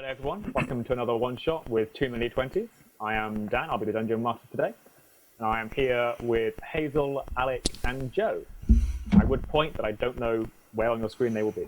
Hello everyone, welcome to another one-shot with 2 Minute 20s. I am Dan, I'll be the Dungeon Master today. And I am here with Hazel, Alec and Joe. I would point that I don't know where on your screen they will be.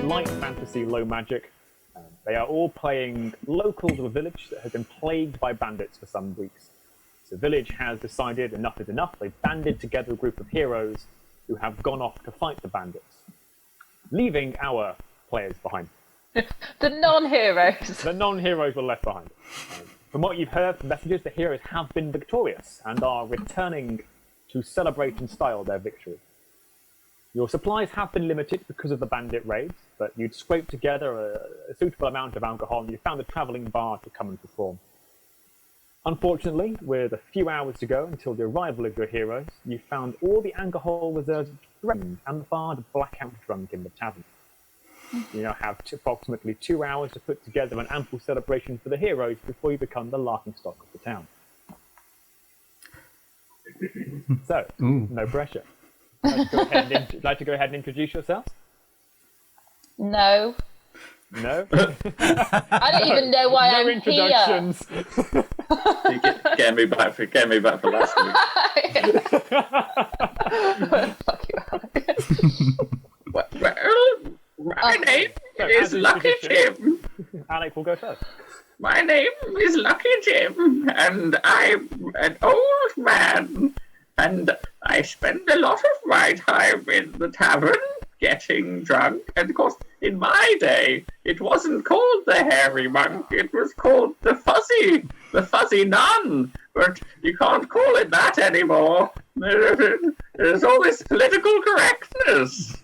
Light fantasy, low magic. They are all playing locals of a village that has been plagued by bandits for some weeks. So the village has decided enough is enough. They've banded together a group of heroes who have gone off to fight the bandits, leaving our players behind. The non-heroes. The non-heroes were left behind. From what you've heard from messages, the heroes have been victorious and are returning to celebrate in style their victory. Your supplies have been limited because of the bandit raids, but you'd scraped together a suitable amount of alcohol and you found a travelling bar to come and perform. Unfortunately, with a few hours to go until the arrival of your heroes, you found all the alcohol reserves drained and the bar blackout drunk in the tavern. You now have approximately 2 hours to put together an ample celebration for the heroes before you become the laughingstock of the town. So, no pressure. Like to go ahead and introduce yourself? No. No? I don't even know why I'm introductions. Here. Getting me back for last week. Fuck you, Alec. Well, my name is Lucky Jim. Alec will go first. My name is Lucky Jim, and I'm an old man. And I spend a lot of my time in the tavern getting drunk. And of course, in my day, it wasn't called the hairy monk. It was called the fuzzy nun. But you can't call it that anymore. There's all this political correctness.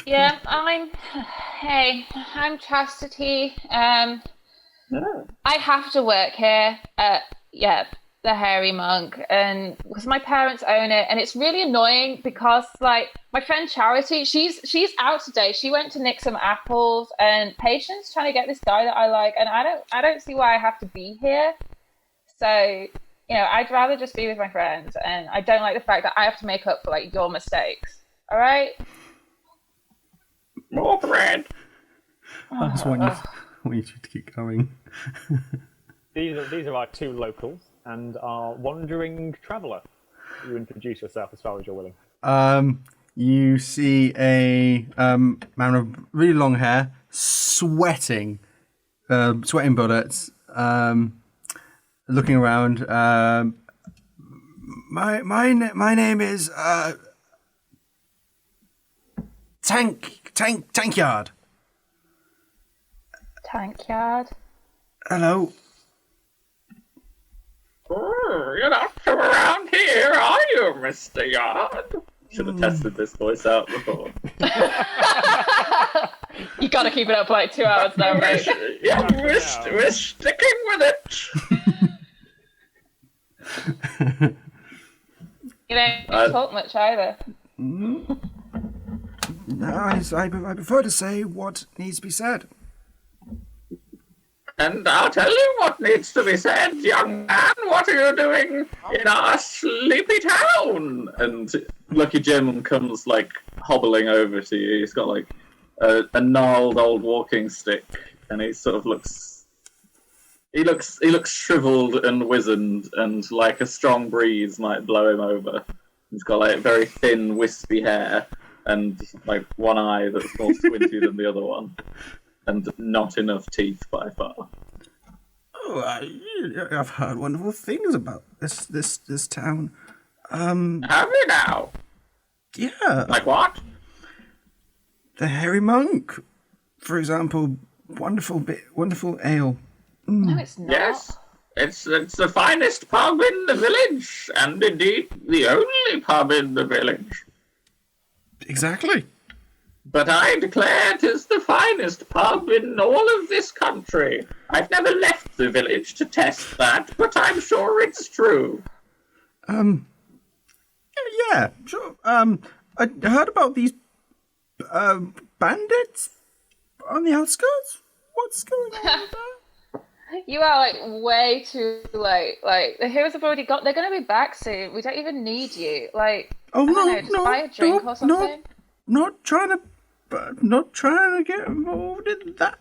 Yeah, I'm Chastity. I have to work here at the hairy monk, and because my parents own it, and it's really annoying because like my friend Charity, she's out today. She went to nick some apples, and Patience trying to get this guy that I like, and I don't see why I have to be here. So I'd rather just be with my friends, and I don't like the fact that I have to make up for like your mistakes. All right. More bread. I just want you to keep going. These are our two locals and our wandering traveller. You introduce yourself as far as you're willing. You see a man with really long hair, sweating bullets, looking around. My name is Tankyard. Tankyard. Hello. You're not from around here, are you, Mr. Yard? Should have tested this voice out before. You gotta keep it up for like 2 hours now, right? Yeah, we're sticking with it. You don't talk much either. No, I prefer to say what needs to be said. And I'll tell you what needs to be said, young man. What are you doing in our sleepy town? And Lucky Jim comes, like, hobbling over to you. He's got, like, a gnarled old walking stick, and he sort of looks... He looks shriveled and wizened, and, like, a strong breeze might blow him over. He's got, like, very thin, wispy hair, and, like, one eye that's more squinty than the other one. And not enough teeth by far. Oh, I've heard wonderful things about this town. Have you now? Yeah. Like what? The Hairy Monk, for example. Wonderful ale. No, it's not. Yes. It's the finest pub in the village, and indeed the only pub in the village. Exactly. But I declare 'tis the finest pub in all of this country. I've never left the village to test that, but I'm sure it's true. Yeah, sure. I heard about these bandits on the outskirts. What's going on with that? You are like way too late. Like the heroes have already got. They're going to be back soon. We don't even need you. Like Oh I don't no, know, just buy a drink or something. Not trying to get involved in that,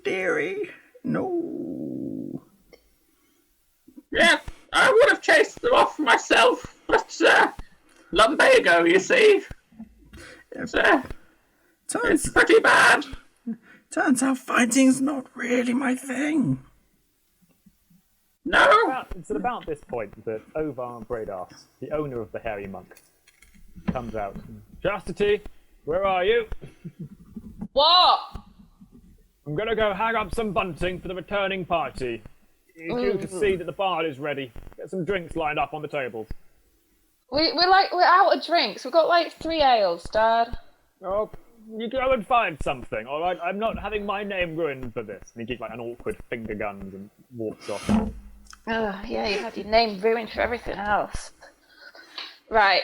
dearie. No. Yeah, I would have chased them off myself, but lumbago, you see. It's pretty bad. Turns out fighting's not really my thing. No. It's at about this point that Ovar Bradas, the owner of the Hairy Monk, comes out. Chastity, where are you? What? I'm gonna go hang up some bunting for the returning party. You're due to see that the bar is ready. Get some drinks lined up on the tables. We're out of drinks. We've got like 3 ales, Dad. Oh, you go and find something, all right? I'm not having my name ruined for this. And he gives like an awkward finger guns and walks off. Yeah, you had your name ruined for everything else. Right.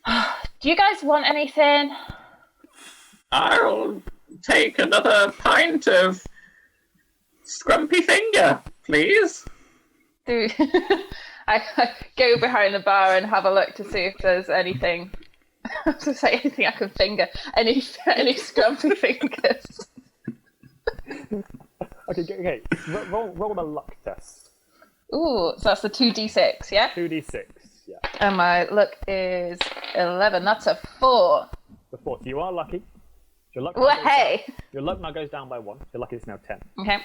Do you guys want anything? I'll take another pint of scrumpy finger, please. Do I go behind the bar and have a look to see if there's anything. To say anything I can finger. Any scrumpy fingers. Okay. Roll a luck test. Ooh, so that's the 2d6, yeah? 2d6, yeah. And my luck is 11. That's a 4. The 4th. You are lucky. Your luck Well, hey. Your luck now goes down by 1. Your luck is now 10. Okay.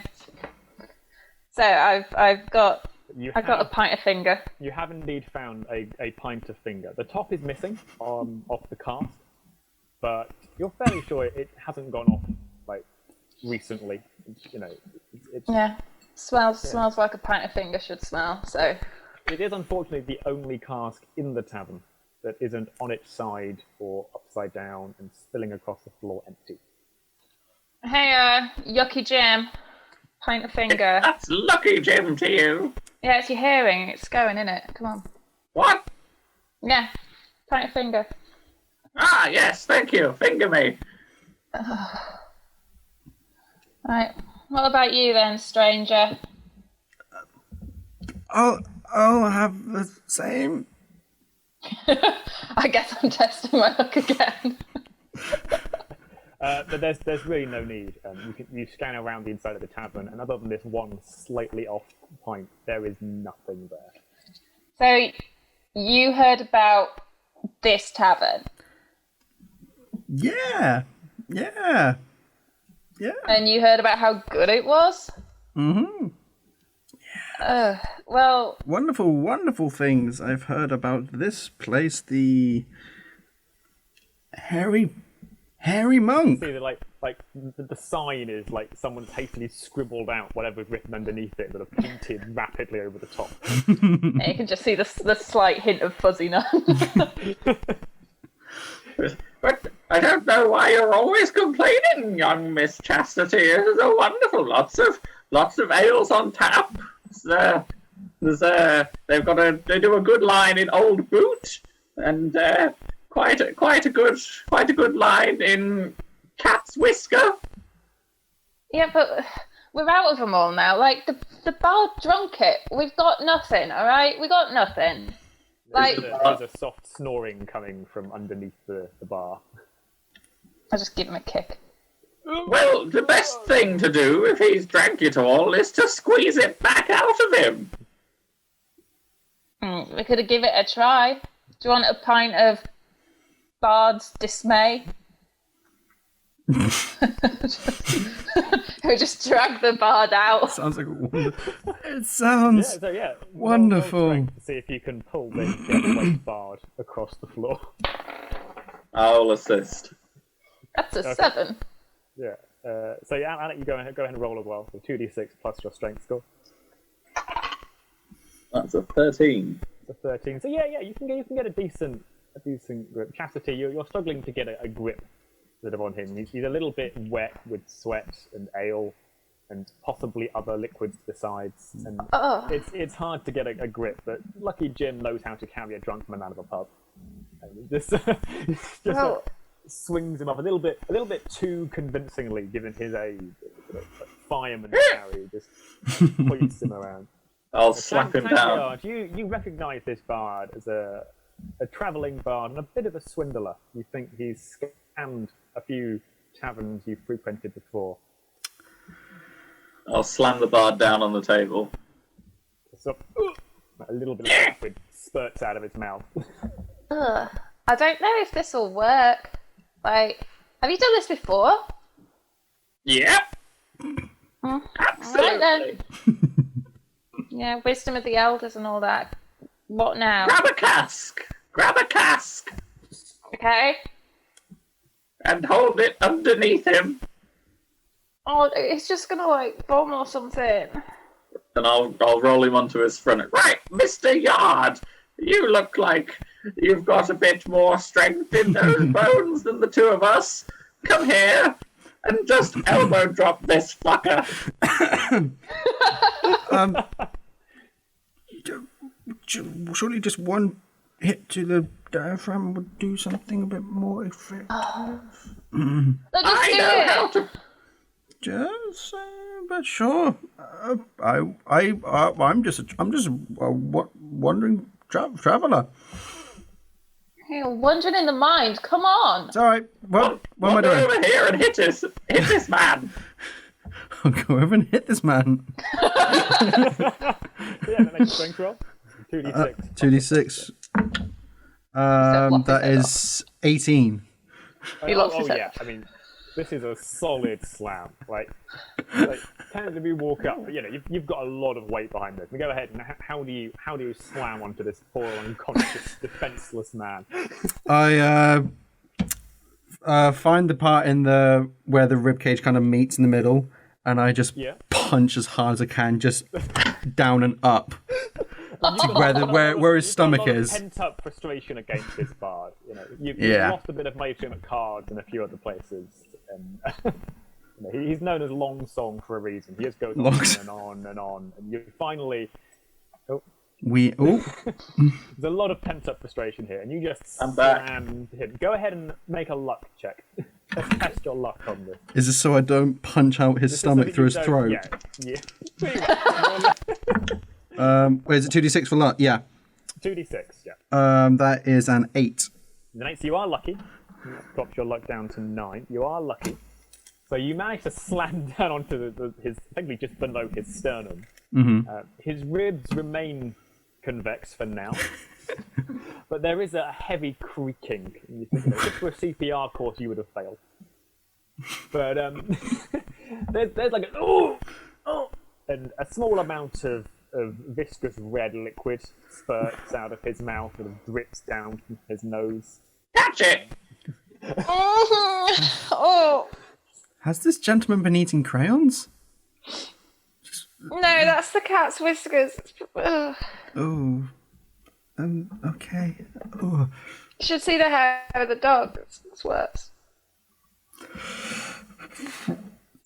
So I've got a pint of finger. You have indeed found a pint of finger. The top is missing off the cask, but you're fairly sure it hasn't gone off like recently. It's Yeah. Smells like a pint of finger should smell, so it is unfortunately the only cask in the tavern that isn't on its side or upside down and spilling across the floor empty. hey, Yucky Jim, pint of finger. That's lucky, Jim, to you. Yeah, it's your hearing. It's going, innit? Come on. What? Yeah, pint of finger. Ah, yes, thank you. Finger me. Right. What about you then, stranger? I'll have the same. I guess I'm testing my luck again. But there's really no need. You scan around the inside of the tavern, and other than this one slightly off pint, there is nothing there. So, you heard about this tavern? Yeah. And you heard about how good it was? Mm-hmm. Well... Wonderful things I've heard about this place, the Hairy Monk. See, the sign is like someone's hastily scribbled out whatever's written underneath it that are painted rapidly over the top. Yeah, you can just see the slight hint of fuzziness. But I don't know why you're always complaining, young Miss Chastity. It is a wonderful, lots of ales on tap. They do a good line in Old Boot, and quite a good line in Cat's Whisker. Yeah, but we're out of them all now. Like, the bar drunk it. We've got nothing, alright? We got nothing. Like, There's a soft snoring coming from underneath the bar. I'll just give him a kick. Well, the best thing to do if he's drank it all is to squeeze it back out of him. We could have give it a try. Do you want a pint of Bard's Dismay? Who just drag the bard out. Sounds like a wonder. It sounds wonderful. Roll to see if you can pull the weight bard across the floor. I'll assist. That's a 7. Yeah. So yeah, Alec, you go ahead and roll as well. So 2d6 plus your strength score. That's a 13. It's a 13. So yeah, you can get a decent decent grip. Chastity, you're struggling to get a grip sort of on him. He's a little bit wet with sweat and ale and possibly other liquids besides. And it's hard to get a grip, but lucky Jim knows how to carry a drunk man out of a pub. And he just swings him up a little bit too convincingly, given his age. Fireman carry, just points him around. I'll slap him down. You recognise this bard as a travelling bard and a bit of a swindler. You think he's scammed a few taverns you've frequented before. I'll slam the bard down on the table. So, a little bit of liquid spurts out of his mouth. I don't know if this will work. Like, have you done this before? Yep. Absolutely. Right then. Yeah, wisdom of the elders and all that. What now? Grab a cask. Okay. And hold it underneath him. Oh, he's just gonna like bomb or something. And I'll roll him onto his front. Right, Mr. Yard, you look like you've got a bit more strength in those bones than the two of us. Come here and just elbow drop this fucker. Surely just one hit to the diaphragm would do something a bit more effective. No, just do it. Just, but sure. I'm just a wandering traveler. You're wandering in the mind. Come on. It's all right. What am I doing? Over here and hit this man. I'll go over and hit this man. Yeah, that makes a strength roll. 2d6. 2d6. That is 18. You lost his head. Yeah. I mean, this is a solid slam. Like technically, we walk up. You know, you've got a lot of weight behind this. We go ahead and how do you slam onto this poor, unconscious, defenseless man? I find the part in where the ribcage kind of meets in the middle, and I just punch as hard as I can, just down and up. Where his stomach is. Pent up frustration against this bard. You know, you've lost a bit of money to him at cards and a few other places, and you know, he's known as Long Song for a reason. He just goes on and on and on, and you finally. There's a lot of pent up frustration here, and you just slammed him. Go ahead and make a luck check. Let's test your luck on this. Is this so I don't punch out his stomach through his throat? Yeah. Wait, is it 2d6 for luck? Yeah. 2d6, yeah. That is an 8. So you are lucky. Drops your luck down to 9. You are lucky. So you manage to slam down onto his, technically just below his sternum. Mm-hmm. His ribs remain convex for now. But there is a heavy creaking. You think, just for a CPR course, you would have failed. But there's like and a small amount of viscous red liquid spurts out of his mouth and drips down from his nose. Catch it! Has this gentleman been eating crayons? No, that's the cat's whiskers. Ugh. Oh. Okay. Oh. You should see the hair of the dog. It's worse. Is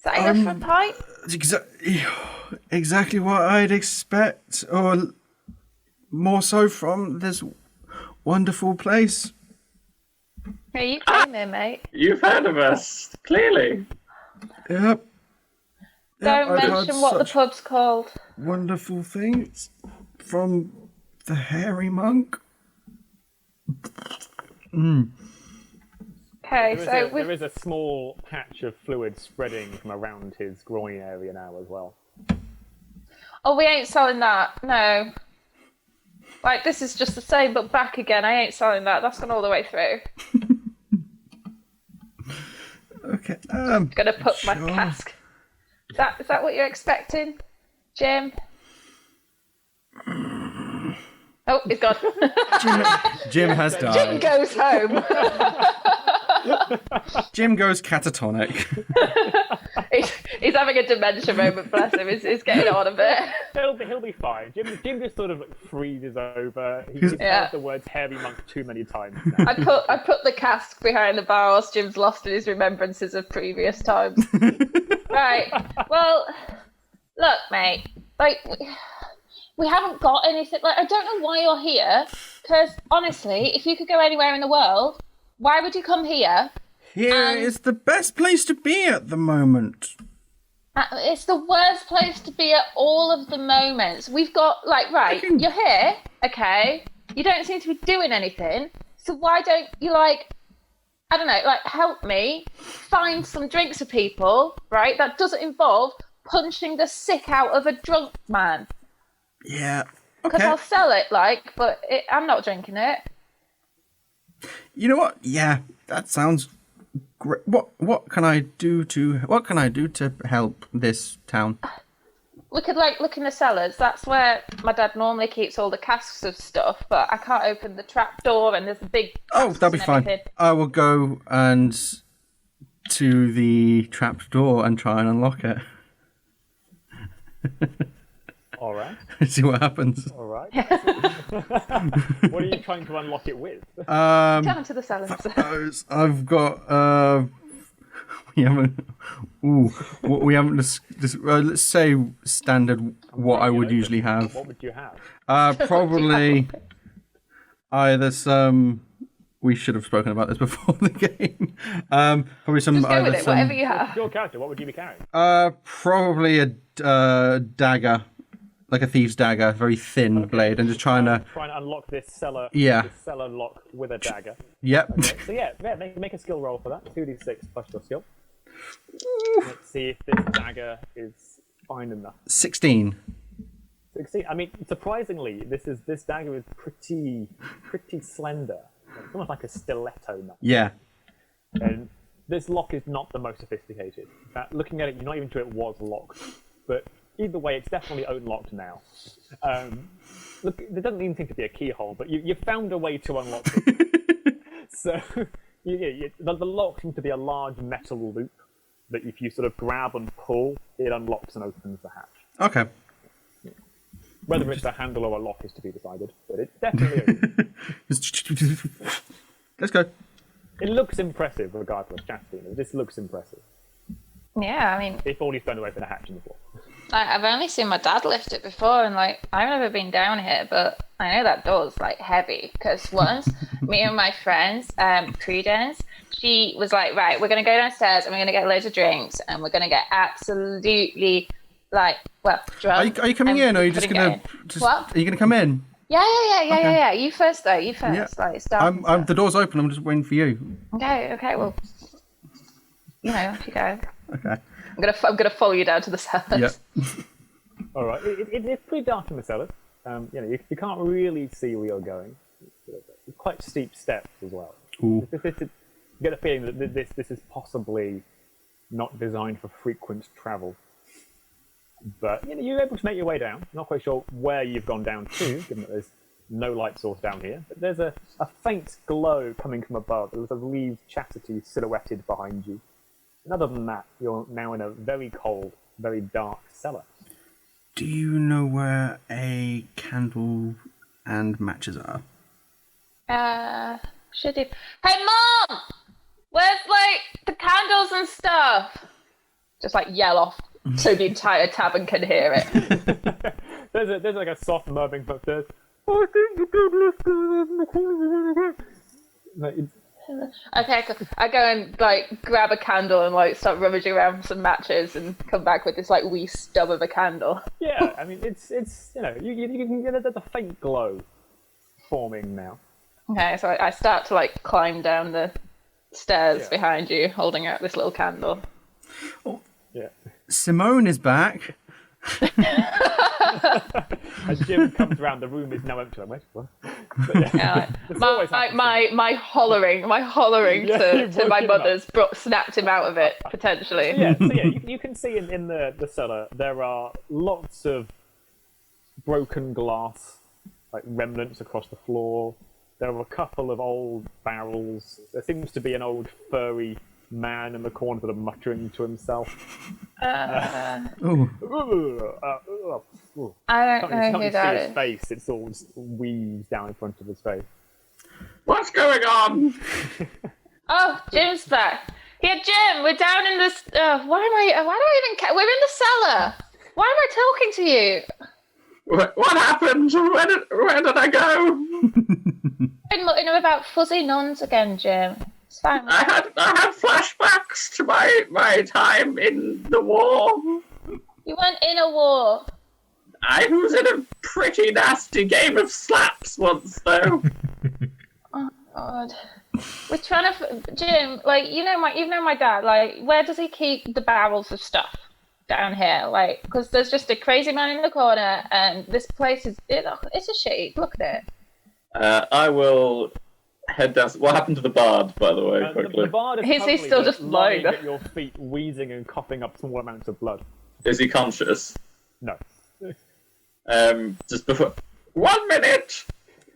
that enough for a pint? Exactly what I'd expect, or more so from this wonderful place. Hey, you came here, mate. You've heard of us, clearly. Yep. Don't mention what the pub's called. Wonderful things from the hairy monk. Okay, there is a small patch of fluid spreading from around his groin area now as well. Oh, we ain't selling that. No. Like, this is just the same, but back again. I ain't selling that. That's gone all the way through. Okay. Gonna put my cask. Is that what you're expecting, Jim? Oh, he's gone. Jim has died. Jim goes home. Jim goes catatonic. He's having a dementia moment, bless him. He's getting on a bit. He'll be fine. Jim just sort of like freezes over. He's heard the words hairy monk too many times now. I put the cask behind the bar whilst Jim's lost in his remembrances of previous times. Right. Well, look, mate. Like, we haven't got anything. Like, I don't know why you're here. Because honestly, if you could go anywhere in the world, why would you come here? Here is the best place to be at the moment. It's the worst place to be at all of the moments. We've got, like, right, you're here, okay? You don't seem to be doing anything. So why don't you, like, I don't know, like, help me find some drinks for people, right? That doesn't involve punching the sick out of a drunk man. Yeah. Because Okay. I'll sell it, like, but I'm not drinking it. You know what? Yeah, that sounds great. What can I do to help this town? We could, like, look in the cellars. That's where my dad normally keeps all the casks of stuff, but I can't open the trap door and there's a big Oh, that'll be and fine. everything. I will go and to the trap door and try and unlock it. All right. See what happens. All right. What are you trying to unlock it with? Down to the cellars. I've got we haven't let's say standard what I would usually have. What would you have? Probably either some. We should have spoken about this before the game. Probably some. Just go either with it, some, whatever you have. Your character, what would you be carrying? Probably a dagger, like a thief's dagger, very thin blade, and just trying to unlock this cellar. Yeah. This cellar lock with a dagger. Yep. Okay. So yeah, make a skill roll for that. 2d6 plus your skill. Let's see if this dagger is fine enough. 16. 16. I mean, surprisingly, this dagger is pretty slender. It's almost like a stiletto knife. Yeah. And this lock is not the most sophisticated. In fact, looking at it, you're not even sure it was locked. But either way, it's definitely unlocked now. Look, there doesn't even seem to be a keyhole, but you found a way to unlock it. So the lock seems to be a large metal loop that if you sort of grab and pull, it unlocks and opens the hatch. Okay. Whether it's a handle or a lock is to be decided, but it's definitely open. Let's go. It looks impressive, regardless. This looks impressive. Yeah, I mean, If all he's found away for the hatch in the floor. I've only seen my dad lift it before, and like I've never been down here, but I know that door's like heavy. Because once me and my friends, Credence, she was like, right, we're gonna go downstairs and we're gonna get loads of drinks, and we're gonna get absolutely drunk. Are you coming in, or are you just gonna? What? Are you gonna come in? Yeah. You first, though. You first. Yeah. Like, start. The door's open. I'm just waiting for you. Okay. Well, off you go. Okay. I'm gonna follow you down to the cellars. Yeah. All right. It's pretty dark in the cellar. You can't really see where you're going. It's quite steep steps as well. Ooh. You get a feeling that this is possibly not designed for frequent travel. But you're able to make your way down. Not quite sure where you've gone down to, given that there's no light source down here. But there's a faint glow coming from above. There's a leaves chastity silhouetted behind you. And other than that, you're now in a very cold, very dark cellar. Do you know where a candle and matches are? Should he? Hey, Mom! Where's like the candles and stuff? Just like yell off so the entire tavern can hear it. there's like a soft murmuring upstairs. I think the candle is in the corner. Okay, cool. I go and like grab a candle and like start rummaging around for some matches and come back with this like wee stub of a candle. Yeah, I mean it's you can get there's a faint glow forming now. Okay, so I start to like climb down the stairs behind you, holding out this little candle. Oh, yeah. Simone is back. As Jim comes around, the room is now empty. I'm like, what? My hollering to my mother's snapped him out of it potentially. You can see in the cellar there are lots of broken glass, like remnants across the floor. There are a couple of old barrels. There seems to be an old furry man in the corner sort of muttering to himself. Ooh. I don't know who that see is. his face, it's all just weaves down in front of his face. What's going on? Oh, Jim's back. Yeah, Jim, we're down in this. Why do I even? We're in the cellar. Why am I talking to you? What happened? Where did I go? I'm about fuzzy nuns again, Jim. It's fine. I had flashbacks to my time in the war. You weren't in a war. I was in a pretty nasty game of slaps once, though. Oh God. We're trying to, Jim. Like you know my dad. Like, where does he keep the barrels of stuff down here? Like, because there's just a crazy man in the corner, and this place it's a shit. Look at it. I will head down. What happened to the bard, by the way, quickly? The bard is He's currently still just lying lying at your feet, wheezing and coughing up small amounts of blood. Is he conscious? No. Just before 1 minute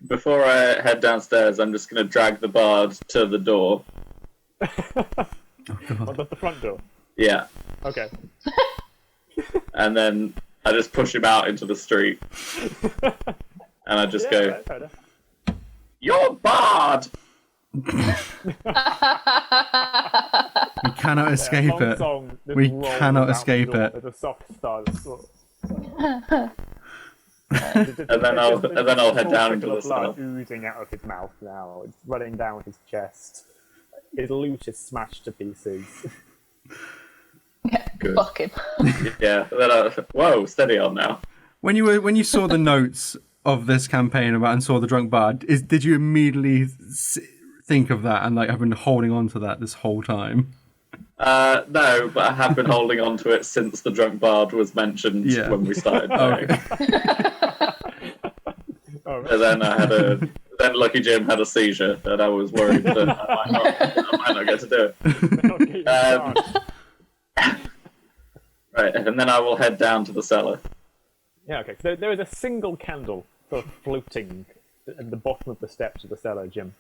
before I head downstairs, I'm just going to drag the bard to the door. What, the front door? Yeah, Okay. and then I just push him out into the street, and I just go, fair enough. "You're bard." We cannot escape Long it. song, just We rolls cannot out the escape door it. with a soft start. And then I'll head down into the blood cellar. oozing out of his mouth now. It's running down his chest. His loot is smashed to pieces. Good. Fuck him. Yeah. Whoa, steady on now. When you saw the notes of this campaign about and saw the drunk bard, did you immediately think of that and like have been holding on to that this whole time? No, but I have been holding on to it since the drunk bard was mentioned when we started playing. And then Lucky Jim had a seizure, and I was worried that I might not get to do it. Right, and then I will head down to the cellar. Yeah, okay. So there is a single candle sort of floating at the bottom of the steps of the cellar, Jim.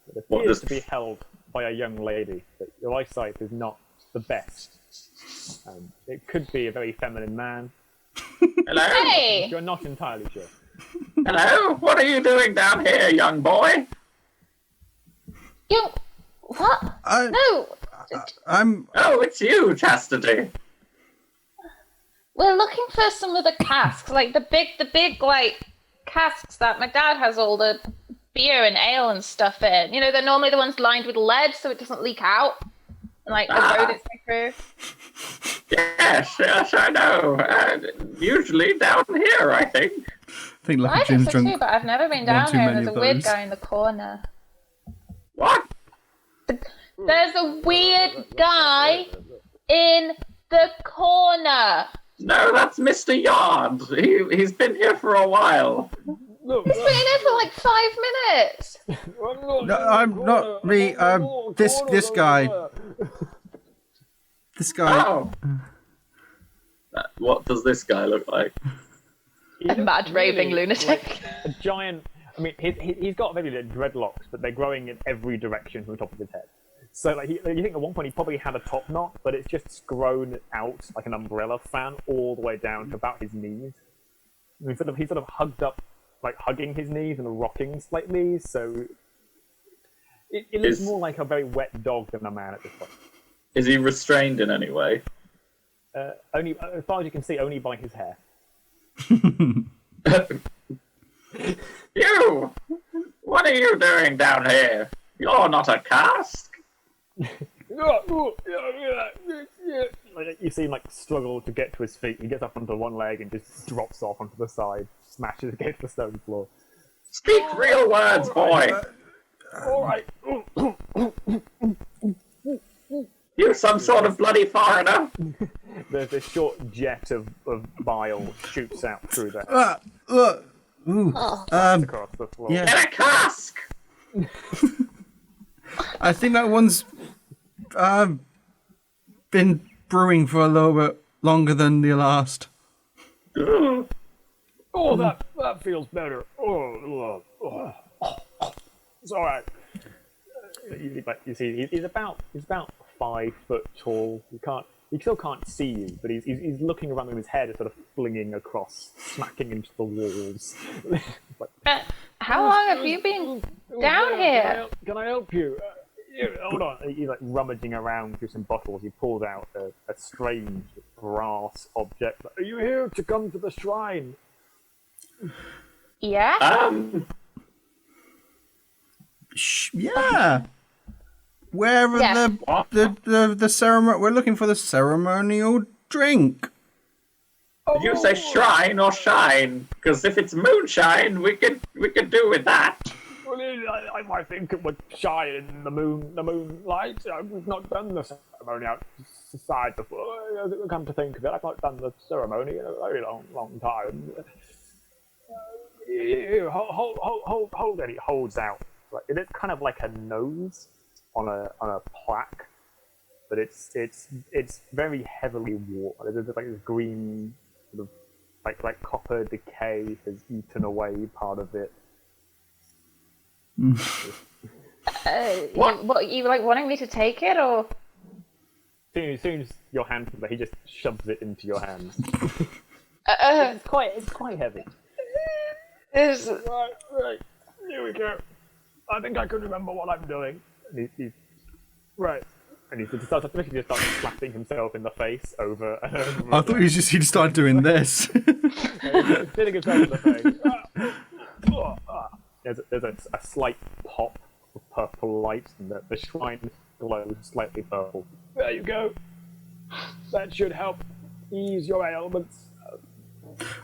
It appears to be held by a young lady, but your eyesight is not the best. It could be a very feminine man. Hello? Hey! You're not entirely sure. Hello? What are you doing down here, young boy? You. What? No. Oh, it's you, Chastity. We're looking for some of the casks, like the big like casks that my dad has all the beer and ale and stuff in. You know, they're normally the ones lined with lead so it doesn't leak out and like erode its way through. Yes, I know. Usually down here, I think. I think Lucky I Jim's think so drunk. too, but I've never been down too here. many There's a of weird those. guy in the corner. What? There's a weird guy in the corner. No, that's Mr. Yard. He's been here for a while. Look, He's been in here for like 5 minutes. No, I'm not me. This guy. This guy. Oh. What does this guy look like? A mad raving lunatic. Like a giant. I mean, he's got very dreadlocks, but they're growing in every direction from the top of his head. So, like, you think at one point he probably had a top knot, but it's just grown out like an umbrella fan all the way down to about his knees. And he's sort of hugged up, like hugging his knees and rocking slightly. So it looks more like a very wet dog than a man at this point. Is he restrained in any way? Only, as far as you can see, only by his hair. You! What are you doing down here? You're not a cask. Like, you see him like struggle to get to his feet. He gets up onto one leg and just drops off onto the side, smashes against the stone floor. Speak real words, boy. All right. You some sort of bloody foreigner. There's this short jet of bile shoots out through there across the floor. Yeah. Get a cask. I think that one's been brewing for a little bit longer than the last. Oh, that feels better. Oh, it's all right. You see, he's about 5 foot tall. He still can't see you, but he's looking around with his head, sort of flinging across, smacking into the walls. Like, how long have you been down here? Can I help you? Hold on. He's like rummaging around through some bottles. He pulls out a strange brass object. Are you here to come to the shrine? Yeah. Yeah. Where are the ceremony? We're looking for the ceremonial drink. Did you say shrine or shine? Because if it's moonshine, we could do with that. Well, I think it would shine in the moonlight. We've not done the ceremony outside before. Come to think of it, I've not done the ceremony in a very long time. Hold it. He holds out. It's kind of like a nose on a plaque, but it's very heavily warped. There's like this green sort of like copper decay has eaten away part of it. What you like wanting me to take it, or? As soon as your hand, he just shoves it into your hand. It's quite heavy. Right. Here we go. I think I can remember what I'm doing. And right. And he just starts slapping himself in the face over and over. I thought he'd start doing this. He's hitting himself in the face. There's a slight pop of purple light, and the shrine glows slightly purple. There you go. That should help ease your ailments.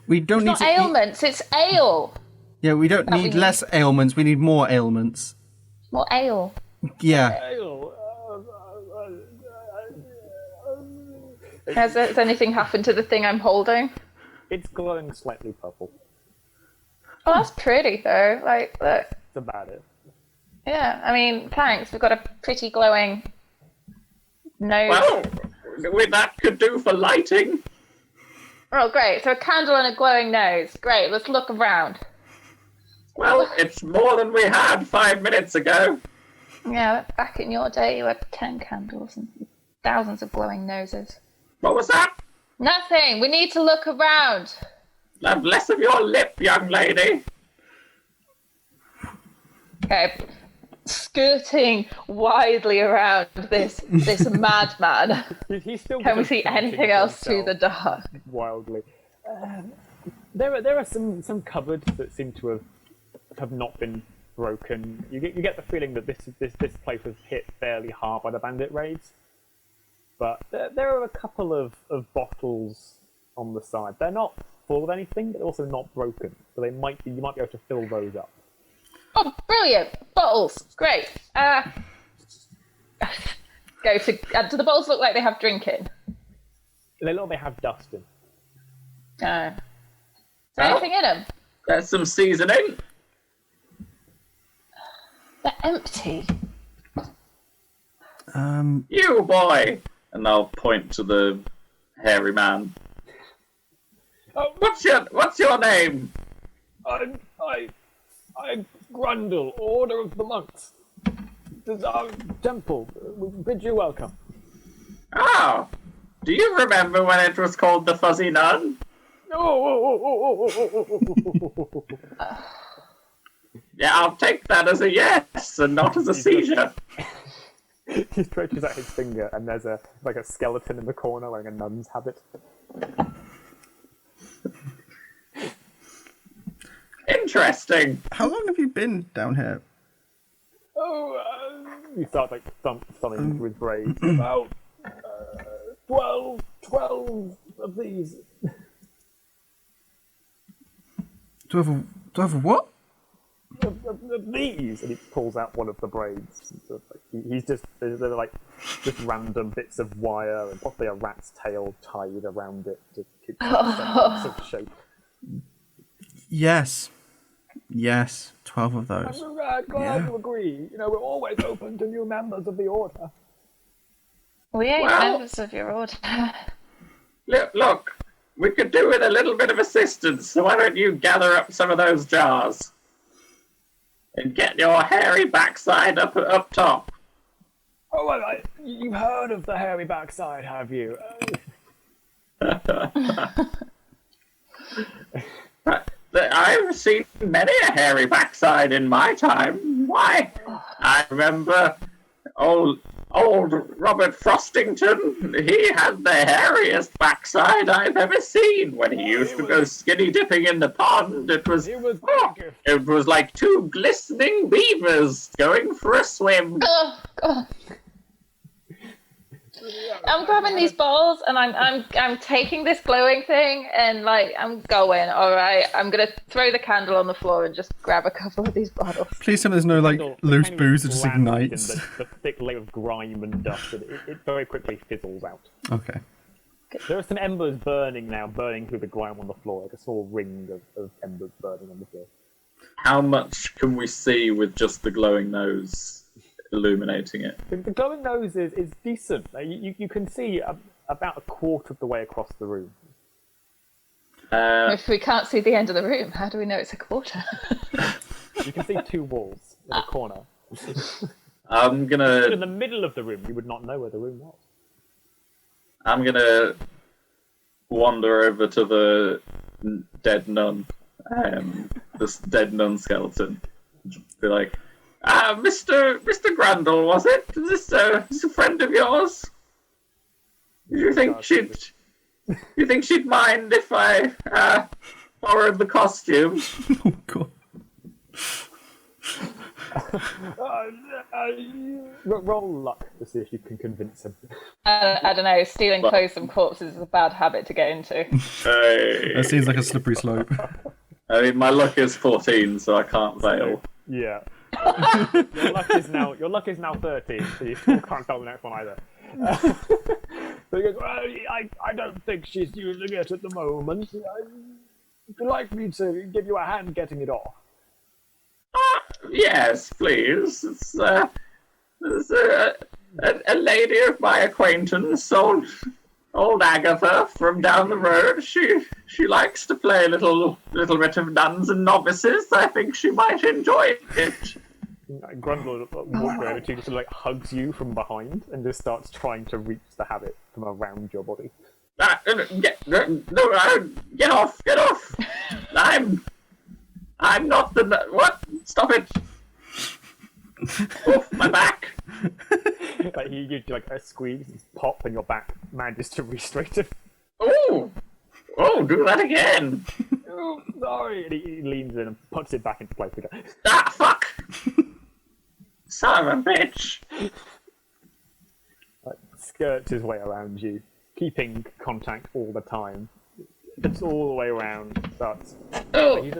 We don't it's need not ailments, it's ale. Yeah, we don't need less ailments. We need more ailments. More ale. Yeah. Ale. Has anything happened to the thing I'm holding? It's glowing slightly purple. Oh, that's pretty though. Like, look. That's about it. Yeah, I mean, thanks. We've got a pretty glowing nose. Well, that could do for lighting. Oh, great. So a candle and a glowing nose. Great. Let's look around. Well, it's more than we had 5 minutes ago. Yeah, back in your day, you had 10 candles and thousands of glowing noses. What was that? Nothing. We need to look around. Have less of your lip, young lady. Okay. Skirting widely around this madman. He's still Can we see anything else through the dark? Wildly. There are some cupboards that seem to have not been broken. You get the feeling that this place was hit fairly hard by the bandit raids. But there are a couple of bottles on the side. They're not full of anything, but also not broken. So you might be able to fill those up. Oh, brilliant! Bottles, great. Go to. Do the bottles look like they have drink in? They look like they have dust in. Is there anything in them? There's some seasoning. They're empty. You boy, and I'll point to the hairy man. Oh, What's your name? I'm Grundle, Order of the Monks. This is our temple. We bid you welcome. Oh, do you remember when it was called the Fuzzy Nun? Yeah, I'll take that as a yes and not as a seizure. He stretches out his finger, and there's a skeleton in the corner wearing a nun's habit. Interesting. How long have you been down here? He starts thumbing with braids. About 12 of these. 12 of what? Of these, and he pulls out one of the braids. So he's just random bits of wire and possibly a rat's tail tied around it to keep some shape. Yes, 12 of those. I'm glad you agree. You know, we're always open to new members of the order. We ain't members of your order. Look, we could do with a little bit of assistance, so why don't you gather up some of those jars and get your hairy backside up top? Oh, well, you've heard of the hairy backside, have you? I've seen many a hairy backside in my time. Why? I remember old Robert Frostington. He had the hairiest backside I've ever seen. When he used to go skinny dipping in the pond, it was like two glistening beavers going for a swim. Oh, God. I'm grabbing these balls and I'm taking this glowing thing and like I'm going. All right, I'm gonna throw the candle on the floor and just grab a couple of these bottles. Please tell me there's no like loose booze that just ignites. The thick layer of grime and dust, and it very quickly fizzles out. Okay. There are some embers burning through the grime on the floor, like a small ring of embers burning on the floor. How much can we see with just the glowing nose illuminating it? The glowing nose is decent. You can see about a quarter of the way across the room. If we can't see the end of the room, how do we know it's a quarter? You can see two walls in the corner. I'm gonna... In the middle of the room, you would not know where the room was. I'm gonna wander over to the dead nun, this dead nun skeleton. Be like, Mr. Grundle, was it? Is this a friend of yours? Do you think she'd mind if I borrowed the costume? Oh God. Roll luck to see if you can convince him. I don't know. Stealing clothes from corpses is a bad habit to get into. That seems like a slippery slope. I mean, my luck is 14, so I can't fail. Yeah. Your luck is now 13, so you still can't fail the next one either. So he goes, well, I don't think she's using it at the moment. Would you like me to give you a hand getting it off? Yes, please. It's a lady of my acquaintance, old Agatha from down the road. She likes to play a little bit of nuns and novices. I think she might enjoy it. Grundle walks over to you, just like hugs you from behind, and just starts trying to reach the habit from around your body. Get off! I'm not the... What? Stop it! Oof, my back! Like he gives you like a squeeze, and pop, and your back manages to restrain him. Oh, do that again! Oh, sorry! And he leans in and puts it back into place again. Ah, fuck! Son of a bitch! Like, skirts his way around you, keeping contact all the time. It's all the way around. Starts. You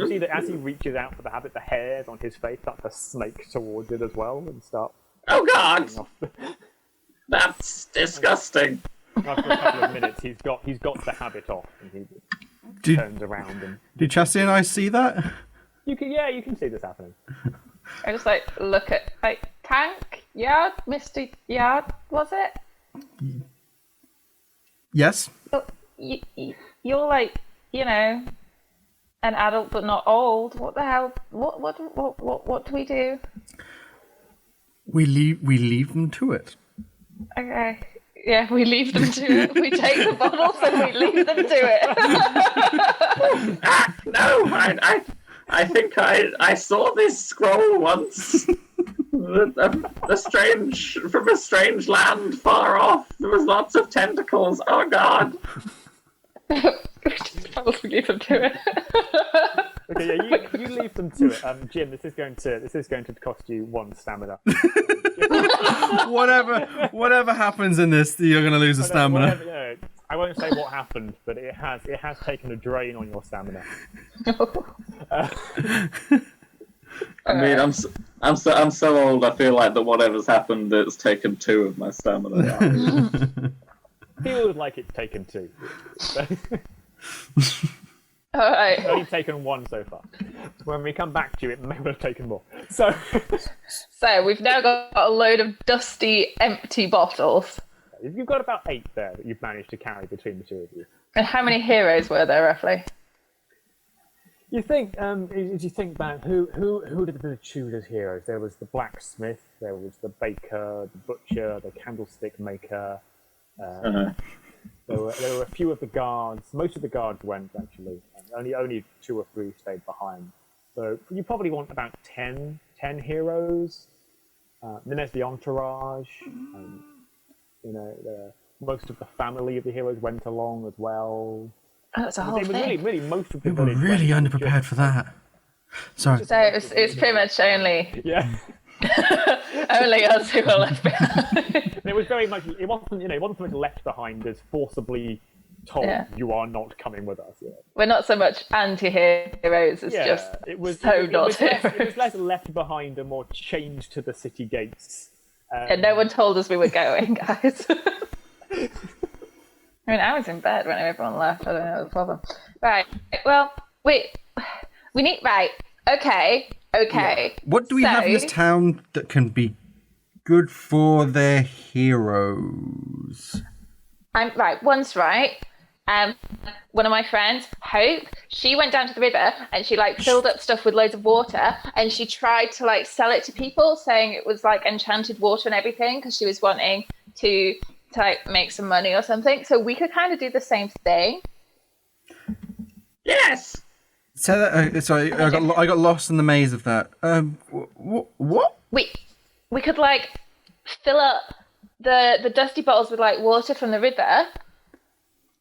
see that as he reaches out for the habit, the hairs on his face start to snake towards it as well, and start. Oh God! That's disgusting. After a couple of minutes, he's got the habit off, and he turns around and. Did Chastity and I see that? You can see this happening. I just look at Tank Yard, Mr. Yard, was it? Yes. You're like, an adult but not old. What the hell? What do we do? We leave them to it. Okay. Yeah, we leave them to it. We take the bottles and we leave them to it. No, I think I saw this scroll once. From a strange land far off. There was lots of tentacles. Oh God. Probably leave them to it. Okay, yeah, you leave them to it. Jim, this is going to cost you 1 stamina. Whatever happens in this, you're going to lose a stamina. I won't say what happened, but it has taken a drain on your stamina. I mean, I'm so old. I feel like that whatever's happened, it's taken 2 of my stamina. Feels like it's taken 2. Alright. It's only taken 1 so far. When we come back to you, it may have taken more. So we've now got a load of dusty, empty bottles. You've got about 8 there that you've managed to carry between the two of you. And how many heroes were there, roughly? You think, as you think back, who did the Tudors heroes? There was the blacksmith, there was the baker, the butcher, the candlestick maker. There were a few of the guards. Most of the guards went actually. Only 2 or 3 stayed behind. So you probably want about 10 heroes. Then there's the entourage. Most of the family of the heroes went along as well. Oh, it's a whole thing. Really, most of the We were village really went. underprepared for that. Sorry. So it's pretty much only Yeah. only us who were left behind. And it was very much. It wasn't so much left behind as forcibly told you are not coming with us. Yeah. We're not so much anti-heroes as just it was not heroes. It was less left behind and more chained to the city gates. And no one told us we were going, guys. I mean, I was in bed when everyone left. I don't know the problem. Right. Well, we need. Right. Okay. Yeah. What do we have in this town that can be good for their heroes? I'm right. Once, right. One of my friends, Hope, she went down to the river and she filled up stuff with loads of water and she tried to sell it to people, saying it was enchanted water and everything because she was wanting to make some money or something. So we could kind of do the same thing. Yes. So that, sorry, I got lost in the maze of that. What? We could fill up the dusty bottles with water from the river,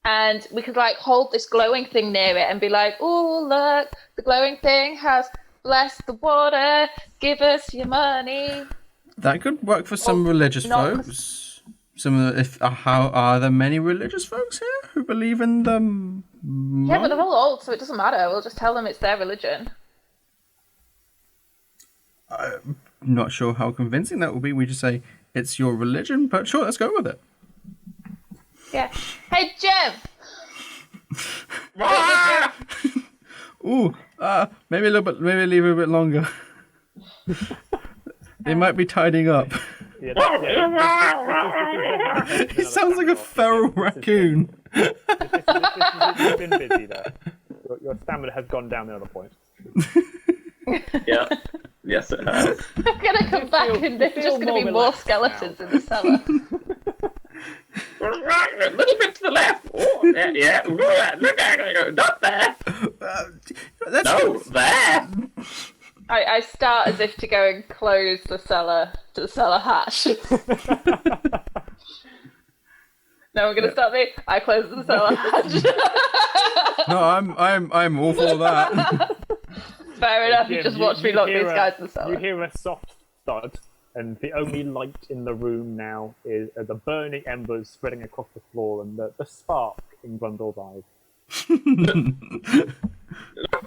and we could hold this glowing thing near it and be like, "Oh, look, the glowing thing has blessed the water. Give us your money." That could work for some religious folks. How are there many religious folks here who believe in them? Yeah, but they're all old, so it doesn't matter. We'll just tell them it's their religion. I'm not sure how convincing that will be. We just say it's your religion, but sure, let's go with it. Yeah. Hey, Jim. Ooh, maybe a little bit. Maybe leave it a bit longer. They might be tidying up. Yeah, He sounds like a feral raccoon. You've been busy there. Your stamina has gone down the other point. Yeah. Yes, it has. I'm gonna come back and there's just gonna be more skeletons in the cellar. A little bit to the left. Oh, yeah. Look, not there. No, there. I start as if to go and close the cellar hatch. No one gonna stop me. I close the cellar hatch. No, I'm all for that. Fair enough. You just watch me lock these guys in the cellar. You hear a soft thud, and the only light in the room now is the burning embers spreading across the floor and the spark in Grundle's eyes.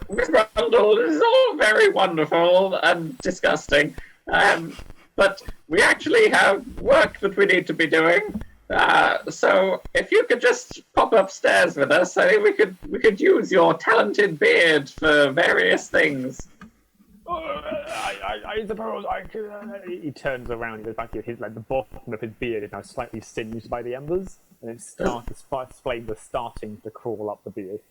Miss Grundle, this is all very wonderful and disgusting, but we actually have work that we need to be doing. So if you could just pop upstairs with us, I think we could use your talented beard for various things. I suppose I could. He turns around. He goes back to his the bottom of his beard is now slightly singed by the embers, and the flames are starting to crawl up the beard.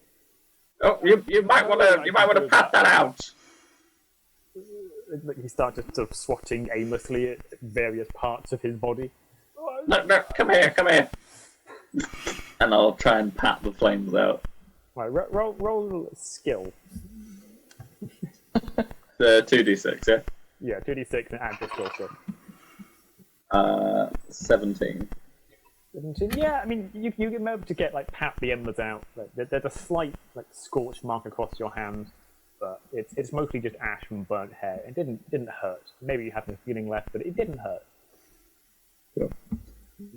Oh, you might want to pat that out. He starts just sort of swatting aimlessly at various parts of his body. No, come here. And I'll try and pat the flames out. Right, roll skill. 2d6, yeah? Yeah, 2d6 and add the skill set. 17. 17? Yeah, I mean, you get able to get, pat the embers out. There's a slight, scorch mark across your hand, but it's mostly just ash from burnt hair. It didn't hurt. Maybe you have a feeling left, but it didn't hurt. Sure.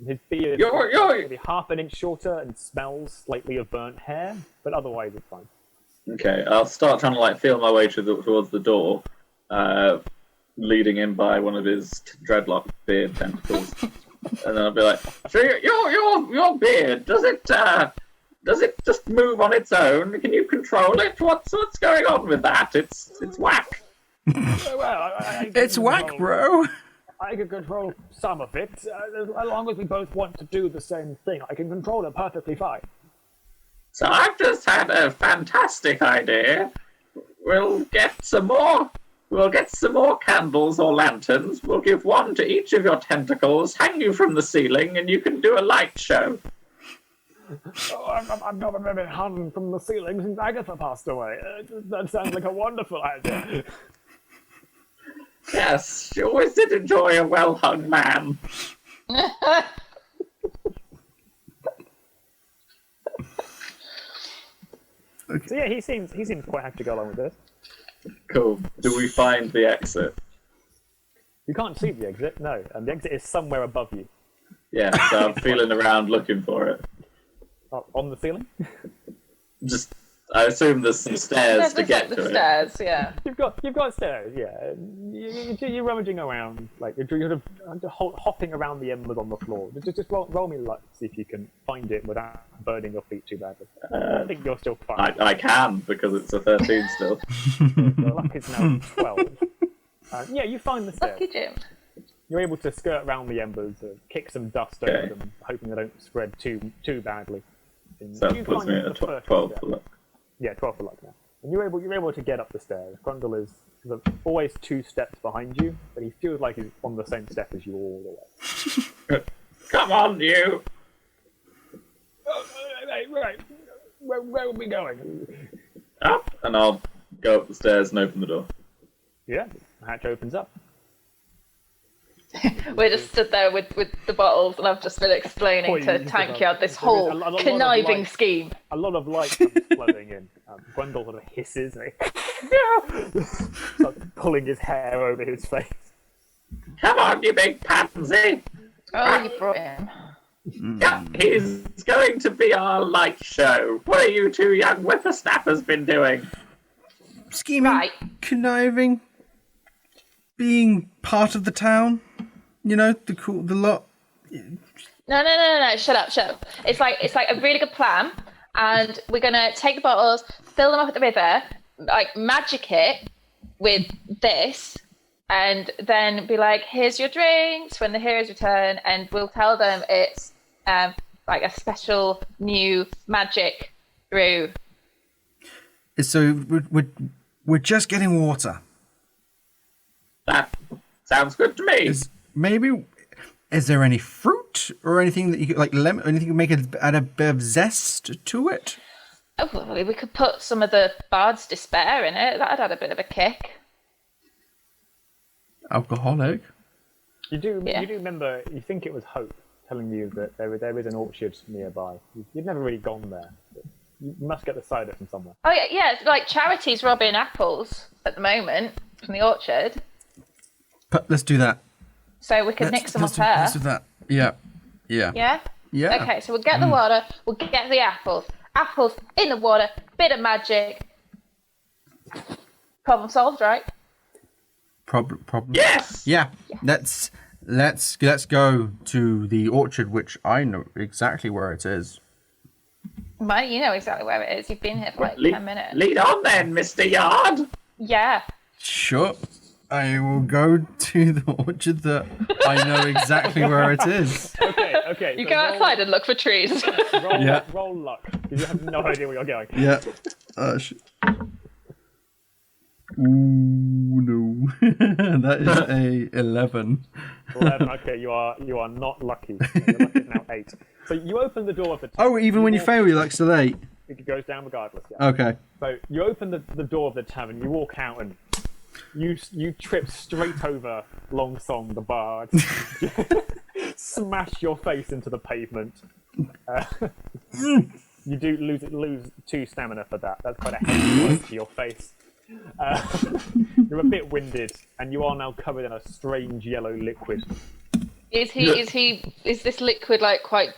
His beard is maybe half an inch shorter and smells slightly of burnt hair, but otherwise it's fine. Okay, I'll start trying to feel my way towards the door, leading in by one of his dreadlock beard tentacles, and then I'll be like, "So your beard does it just move on its own? Can you control it? What's going on with that? It's whack." Well, it's whack, bro. I can control some of it, as long as we both want to do the same thing. I can control it perfectly fine. So I've just had a fantastic idea. We'll get some more. We'll get some more candles or lanterns. We'll give one to each of your tentacles, hang you from the ceiling, and you can do a light show. Oh, I've not been hung from the ceiling since Agatha passed away. That sounds like a wonderful idea. Yes, she always did enjoy a well-hung man. So yeah, he seems quite happy to go along with this. Cool. Do we find the exit? You can't see the exit, no. And the exit is somewhere above you. Yeah, so I'm feeling around looking for it. On the ceiling? I assume there's some stairs to There's get like to the it. stairs, yeah. You've got stairs, yeah. You're rummaging around, like you're sort of hopping around the embers on the floor. Just roll me luck to see if you can find it without burning your feet too badly. I think you're still fine. I can, because it's a 13 still. Your luck is now 12. Yeah, you find the stairs. Lucky Jim. You're able to skirt around the embers, kick some dust over them, hoping they don't spread too badly. And So you that puts find me the at first 12 step. for luck. Yeah, 12 for luck now. And you're able to get up the stairs. Grundle is sort of always 2 steps behind you, but he feels like he's on the same step as you all the way. Come on, you! Right. Where are we going? Up, and I'll go up the stairs and open the door. Yeah, the hatch opens up. We're just stood there with the bottles, and I've just been explaining to Tankyard this whole a lot of conniving light. scheme. A lot of light comes flooding in. Grundle sort of hisses and he starts pulling his hair over his face. Come on, you big pansy! Oh, you brought him. Yeah, he's going to be our light show. What have you 2 young whippersnappers been doing? Scheming, Right. conniving, being part of the town. You know, the lot. No. Shut up. It's like a really good plan, and we're gonna take the bottles, fill them up at the river, like magic it with this, and then be like, "Here's your drinks when the heroes return," and we'll tell them it's like a special new magic brew. So we're just getting water. That sounds good to me. Is there any fruit or anything that you could, like lemon, anything you could add a bit of zest to it? Oh, well, we could put some of the Bard's Despair in it. That'd add a bit of a kick. Alcoholic. You do Yeah. remember, you think it was Hope telling you that there is an orchard nearby. You've never really gone there. But you must get the cider from somewhere. Oh yeah, it's like Charity's robbing apples at the moment from the orchard, But let's do that. so we could nick some off her. Let's do that. Yeah. Yeah? Yeah. Okay, so we'll get the water, we'll get the apples. Apples in the water, bit of magic. Problem solved, right? Problem. Yes! Yeah. Let's go to the orchard, which I know exactly where it is. Well, you know exactly where it is. You've been here for like 10 minutes. Lead on then, Mr. Yard! Yeah. Sure. I will go to the orchard that I know exactly where it is. Okay. You so go outside and look for trees. Roll luck, because you have no idea where you're going. Yeah. Ooh, no. That is a 11. 11, okay, you are not lucky. Your luck is now 8. So you open the door of the tavern. Oh, even when you fail, you like still 8. It goes down regardless. Yeah. Okay. So you open the door of the tavern, you walk out, and you trip straight over Long Song the Bard. Smash your face into the pavement. You do lose 2 stamina for that. That's quite a heavy blow to your face. You're a bit winded, and you are now covered in a strange yellow liquid. Is this liquid like quite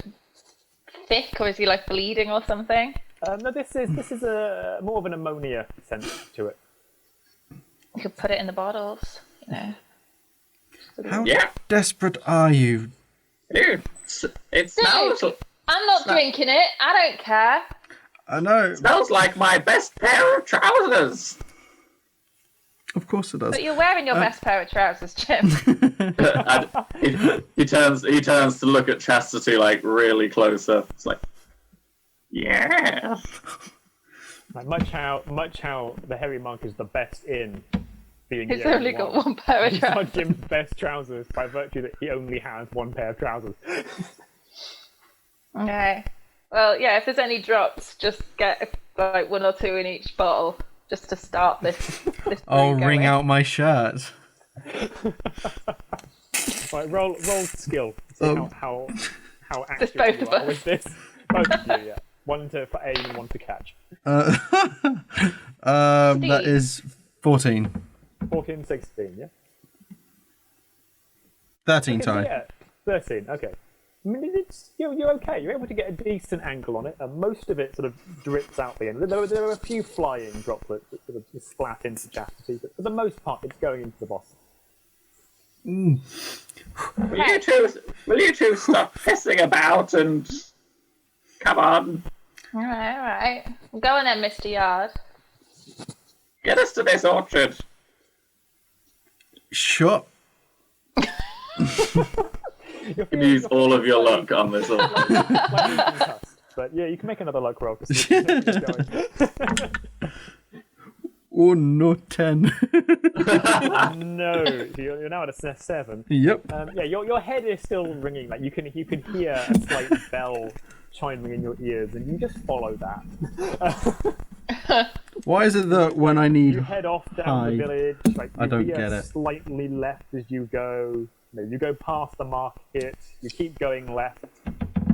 thick, or is he like bleeding or something? No, this is a more of an ammonia scent to it. You could put it in the bottles, you know. How Yeah. desperate are you? Dude, it smells, I'm not drinking it. I don't care. I know. smells like my best pair of trousers. Of course it does. But you're wearing your best pair of trousers, Jim. He turns to look at Chastity like really closer. It's like, yeah. Like much how the hairy monk is the best in being. He's the only got one pair of He's trousers. Jim's best trousers by virtue that he only has one pair of trousers. Okay. Well, yeah. If there's any drops, just get like 1 or 2 in each bottle, just to start this. I'll brew wring going. out my shirt. Right, roll skill. See how accurate both you of are us. with for you, yeah. One for aim and one to catch. That is 14. 14, 16, yeah? 13, Okay, sorry. yeah, 13, okay. I mean, you're okay. You're able to get a decent angle on it, and most of it sort of drips out the end. There are a few flying droplets that sort of splat into chastity, but for the most part, it's going into the boss. Will you two stop pissing about and come on? All right. Go on then, Mr. Yard. Get us to this orchard. Sure. You can use all of your luck on this orchard. Slightly concussed, but yeah, you can make another luck roll to see if you can keep going. Oh, no, 10. No, you're now at a 7. Yep. Yeah, your head is still ringing. Like you can hear a slight bell chiming in your ears, and you just follow that. Why is it that when I need You head off down high, the village. Like I don't veer get it. Slightly left as you go. You go past the market. You keep going left.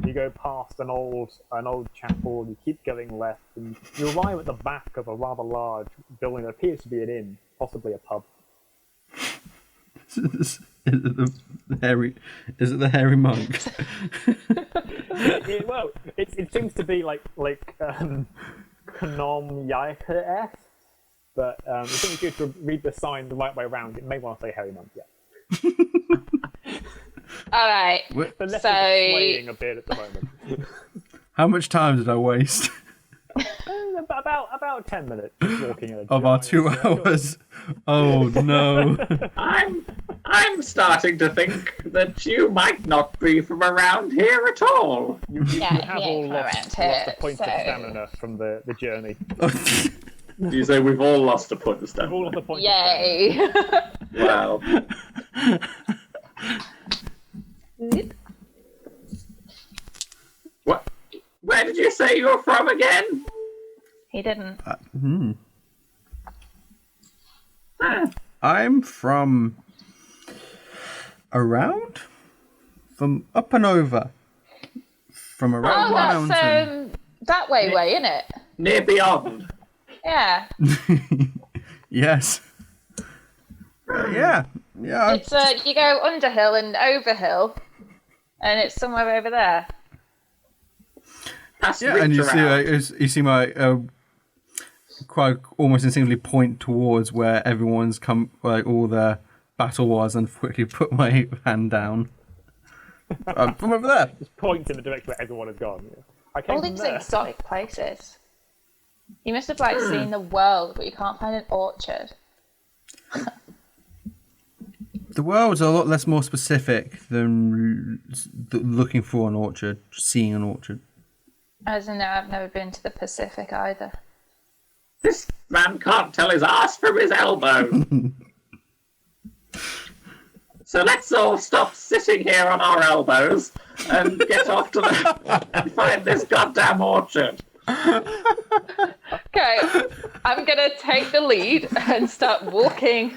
You go past an old chapel. You keep going left, and you arrive at the back of a rather large building that appears to be an inn, possibly a pub. Is it the hairy monk? It seems to be like Knom Yaika-esque, but I think if you were to read the sign the right way around, it may want to say hairy monk. Yeah. All right. The letters are swaying a bit at the moment. How much time did I waste About 10 minutes walking in a of our giant 2 circle. hours? Oh no. I'm starting to think that you might not be from around here at all. You Yeah, have yeah, all from lost around a here, point of so- stamina from the journey. You say we've all lost a point of All of stamina. the points of stamina. Yay. Wow. What? Where did you say you were from again? He didn't. I'm from around? From up and over. From around Oh, the that's mountain. that way, isn't it? Near beyond. Yeah. Yes. Yeah. Yeah. It's you go under hill and over hill, and it's somewhere over there. Past Yeah, and you see, Reach you see my quite almost instinctively point towards where everyone's come, like all the battle was, and quickly put my hand down. From over there. Just points in the direction where everyone has gone. Yeah. I came All from these there. exotic places. You must have seen the world, but you can't find an orchard. The world's a lot less more specific than looking for an orchard, seeing an orchard. As in, I've never been to the Pacific either. This man can't tell his ass from his elbow. So let's all stop sitting here on our elbows and get off to and find this goddamn orchard. Okay, I'm gonna take the lead and start walking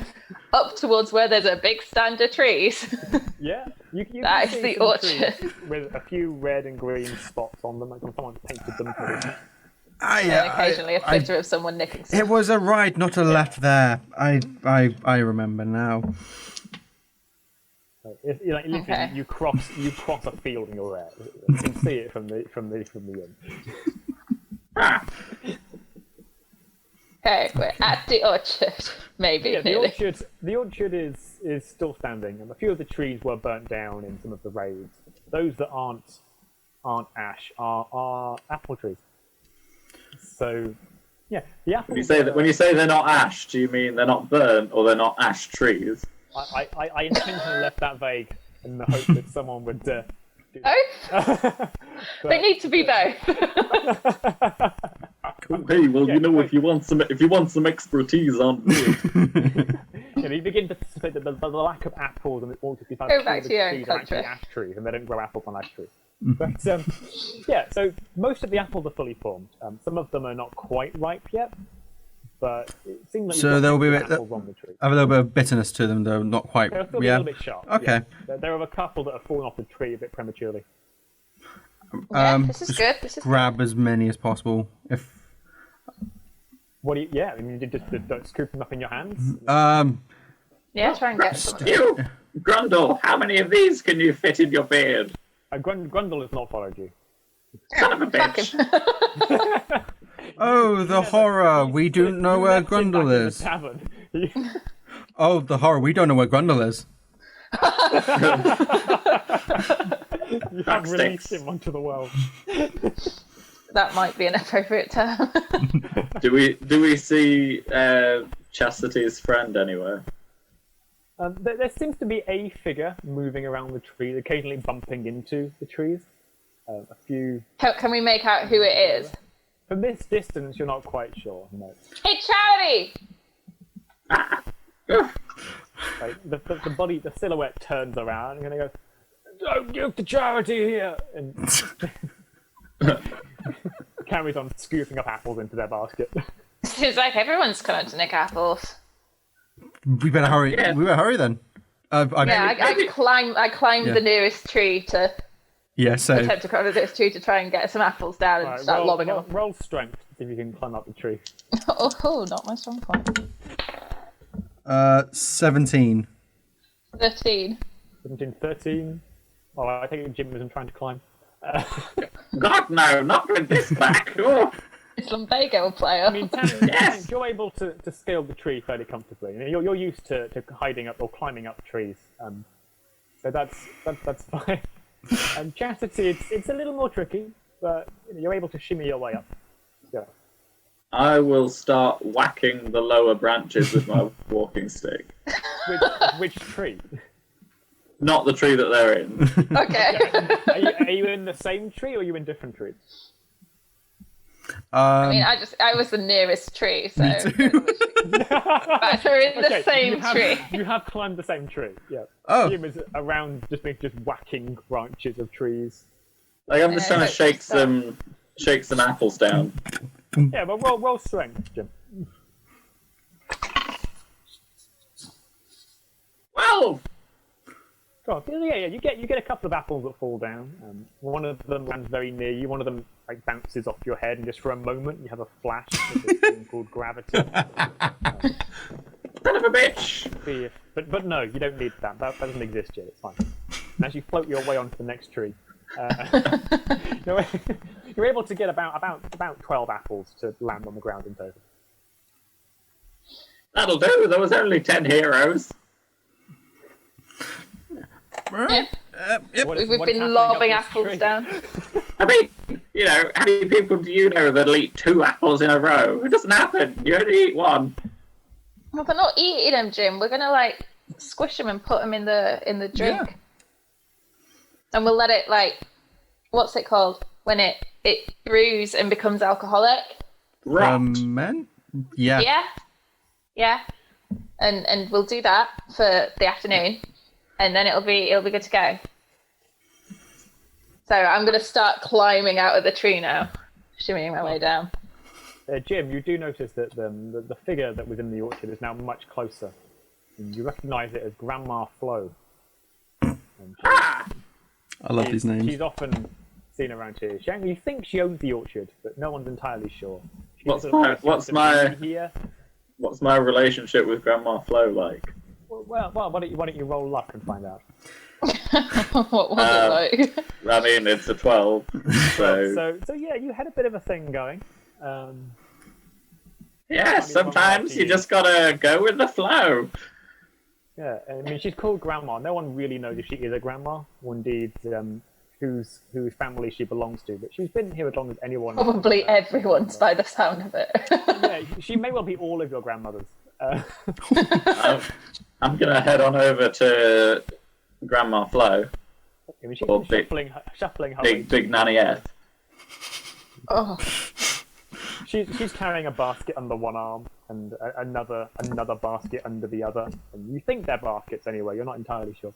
up towards where there's a big stand of trees. Yeah, you That can is see the some orchard. trees with a few red and green spots on them, like someone painted them. And occasionally a flitter of someone nicking stuff. It was a right, not a left there. I remember now. Literally, Okay. you cross a field and you're there. You can see it from the inn. Okay, we're at the orchard. Maybe, Yeah, nearly. the orchard is still standing, and a few of the trees were burnt down in some of the raids. Those that aren't ash are apple trees. So, yeah, the apples. When you say they're not ash, do you mean they're not burnt or they're not ash trees? I intentionally left that vague in the hope that someone would do Both? that. They need to be both. Hey, well, if you want some expertise on wood. You begin to suspect that the lack of apples and the orchard is Go back to your own trees are actually country. ash trees, and they don't grow apples on ash trees. But so most of the apples are fully formed. Some of them are not quite ripe yet, but it seems like So there'll be apples on the tree. have a little bit of bitterness to them, though, not quite. They'll still be a little bit sharp. Okay. Yeah. There are a couple that have fallen off the tree a bit prematurely. Yeah, this is just good. This is grab as many as possible. If What do you? Yeah, I mean, you just don't scoop them up in your hands. Yeah, try and get some. You, Grundle, how many of these can you fit in your beard? Grundle has not followed you. Son of a bitch. oh, the horror! We don't know where Grundle is. Oh, the horror! We don't know where Grundle is. You have released him onto the world. That might be an appropriate term. Do we see Chastity's friend anywhere? There seems to be a figure moving around the tree, occasionally bumping into the trees. A few. Can we make out who it is? From this distance, you're not quite sure. No. Hey, Charity! Like, the silhouette turns around and gonna go, "Don't give to Charity here," and carries on scooping up apples into their basket. Seems like everyone's coming to nick apples. We better hurry. Yeah. We better hurry then. I climbed the nearest tree to So attempt to climb the nearest tree to try and get some apples down and start lobbing them. Roll strength to see if you can climb up the tree. Oh, not my strong point. 17. 13. 17, 13. Well, I think Jim wasn't trying to climb. God, no, not with this back. Oh. It's lumbago player. I mean, Tannis, you're able to scale the tree fairly comfortably. You know, you're used to hiding up or climbing up trees, so that's fine. And Chastity, it's a little more tricky, but you're able to shimmy your way up. Yeah. I will start whacking the lower branches with my walking stick. Which tree? Not the tree that they're in. Okay. Are you in the same tree or are you in different trees? I mean, I was the nearest tree, so. Me too. But we're in the same tree. You have climbed the same tree. Yeah. Oh. Jim is around just whacking branches of trees. Like, I'm just trying to shake some apples down. Yeah, but roll strength, Jim. Well, God, yeah, you get a couple of apples that fall down. One of them lands very near you. One of them bounces off your head, and just for a moment you have a flash of this thing called gravity. son of a bitch! But no, you don't need that. That doesn't exist yet. It's fine. And as you float your way onto the next tree, you're able to get about 12 apples to land on the ground in total. That'll do. There was only 10 heroes. Yeah. Yep. We've been lobbing apples down. I mean, how many people do you know that'll eat 2 apples in a row? It doesn't happen. You only eat 1. Well, they're not eating them, Jim. We're gonna squish them and put them in the drink, and we'll let it what's it called when it brews and becomes alcoholic? Rot. Yeah. And we'll do that for the afternoon, and then it'll be good to go. So I'm gonna start climbing out of the tree now, shimmying my way down. Jim, you do notice that the figure that was in the orchard is now much closer. And you recognise it as Grandma Flo. Ah! I love these names. She's often seen around here. You think she owns the orchard, but no one's entirely sure. What's my relationship with Grandma Flo like? Well, why don't you roll luck and find out? What was it like? I mean, it's a 12. So yeah, you had a bit of a thing going. Yeah, sometimes you just gotta go with the flow. Yeah, I mean, she's called Grandma. No one really knows if she is a grandma, or indeed whose family she belongs to. But she's been here as long as anyone. Probably everyone's by the sound of it. Yeah, she may well be all of your grandmothers. I'm gonna head on over to Grandma Flo. I mean, she's shuffling her way. Big Nanny F. Oh. she's carrying a basket under one arm and another basket under the other. And you think they're baskets anyway. You're not entirely sure.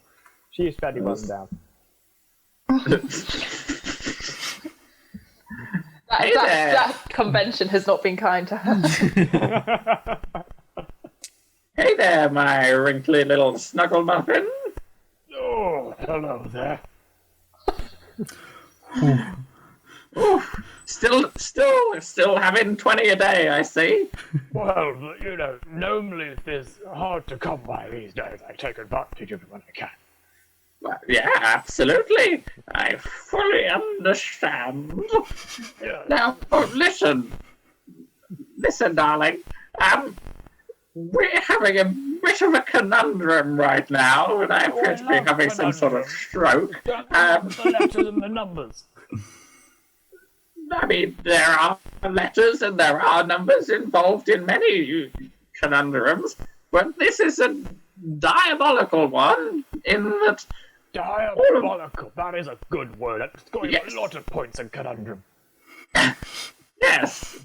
She is fairly buttoned down. That convention has not been kind to her. Hey there, my wrinkly little snuggle muffin. Oh, hello there. Ooh, still having 20 a day, I see. Well, normally it's hard to come by these days. I take advantage of it when I can. Well, yeah, absolutely. I fully understand. Yeah. Now, listen, darling. We're having a bit of a conundrum right now, and I appear to be having some sort of stroke. The letters and the numbers. I mean, there are letters and there are numbers involved in many conundrums, but this is a diabolical one in that... Diabolical, that is a good word. It's got Yes. a lot of points in conundrum. Yes,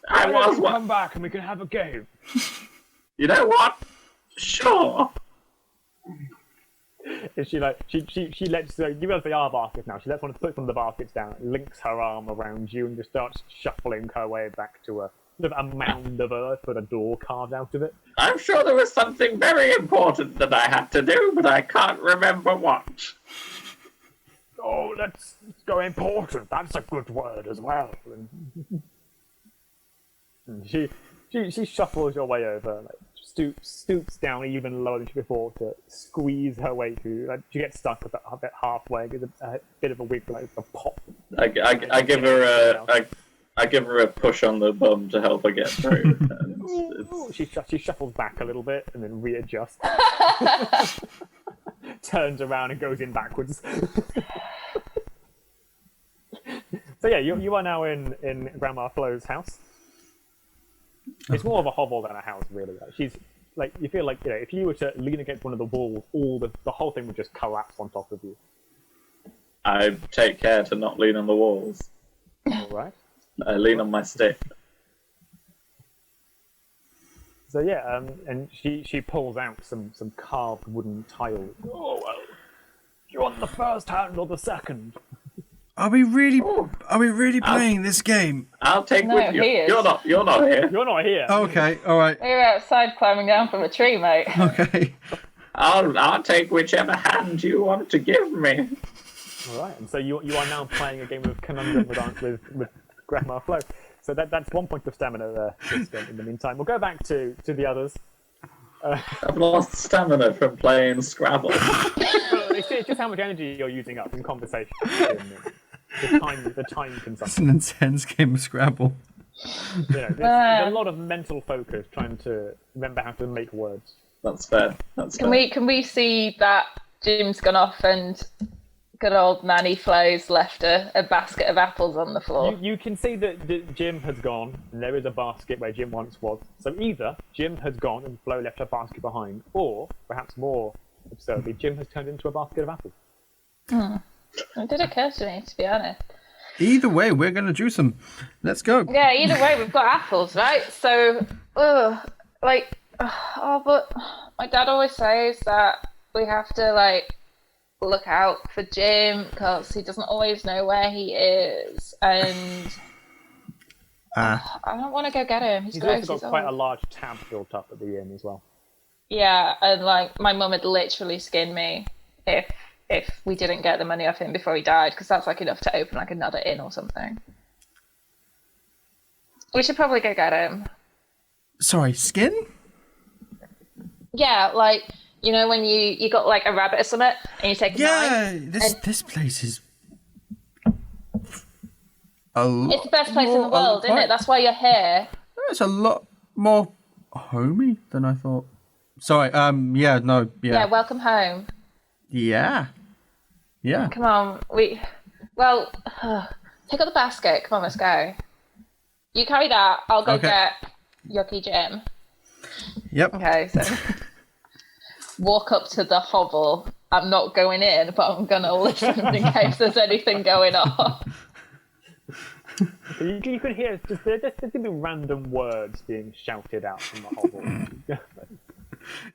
Why I don't was you one. come back and we can have a game. You know what? Sure. Is she lets you realize they are baskets now. She lets puts one of the baskets down, links her arm around you, and just starts shuffling her way back to a mound of earth with a door carved out of it. I'm sure there was something very important that I had to do, but I can't remember what. Oh, let's go important. That's a good word as well. And she shuffles your way over, like stoops down even lower than she before to squeeze her way through. Like, she gets stuck a bit halfway, gives a bit of a wiggle, like a pop. I give her I give her a push on the bum to help her get through. And She shuffles back a little bit and then readjusts. Turns around and goes in backwards. So yeah, you are now in Grandma Flo's house. It's more of a hovel than a house, really. She's like, you feel like, if you were to lean against one of the walls, the whole thing would just collapse on top of you. I take care to not lean on the walls. All right. I lean on my stick. So yeah, and she pulls out some carved wooden tiles. Oh well, you want the first hand or the second? Are we really playing this game? I'll take No, with you. he is. You're not here. You're not here. Okay, all right. You're outside climbing down from a tree, mate. Okay. I'll take whichever hand you want to give me. All right, and so you are now playing a game of Conundrum with Grandma Flo. So that's 1 point of stamina there. In the meantime, we'll go back to the others. I've lost stamina from playing Scrabble. Well, it's just how much energy you're using up in conversation. The time It's consumption. an intense game of Scrabble. There's a lot of mental focus trying to remember how to make words. That's fair. Can we see that Jim's gone off and good old Nanny Flo's left a basket of apples on the floor? You can see that Jim has gone, and there is a basket where Jim once was. So either Jim has gone and Flo left her basket behind, or, perhaps more absurdly, Jim has turned into a basket of apples. It did occur to me, to be honest. Either way, we're going to juice them. Let's go. Yeah, either way, we've got apples, right? So, but my dad always says that we have to, look out for Jim because he doesn't always know where he is, and I don't want to go get him. He's also got quite a large tab built up at the inn as well. Yeah, and my mum had literally skinned me if we didn't get the money off him before he died, because that's enough to open another inn or something. We should probably go get him. Sorry, skin? Yeah, when you got a rabbit or something and you take a knife. This place is a lot. It's the best place in the world, isn't it? That's why you're here. It's a lot more homey than I thought. Sorry, yeah. Yeah, welcome home. Yeah. Come on, pick up the basket. Come on, let's go. You carry that. I'll go get Yucky Jim. Yep. Okay, so walk up to the hovel. I'm not going in, but I'm gonna listen in case there's anything going on. So you can hear there's going to be random words being shouted out from the hovel.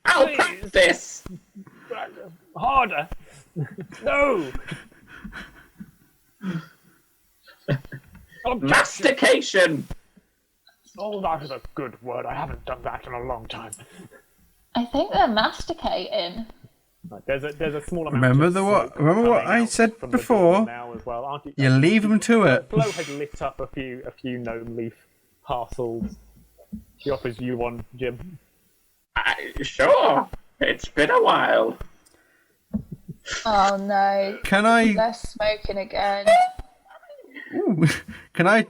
I'll practice! Harder! No! Mastication! Oh, that is a good word. I haven't done that in a long time. I think they're masticating. Right, there's a small amount. Remember what I said before? Now as well, aren't you? You leave them to it. Flo has lit up a few gnome leaf parcels. She offers you one, Jim. Sure. It's been a while. Oh no. Can I? They're smoking again. Ooh, can I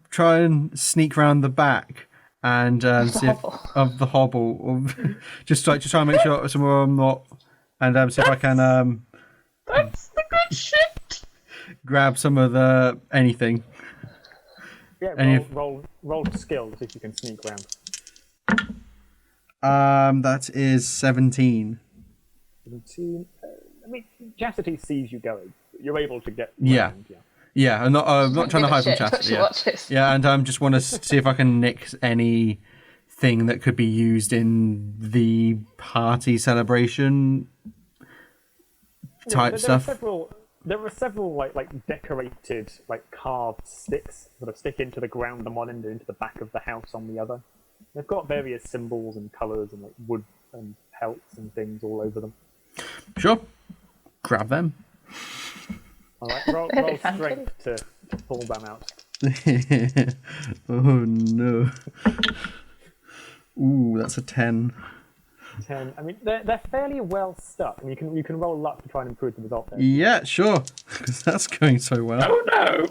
try and sneak round the back and see if, of the hobble, or just try and make sure somewhere I'm not, and see if I can That's the good shit. grab some of the anything. Yeah, roll skill to see if you can sneak round. That is 17. 17. I mean, Chastity sees you going. You're able to get Yeah. round, yeah. Yeah, I'm not trying to hide from Shit, Chastity. touch watches. Yeah, and I just want to see if I can nick anything that could be used in the party celebration type stuff. There are several like decorated carved sticks that stick into the ground on one end and into the back of the house on the other. They've got various symbols and colours and wood and pelts and things all over them. Sure, grab them. All right, roll strength to pull them out. Oh no! Ooh, that's a 10. 10. I mean, they're fairly well stuck. I mean, you can roll luck to try and improve the result there. Yeah, sure, because that's going so well. Oh no!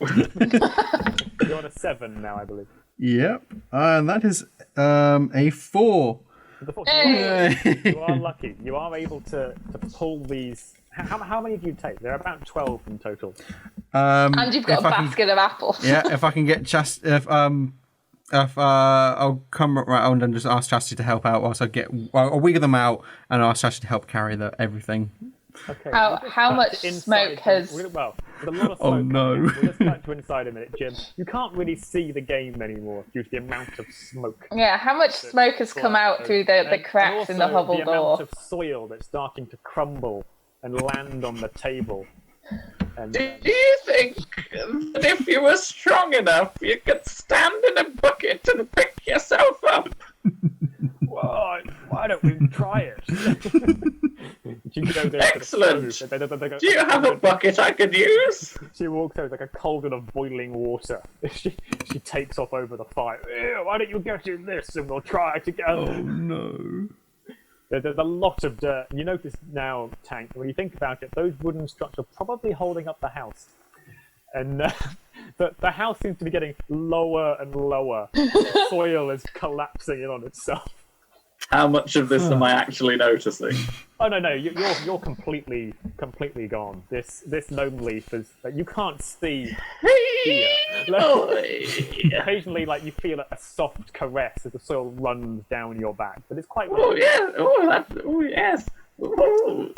You're on a 7 now, I believe. Yep, and that is a 4. You are lucky. You are able to pull these. How many do you take? There are about 12 in total. And you've got a basket of apples. Yeah, if I can get I'll come around and just ask Chastity to help out whilst I'll wiggle them out and ask Chastity to help carry everything. Okay. How much smoke has? Well, there's a lot of smoke. Oh no! We'll just cut to inside a minute, Jim. You can't really see the game anymore due to the amount of smoke. Yeah, how much smoke has come out through the cracks in the hovel the door? amount of soil that's starting to crumble and land on the table. And, Do you think that if you were strong enough, you could stand in a bucket and pick yourself up? why don't we try it? Excellent! Do you have a bucket I could use? She walks over like a cauldron of boiling water. She takes off over the fire. Why don't you get in this and we'll try it together? Oh no! There's a lot of dirt. You notice now, Tank, when you think about it, those wooden structures are probably holding up the house. And the house seems to be getting lower and lower. The soil is collapsing in on itself. How much of this am I actually noticing? Oh no, you're completely gone. This gnome leaf is you can't see here. Occasionally, you feel a soft caress as the soil runs down your back, but it's quite. Oh yeah! Oh yes! Oh.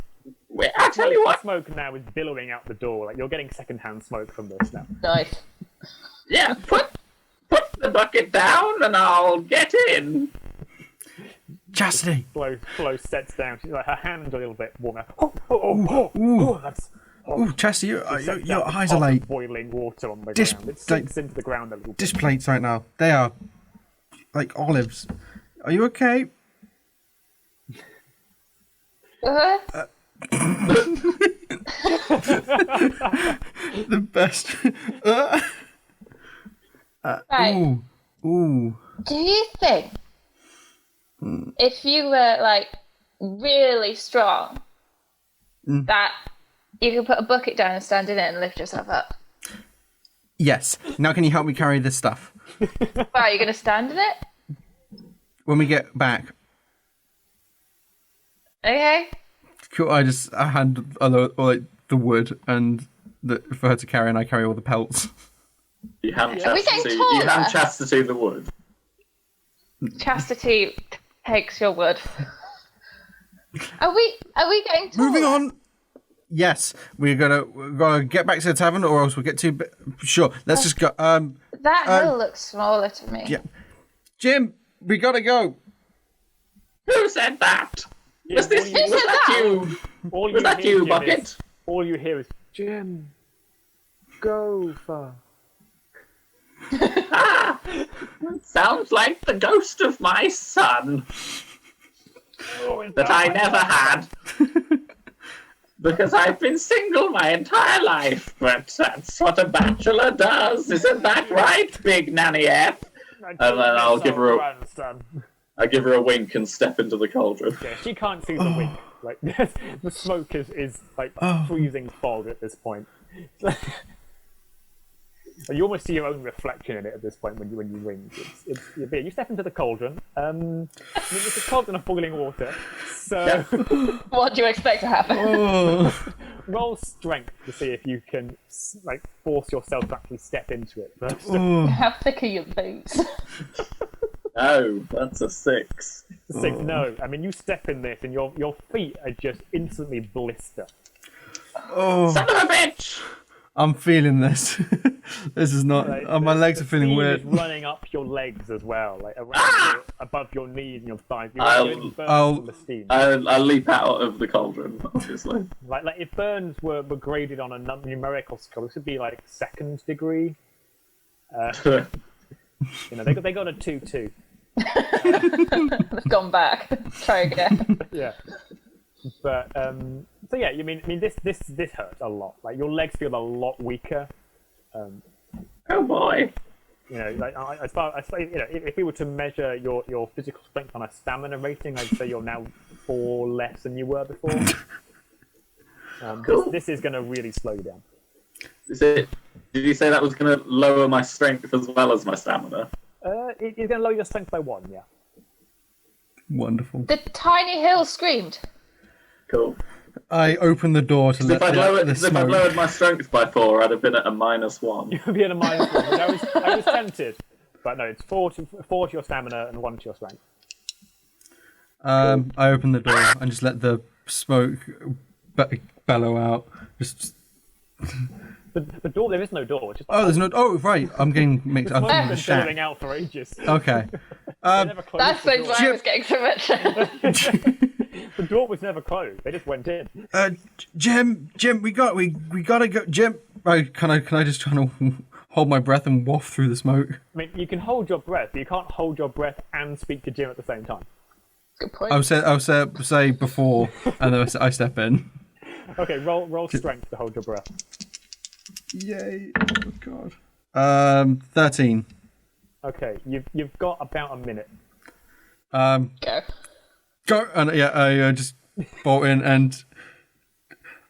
Wait, I tell you what. Smoke now is billowing out the door. You're getting secondhand smoke from this now. Nice. Yeah, put the bucket down and I'll get in. Chastity! Flo sets down. She's her hand's a little bit warmer. Oh, Chastity, your eyes are like boiling water on the ground. It sinks into the ground a little bit. dish plates right now. They are like olives. Are you okay? The best. Right. Ooh. Do you think if you were really strong, that you could put a bucket down and stand in it and lift yourself up? Yes. Now can you help me carry this stuff? Are you going to stand in it? When we get back. Okay. Cool. I hand the wood and for her to carry, and I carry all the pelts. You hand Are we getting Chastity. taller? You hand Chastity the wood. Chastity takes your wood. Are we getting taller? Moving on. Yes, we're gonna get back to the tavern, or else we'll get too. Sure, let's just go. That hill looks smaller to me. Yeah. Jim, we gotta go. Who said that? Yeah, Was that you? All Was that you, Jim, Bucket? All you hear is, Jim, go for. Sounds like the ghost of my son that I never had. Because I've been single my entire life, but that's what a bachelor does. Isn't that right, Big Nanny F? And then I'll give her a wink and step into the cauldron. Yeah, she can't see the wink. Like the smoke is like freezing fog at this point. You almost see your own reflection in it at this point when you wink. You step into the cauldron. It's a cauldron of boiling water. So What do you expect to happen? roll strength to see if you can like force yourself to actually step into it. How thick are your boots? No, that's a 6. 6, no. I mean, you step in this and your feet are just instantly blister. Son of a bitch! I'm feeling this. This is not. Like, my legs are feeling steam weird. is running up your legs as well, like around above your knees and your thighs. You're getting burned from the steam. I'll leap out of the cauldron, obviously. Like if burns were graded on a numerical scale, this would be like 2nd degree. They got a 2-2. I've gone back. Try again. Yeah. But so yeah, you mean this hurts a lot. Like your legs feel a lot weaker. Oh boy! Like as far if we were to measure your physical strength on a stamina rating, I'd say you're now 4 less than you were before. Cool. This is going to really slow you down. Did you say that was going to lower my strength as well as my stamina? It's going to lower your strength by 1. Yeah. Wonderful. The tiny hill screamed. Cool. I opened the door to let If I'd smoke. lowered my strength by 4, I'd have been at a -1. You'd be at a -1. I was tempted, but no, it's 4 to your stamina and 1 to your strength. I opened the door and just let the smoke bellow out. Just. The door. There is no door. It's just There's no. Oh, right. I'm getting mixed. I'm smoke's thinking been the shack. billowing out for ages. Okay. They never closed That's the the door. why I was getting so much. The door was never closed. They just went in. Jim, we gotta go. Jim, can I just try to hold my breath and waft through the smoke? I mean, you can hold your breath, but you can't hold your breath and speak to Jim at the same time. Good point. I'll say before, and then I step in. Okay, roll strength to hold your breath. Yay! Oh God. 13. Okay, you've got about a minute. Go. And I just bolt in and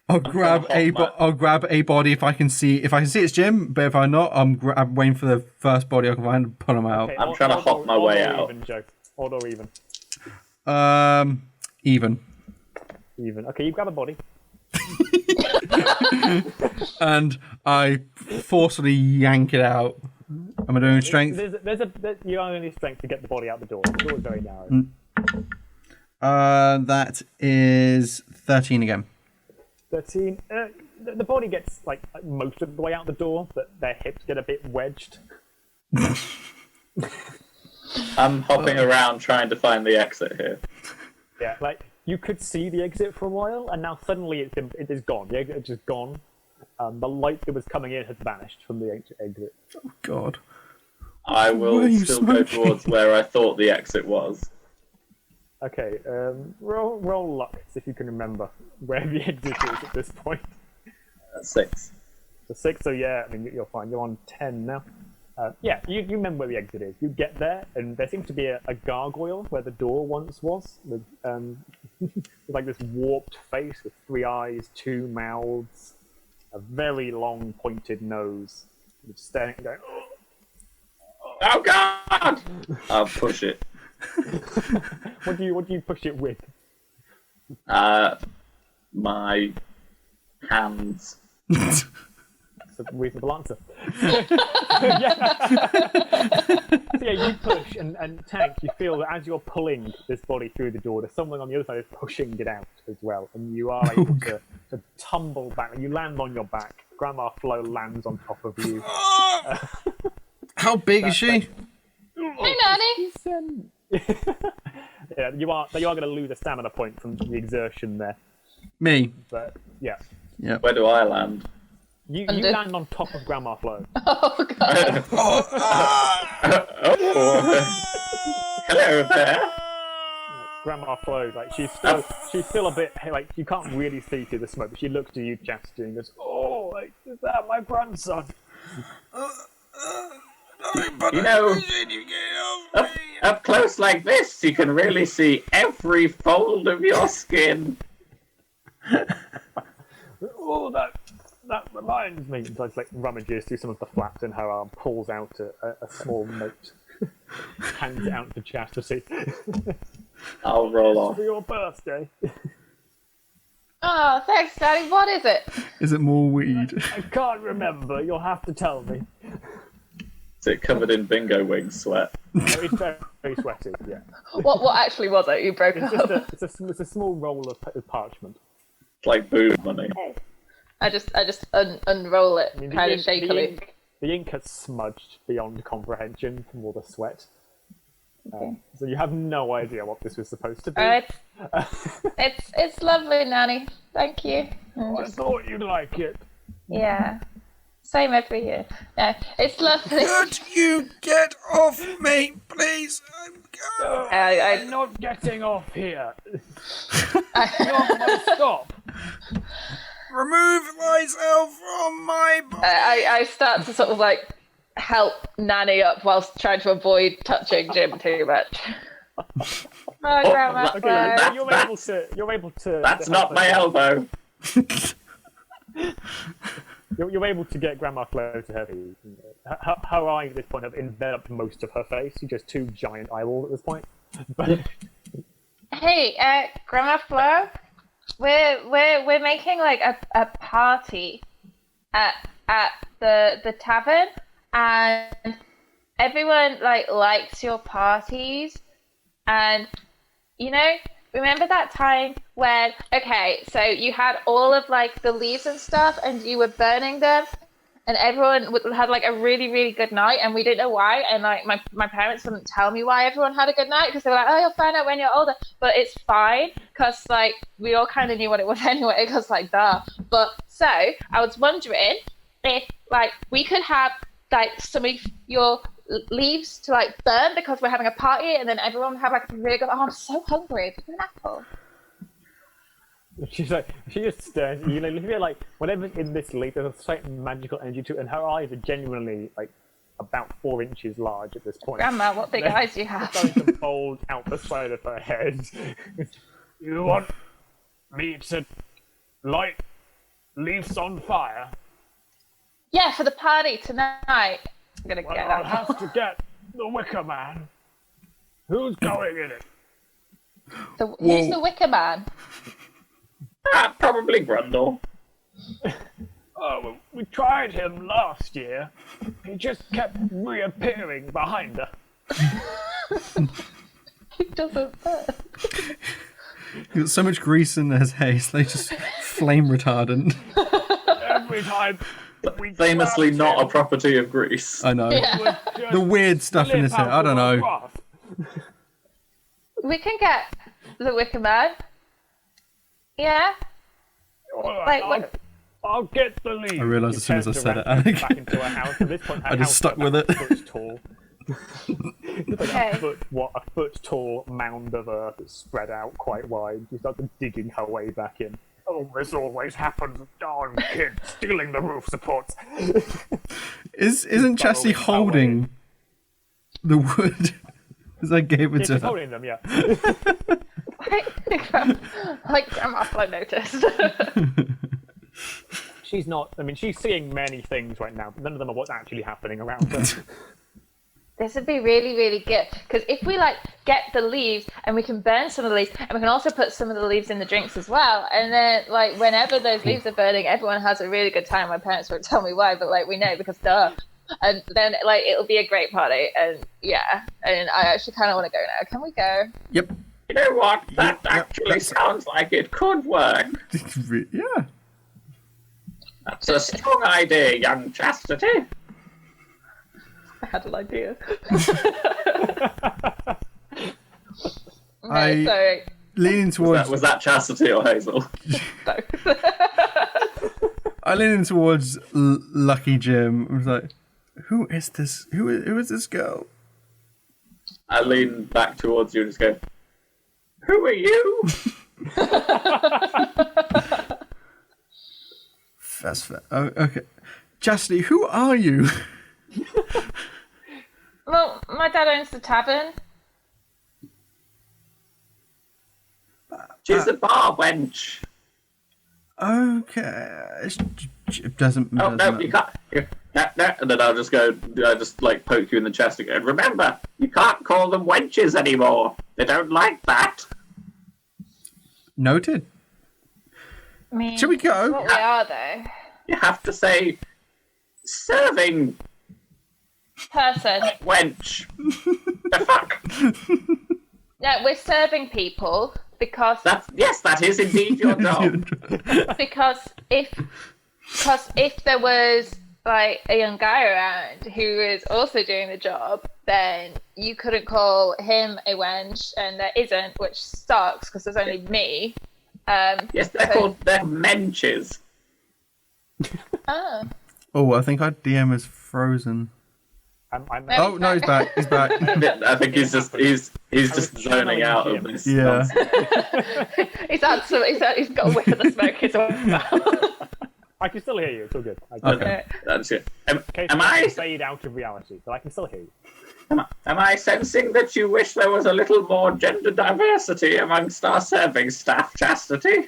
I'll grab a body if I can see it's Jim, but if I'm not, I'm waiting for the first body I can find and pull him out. Okay, I'm trying to hop my way out. Even, Joe. Odd or even? Even. Even. Okay, you grab a body. And I forcefully yank it out. Am I doing strength? You only need strength to get the body out the door. The door is very narrow. That is 13 again. 13. The body gets like most of the way out the door, but their hips get a bit wedged. I'm hopping around trying to find the exit here. Yeah, like you could see the exit for a while, and now suddenly it is gone. The exit is just gone. The light that was coming in has vanished from the exit. Oh God. I will still go towards where I thought the exit was. Okay, roll luck, see if you can remember where the exit is at this point. 6. So 6, so yeah, I mean, you're fine. You're on 10 now. Yeah, you remember where the exit is. You get there, and there seems to be a gargoyle where the door once was, with like this warped face with 3 eyes, 2 mouths, a very long pointed nose, just staring and going, Oh God! I'll push it. What do you push it with? My hands. That's a reasonable answer. So yeah, you push and Tank, you feel that as you're pulling this body through the door, there's someone on the other side who's pushing it out as well, and you are able to tumble back. You land on your back. Grandma Flo lands on top of you. How big is she? Hey, Nanny. Yeah, you are going to lose a stamina point from the exertion there. Me. But yeah, Yep. Where do I land? you land on top of Grandma Flo. Oh, God. Hello there. Grandma Flo, like she's still a bit like you can't really see through the smoke, but she looks to you, Chastity, and goes, "Oh, like, is that my grandson?" You know, up close like this, you can really see every fold of your skin. Oh, that reminds me. So it's like rummages through some of the flaps in her arm, pulls out a small note, hands it out to Chastity. I'll roll off. For your birthday. Oh, thanks, Daddy. What is it? Is it more weed? I can't remember. You'll have to tell me. Is it covered in bingo wing sweat? Oh, it's very, very sweaty. Yeah. What actually was it? You broke It's up. just it's a small roll of parchment. It's like boob money. I just unroll it I mean, kind of shakily. The ink has smudged beyond comprehension from all the sweat. So you have no idea what this was supposed to be. It's lovely, Nanny. Thank you. I thought you'd like it. Yeah. Same every year. No, it's lovely. Could you get off me, please? I'm not getting off here. Not my stop. Remove thyself from my body. I start to sort of like help Nanny up whilst trying to avoid touching Jim too much. Oh, Grandma. Okay, you're able to. That's not my elbow. You're able to get Grandma Flo to her feet. Her eyes at this point have enveloped most of her face. She's just two giant eyeballs at this point. But Hey, Grandma Flo, we're making like a party at the tavern, and everyone likes your parties, and you know, remember that time when, okay, so you had all of like the leaves and stuff and you were burning them and everyone had like a really, really good night and we didn't know why, and like my parents wouldn't tell me why everyone had a good night because they were like, oh, you'll find out when you're older, but it's fine because like we all kind of knew what it was anyway because like duh. But so I was wondering if like we could have like some of your leaves to like burn because we're having a party, and then everyone would have like a really good. Oh, I'm so hungry. Give me an apple. she's like, she just stares. You know, you feel like whenever's in this leaf, there's a certain magical energy to it, and her eyes are genuinely like about 4 inches large at this point. Grandma, what big eyes do you have? Starting to fold out the side of her head. You want me to light leaves on fire? Yeah, for the party tonight. I'm gonna Well, get I'll that. have to get the Wicker Man. Who's going in it? Who's the Wicker Man? Probably Grundle. Oh, well, we tried him last year. He just kept reappearing behind her. He doesn't burn. He's got so much grease in his hair, it's like just flame retardant. Every time. Famously not a property of Greece. I know. Yeah. The weird stuff in his hair, I don't know. We can get the Wicker Man. Yeah. Right, Like, I'll get the lead. I realised as soon as I said it, Alec. Back into her house. At this point, her I just house stuck is with about it. a foot tall. It's like Okay. a foot tall mound of earth that's spread out quite wide. She starts digging her way back in. Oh, this always happens. Darn kid, stealing the roof supports. Isn't Chastity holding the wood as I gave it Yeah, to she's her? holding them, yeah. like Grandma Flo noticed. She's not. I mean, she's seeing many things right now, but none of them are what's actually happening around her. This would be really, really good because if we like get the leaves and we can burn some of the leaves and we can also put some of the leaves in the drinks as well, and then like whenever those leaves are burning, everyone has a really good time. My parents won't tell me why, but like we know because duh. And then like it'll be a great party, and yeah, and I actually kind of want to go now. Can we go? Yep. You know what? That Yep, actually sounds like it could work. Yeah. That's a strong idea, young Chastity. had an idea. I- So Leaning towards, Was that Chastity or Hazel? both. I lean in towards Lucky Jim. I was like, "Who is this? Who is this girl?" I lean back towards you and just go, "Who are you?" That's fair. Oh, okay. Chastity, who are you? Well, my dad owns the tavern. She's a bar wench. Okay. It doesn't. Oh, doesn't no, you can't. And then I'll just go, like, poke you in the chest again. Remember, you can't call them wenches anymore. They don't like that. Noted. I mean, Shall we go? that's what we are, though. You have to say, serving Person. wench. The fuck? No, we're serving people because Yes, that is indeed your job. because if there was like a young guy around who is also doing the job, then you couldn't call him a wench, and there isn't, which sucks because there's only me. Yes, they're menches. Oh. Oh, I think our DM is frozen. Oh no, he's back. He's back. I think he's just zoning out of this. Yeah. He's got a whiff of the smoke as well. I can still hear you. It's all good. Okay. That's it. Okay, Am I fade out of reality, but I can still hear you. am I sensing that you wish there was a little more gender diversity amongst our serving staff, Chastity?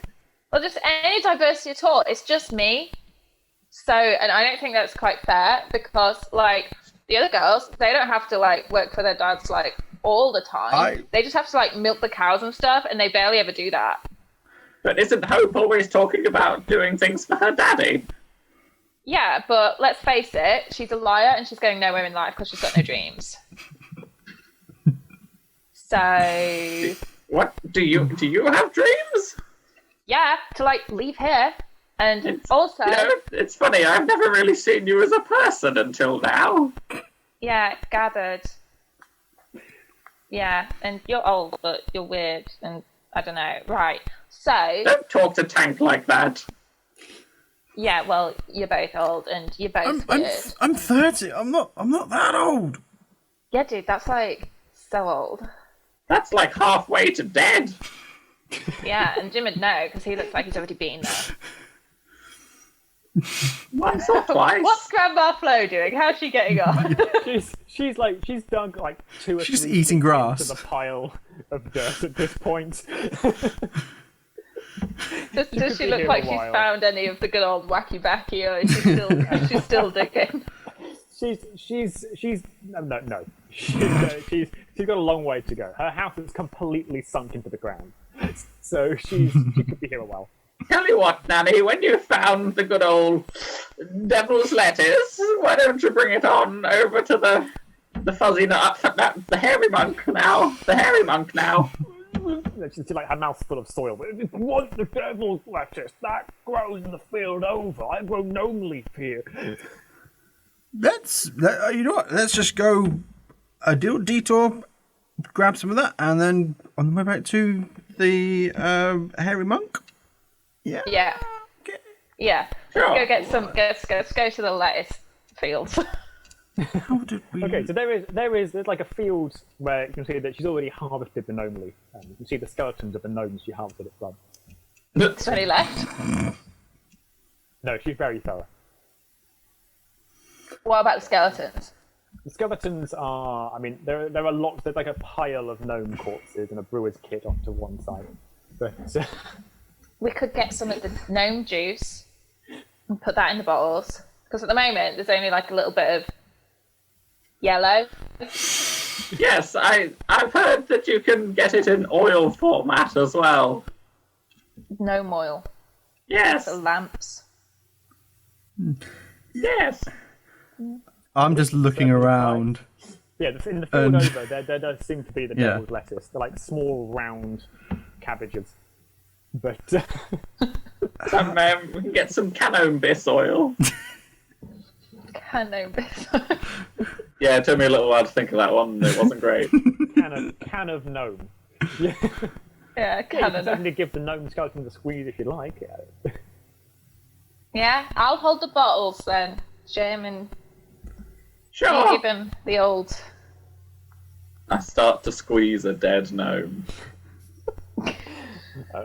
Well, just any diversity at all. It's just me. So, and I don't think that's quite fair because, like, the other girls, they don't have to, like, work for their dads, like, all the time. They just have to, like, milk the cows and stuff, and they barely ever do that. But isn't Hope always talking about doing things for her daddy? Yeah, but let's face it, she's a liar and she's going nowhere in life because she's got no dreams. So, What do you have dreams? yeah, to, like, leave here. And It's, also, it's funny. I've never really seen you as a person until now. yeah, gathered. Yeah, and you're old, but you're weird, and I don't know. Right, so... Don't talk to Tank like that. Yeah, well, you're both old, and you're both weird. I'm 30. I'm not that old. Yeah, dude, that's, like, so old. That's like halfway to dead. Yeah, and Jim would know, because he looks like he's already been there. Once or twice. What's Grandma Flo doing? How's she getting on? She's dug like 2 or 3 She's eating grass. into the pile of dirt at this point. Does she be look here like a she's while. found any of the good old wacky backy, or is she's still digging? She's no. She's got a long way to go. Her house is completely sunk into the ground, so she could be here a while. Tell you what, Nanny, when you found the good old devil's lettuce, why don't you bring it on over to the fuzzy nut, the hairy monk now. The hairy monk now. She's like her mouth's full of soil. But if you want the devil's lettuce, that grows in the field over. I grow gnome leaf here. You know what? Let's just go a little detour, grab some of that, and then on the way back to the hairy monk. Yeah. Yeah. Okay. Yeah. Sure. Go get some. Let's go to the lettuce fields. How did we? Okay, so there's like a field where you can see that she's already harvested the gnome leaf. You can see the skeletons of the gnomes she harvested it from. There's only left. No, she's very thorough. What about the skeletons? The skeletons are, I mean, there are lots. There's like a pile of gnome corpses and a brewer's kit off to one side. But We could get some of the gnome juice and put that in the bottles. Because at the moment, there's only like a little bit of yellow. Yes, I've heard that you can get it in oil format as well. Gnome oil. Yes, The lamps. yes. I'm just looking around. yeah, in the field And- over, there does seem to be the Yeah. devil's lettuce. They're like small, round cabbages. But We can get some cannabis oil. Gnome bits. Yeah, it took me a little while to think of that one. And it wasn't great. Can of gnome. Yeah. Yeah, You kind can of. certainly give the gnome skeleton the squeeze if you like. Yeah, I'll hold the bottles then, Jim, and you Sure. give him the old. I start to squeeze a dead gnome.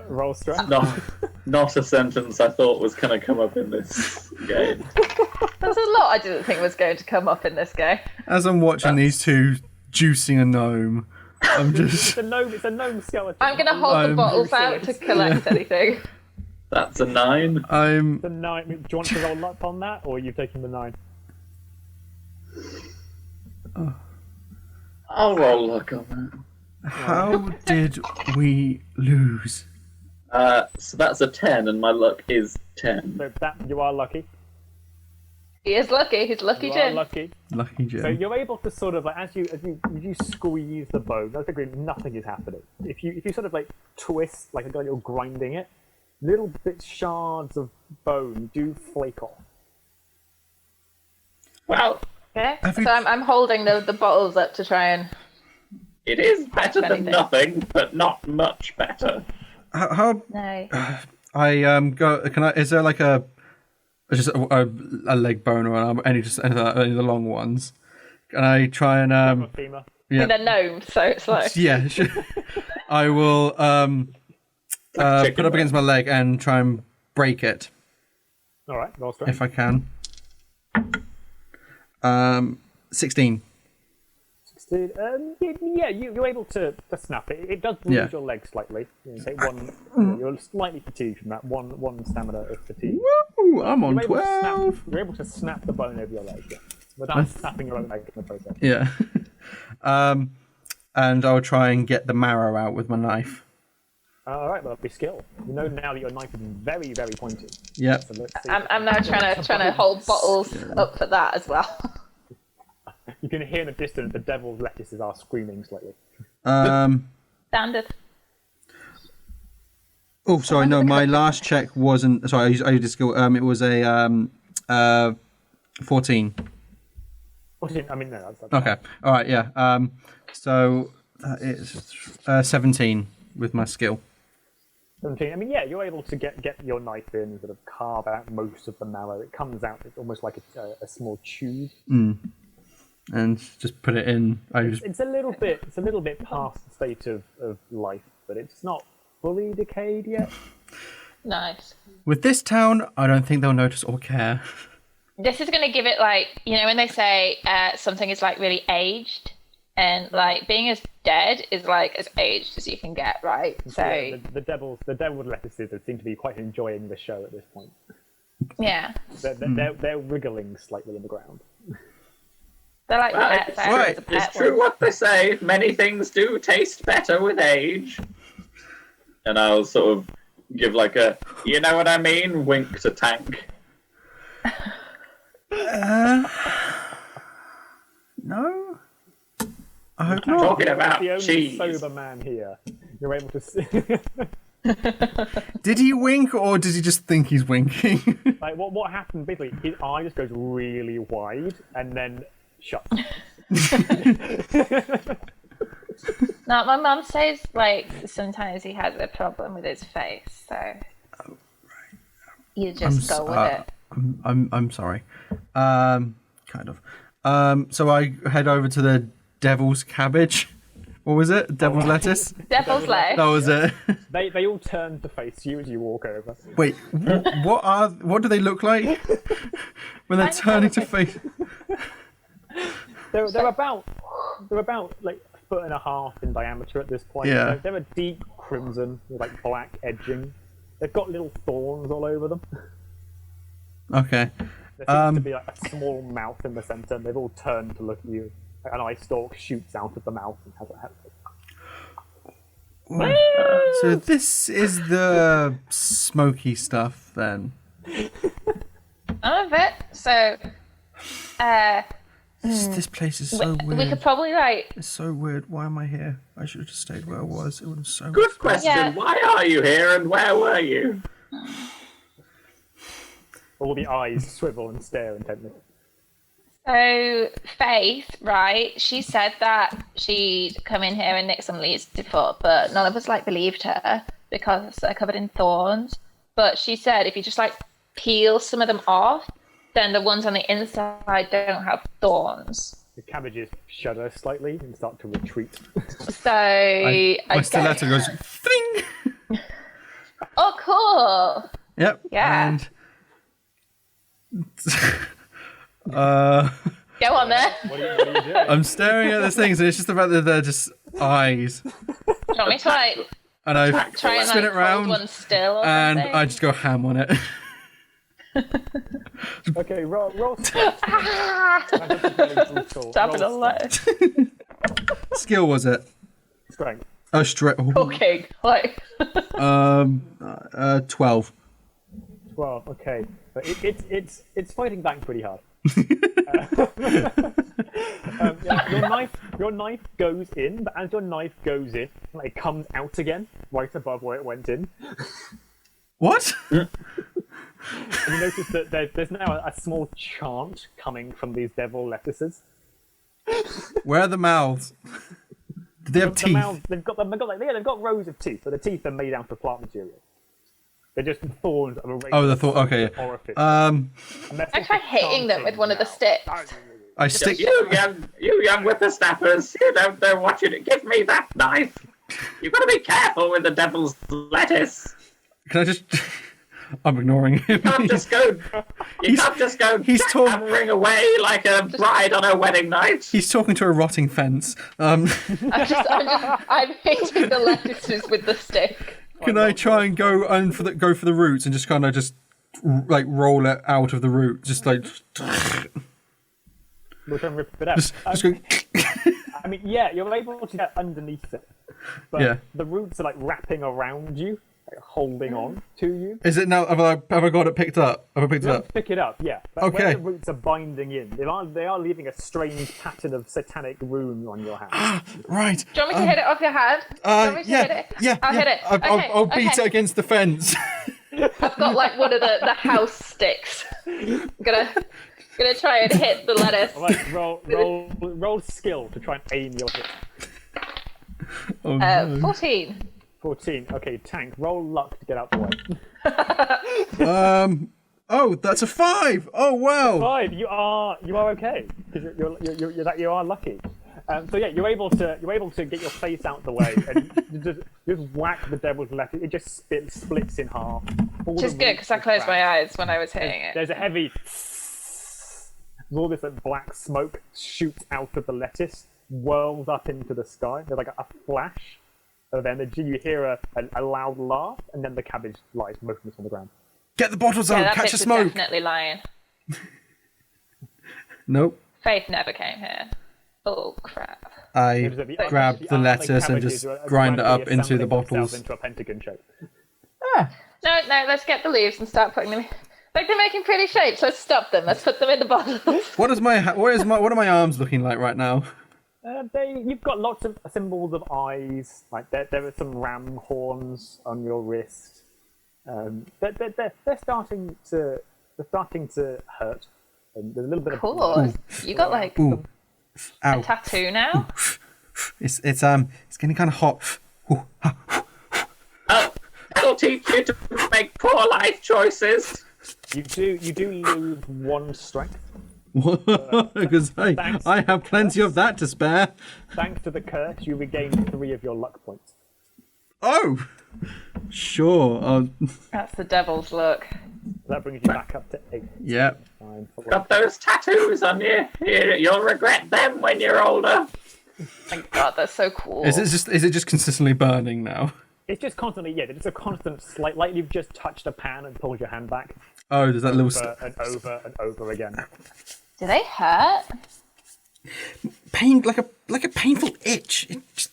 Roll strength. Not a sentence I thought was going to come up in this game. There's a lot I didn't think was going to come up in this game. As I'm watching these two juicing a gnome, I'm just. It's a gnome skeleton. I'm going to hold the bottles out to collect anything. That's a 9. I'm. The 9. Do you want to roll luck on that, or are you taking the 9? I'll roll luck on How did we lose? that. So that's a 10, and my luck is 10. So that you are lucky. He is lucky. He's lucky, You are Jim. lucky. Lucky Jim. So you're able to sort of like as you squeeze the bone, I agree, nothing is happening. If you sort of like twist like you're grinding it, little bits shards of bone do flake off. Well, Okay. Have So you- I'm holding the bottles up to try and. it is better than anything. nothing, but not much better. How No. I go? Can I? Is there like just a leg bone or an arm, any of the long ones? Can I try and A femur. yeah They're gnomes, so it's like. yeah? Sure. I will put up against my leg and try and break it All right, roll strength. if I can. 16. Yeah, you're able to snap it. It does bruise Yeah. your leg slightly. Take one. You're slightly fatigued from that. One stamina of fatigue. Woo! I'm on You're able, to 12. snap, you're able to snap the bone over your leg, yeah, without snapping your own leg in the process. Yeah. And I'll try and get the marrow out with my knife. All right, well, that'll be skill. You know now that your knife is very, very pointy. Yep. So let's see. I'm now trying to hold bottles up for that as well. You can hear in the distance the devil's lettuces are screaming slightly. Standard. Oh, sorry. No, my last check wasn't. Sorry, I used a skill. It was a 14. I mean, no, that's Okay. All right. Yeah. So that is 17 with my skill. 17. I mean, yeah, you're able to get your knife in and sort of carve out most of the marrow. It comes out. It's almost like a small tube. And just put it in. It's a little bit past the state of life, but it's not fully decayed yet. Nice. With this town, I don't think they'll notice or care. This is going to give it like, you know, when they say something is like really aged, and like being as dead is like as aged as you can get, right? So Yeah, the devil's lettuces seem to be quite enjoying the show at this point. yeah, They're wriggling slightly in the ground. they're like Well, pets. I right. was a It's pet true once. what they say. Many things do taste better with age. And I'll sort of give like a, you know what I mean, wink to Tank. No? I hope I'm not. talking about The only cheese. sober man here. You're able to see. Did he wink or does he just think he's winking? Like what happened? Basically, his eye just goes really wide and then shuts. No, my mum says like sometimes he has a problem with his face, so you just go with it. I'm sorry. Kind of. So I head over to the devil's cabbage. What was it? Devil's lettuce? Devil's leg. That was it. They all turn to face you as you walk over. Wait, what do they look like when they're turning to face? They're about like a foot and a half in diameter at this point. Yeah. They're a deep crimson with like black edging. They've got little thorns all over them. Okay. There seems to be like a small mouth in the center, and they've all turned to look at you. An eye stalk shoots out of the mouth and has a So this is the smoky stuff then. None of it. So This place is so we weird. could probably like It's so weird. Why am I here? I should have just stayed where I was. It would have so Good much question. Yeah. Why are you here and where were you? all the eyes swivel and stare intently. So Faith, right? She said that she'd come in here and nick some leaves before, but none of us believed her because they're covered in thorns. But she said if you just peel some of them off, then the ones on the inside don't have thorns. The cabbages shudder slightly and start to retreat. So my stiletto goes thing. Oh, cool. Yep. Yeah. And Go on then. What are you doing? I'm staring at this thing, and it's just the fact that they're just eyes. Do you want me to And I try and spin it hold round, one still or and something? I just go ham on it. Okay, roll strength. Stabbing a leg. Skill was it? Strength. Oh, straight. Okay, 12. Well, okay. But it's fighting back pretty hard. Your knife goes in, but as your knife goes in, it comes out again, right above where it went in. What? And you notice that there's now a small chant coming from these devil lettuces. Where are the mouths? Do they have The teeth? mouths, they've got rows of teeth, but the teeth are made out of plant material. They're just thorns of a Oh, the thorn. Okay. orifice. I try hitting them with one of the sticks. I stick. You young whippersnappers, you don't know what you do. Give me that knife. You've got to be careful with the devil's lettuce. Can I just? I'm ignoring him. You can't just go. You can't just go jabbering away like a bride on her wedding night. He's talking to a rotting fence. I'm hitting the lettuces with the stick. Can I try and go for the roots and just kind of just roll it out of the root, just We'll try and rip it out. just go. I mean, yeah, you're able to get underneath it, but Yeah. the roots are wrapping around you, holding on to you. Is it now? Have I got it picked up? Have I picked it You up? pick it up, yeah. But Okay. where the roots are binding in, they are leaving a strange pattern of satanic runes on your hand. Right. Do you want me to hit it off your hand? Do you want me to hit it? I'll hit it. I'll beat it against the fence. I've got one of the house sticks. I'm gonna try and hit the lettuce. All right, roll skill to try and aim your hit. Oh, no. 14. 14. Okay, Tank, roll luck to get out the way. Oh, that's a 5. Oh wow. 5. You are okay because you are lucky. So yeah, you're able to get your face out the way and just whack the devil's lettuce. It just splits in half. Which is good because I closed my eyes when I was hitting it. There's a heavy. All this black smoke shoots out of the lettuce, whirls up into the sky. There's a flash of energy. You hear a loud laugh, and then the cabbage lies motionless on the ground. Get the bottles out. That Catch bitch the is smoke. definitely lying. Nope. Faith never came here. Oh crap. I grab the lettuce and just grind it up into the bottles. Into a pentagon shape. No, let's get the leaves and start putting them in. They're making pretty shapes. Let's stop them. Let's put them in the bottles. What are my arms looking like right now? You've got lots of symbols of eyes. There are some ram horns on your wrist. They're starting to hurt. There's a little bit of Cool. blood. You got Ooh. a Ow. tattoo now? It's getting kind of hot. Oh, that'll teach you to make poor life choices. You do lose 1 strength. Because I have plenty of that to spare. Thanks to the curse, you regain 3 of your luck points. Oh, sure. That's the devil's look. That brings you back up to 8. Yep. 9, 4. Got those tattoos on you. You'll regret them when you're older. Thank God, that's so cool. Is it just consistently burning now? It's just constantly, it's a constant like you've just touched a pan and pulled your hand back Oh, there's that little. over and over and over again. Do they hurt? Pain, like a painful itch. It just...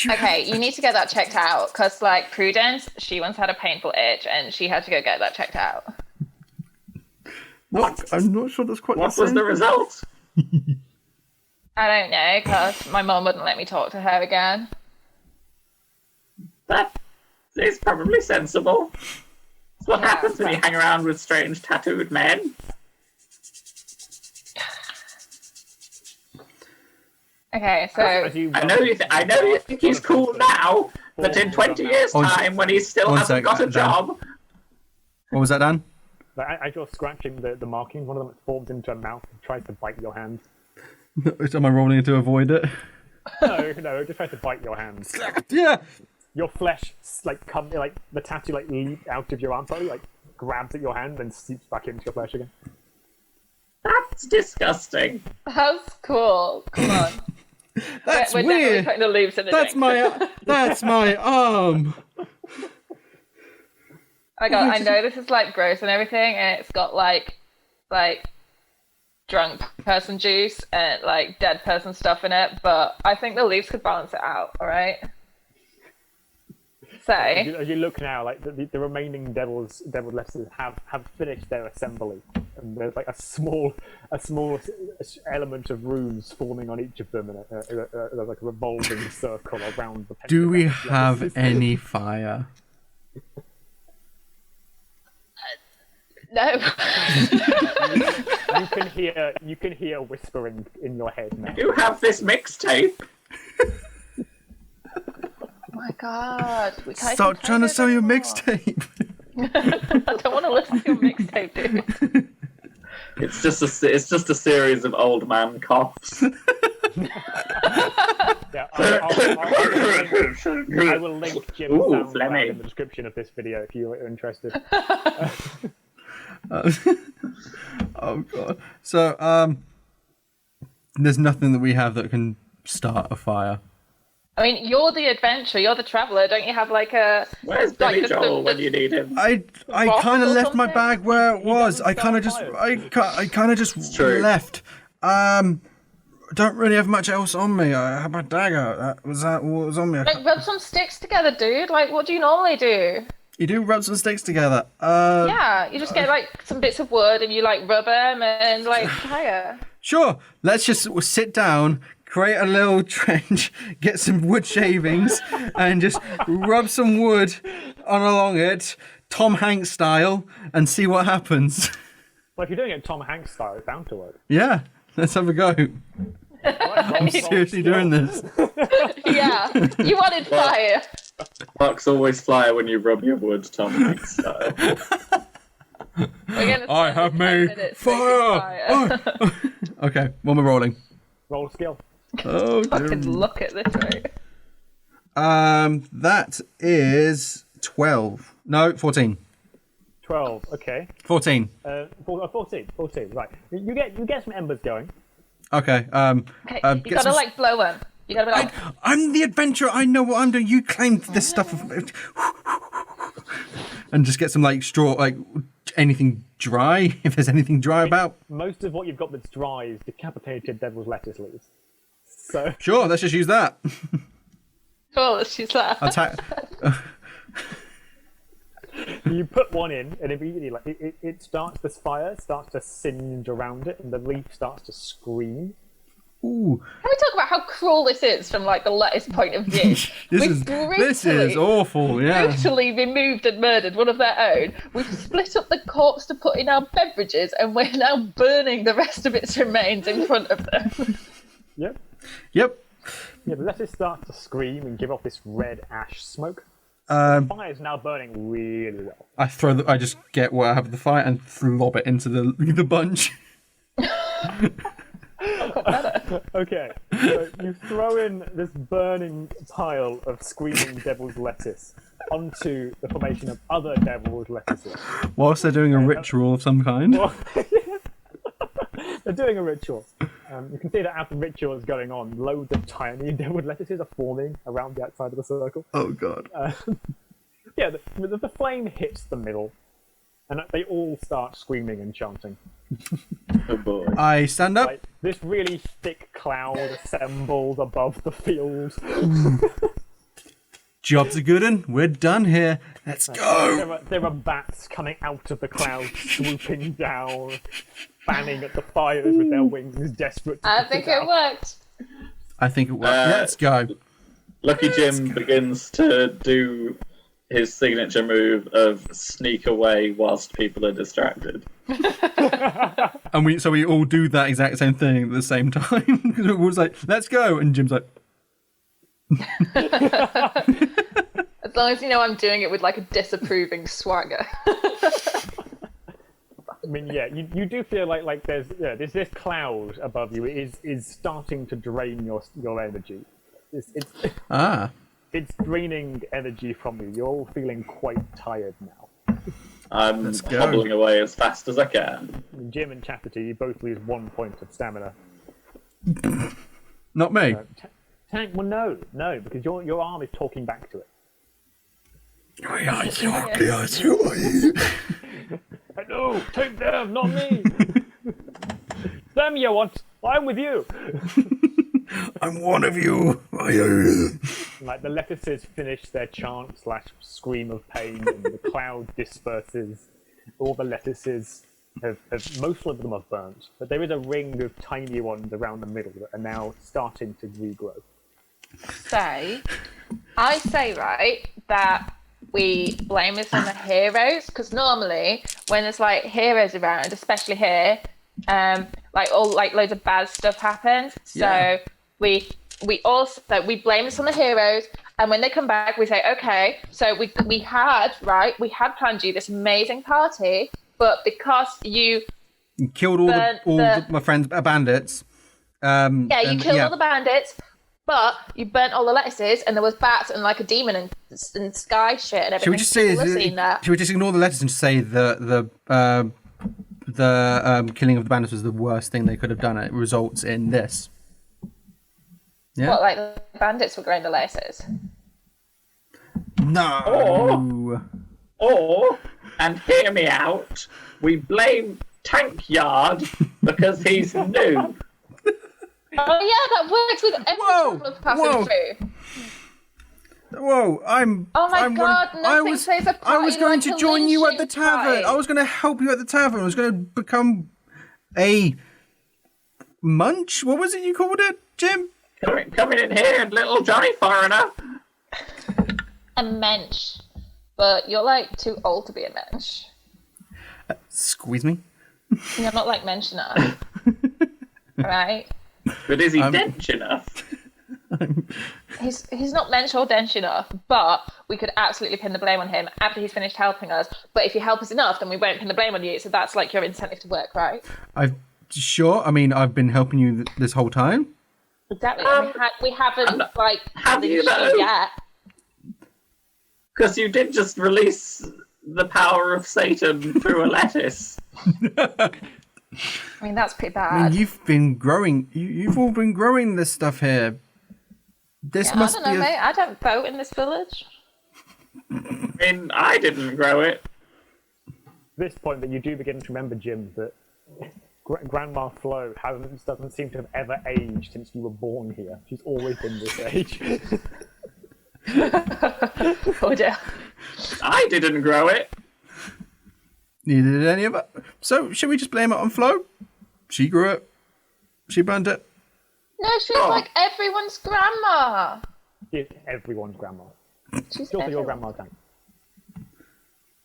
Okay, you need to get that checked out because, Prudence, she once had a painful itch and she had to go get that checked out. I'm not sure that's quite. What was the result? I don't know because my mum wouldn't let me talk to her again. That is probably sensible. It's what Yeah, happens when you hang around with strange tattooed men. Okay, so I know you think he's cool now, but in 20 years' time, when he still hasn't got a job... What was that, Dan? As you're scratching the markings, one of them forms into a mouth and tries to bite your hand. Am I rolling to avoid it? No, it just tries to bite your hand. Yeah. Your flesh, the tattoo, leap out of your arm, slightly, grabs at your hand and seeps back into your flesh again. That's disgusting. that's cool. Come on. That's We're weird. definitely putting the leaves in the drink. That's my arm. I know this is gross and everything, and it's got like drunk person juice and dead person stuff in it, but I think the leaves could balance it out. All right. So As you look now, the remaining deviled lettuces have finished their assembly, and there's a small element of runes forming on each of them in a revolving circle around the. Do we have any fire? no. You can hear whispering in your head now. You have this mixtape. Oh my god. Stop trying to sell your mixtape. I don't want to listen to your mixtape, dude. It's just a series of old man coughs. Yeah, I will link Jim's SoundCloud in the description of this video if you're interested. Oh god. So there's nothing that we have that can start a fire. I mean, you're the adventurer, you're the traveller. Don't you have a... Where's Billy Joel when you need him? I kind of left my bag where it was. I kind of just left. Don't really have much else on me. I had my dagger. That was what was on me. rub some sticks together, dude. What do you normally do? You do rub some sticks together. Yeah, you just get some bits of wood and you rub them and fire. Sure. Let's just sit down, create a little trench, get some wood shavings, and just rub some wood along it, Tom Hanks style, and see what happens. Well, if you're doing it Tom Hanks style, it's bound to work. Yeah, let's have a go. I'm seriously doing this. Yeah, you wanted fire. Sparks always fly when you rub your wood, Tom Hanks style. I have made fire. Okay, one more rolling. Roll skill. Oh, Fucking look at this, right? That is 12. No, 14. 12. Okay. 14. 14. Right. You get some embers going. Okay. Okay, you gotta blow them. You gotta be like. I'm the adventurer. I know what I'm doing. You claimed this stuff. And just get some straw, anything dry. If there's anything dry about. Most of what you've got that's dry is decapitated devil's lettuce leaves. So. Sure. Let's just use that. Cool. Let's use that. Attack. You put one in, and immediately, it starts. This fire starts to singe around it, and the leaf starts to scream. Ooh. Can we talk about how cruel this is from the lettuce point of view? This is awful. Yeah. Brutally removed and murdered one of their own. We've split up the corpse to put in our beverages, and we're now burning the rest of its remains in front of them. Yep. Yeah, the lettuce starts to scream and give off this red ash smoke. The fire is now burning really well. I just get where I have the fire and lob it into the bunch. Okay, so you throw in this burning pile of screaming devil's lettuce onto the formation of other devil's lettuces. Whilst they're doing a ritual of some kind. They're doing a ritual. You can see that as the ritual is going on, loads of tiny deviled lettuces are forming around the outside of the circle. Oh god. The flame hits the middle, and they all start screaming and chanting. Oh boy. I stand up. This really thick cloud assembles above the field. Job's a good one. We're done here. Let's go. There are bats coming out of the cloud, swooping down, fanning at the fires with their wings, desperate to I think it worked. I think it worked. Let's go. Lucky Jim begins to do his signature move of sneak away whilst people are distracted. And we all do that exact same thing at the same time. Because it was like, let's go, and Jim's like, As long as you know I'm doing it with like a disapproving swagger. I mean, yeah, you do feel like there's this cloud above you. It is starting to drain your energy. It's draining energy from you. You're all feeling quite tired now. I'm hobbling away as fast as I can. Jim and Chastity, you both lose 1 point of stamina. not me. Tank, well, no, because your arm is talking back to it. No, take them, not me. Them you want. I'm with you. I'm one of you. Like the lettuces finish their chant / scream of pain, and the cloud disperses. All the lettuces have most of them have burnt, but there is a ring of tiny ones around the middle that are now starting to regrow. I say right that we blame this on the heroes, because normally when there's like heroes around, especially here, like all like loads of bad stuff happens. So we blame this on the heroes, and when they come back, we say, okay, so we had planned you this amazing party, but because you killed all my friends bandits. You killed all the bandits. But you burnt all the lettuces, and there was bats and like a demon and sky shit and everything. Should we just say? Should we just ignore the lettuces and just say the killing of the bandits was the worst thing they could have done? It results in this. Yeah. What, like the bandits were growing the lettuces? No. Or, and hear me out, we blame Tank Yard because he's new. Oh yeah, that works with every traveller passing through. Whoa! Oh my god! Nothing says a party I was going like to join you at the lynching tavern. party. I was going to help you at the tavern. I was going to become a munch. What was it you called it, Jim? Coming in here, little Johnny foreigner. A mensch, but you're like too old to be a mensch. Squeeze me. You're not like mensch enough, right? But is he dense enough? He's not mensch or dense enough, but we could absolutely pin the blame on him after he's finished helping us. But if you help us enough, then we won't pin the blame on you. So that's like your incentive to work, right? Sure. I mean, I've been helping you this whole time. Exactly. We haven't have you though? Yet. Because you did just release the power of Satan through a lettuce. I mean, that's pretty bad. I mean, you've been growing. You've all been growing this stuff here. This must I don't know, mate. I don't vote in this village. I mean, I didn't grow it. At this point, that you do begin to remember, Jim, that Grandma Flo doesn't seem to have ever aged since you were born here. She's always been this age. Oh dear. I didn't grow it. Neither did any of us. So, should we just blame it on Flo? She grew it. She burnt it. No, she's like everyone's grandma. She's everyone's grandma. She's also your grandma, Tank.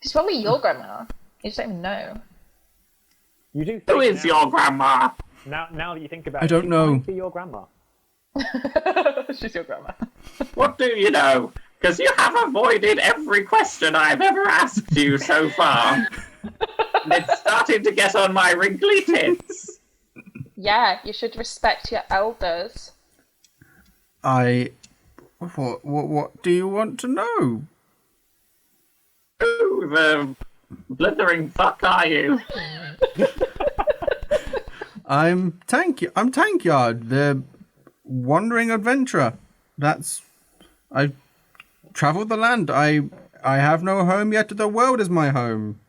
She's probably your grandma. You just don't even know. You do. Who is your grandma? Now that you think about it, I don't know. She might be your grandma. She's your grandma. What do you know? Because you have avoided every question I've ever asked you so far. It's starting to get on my wrinkly tits. Yeah, you should respect your elders. What do you want to know? Who the blithering fuck are you? I'm Tankyard, the wandering adventurer. I traveled the land. I have no home yet. The world is my home.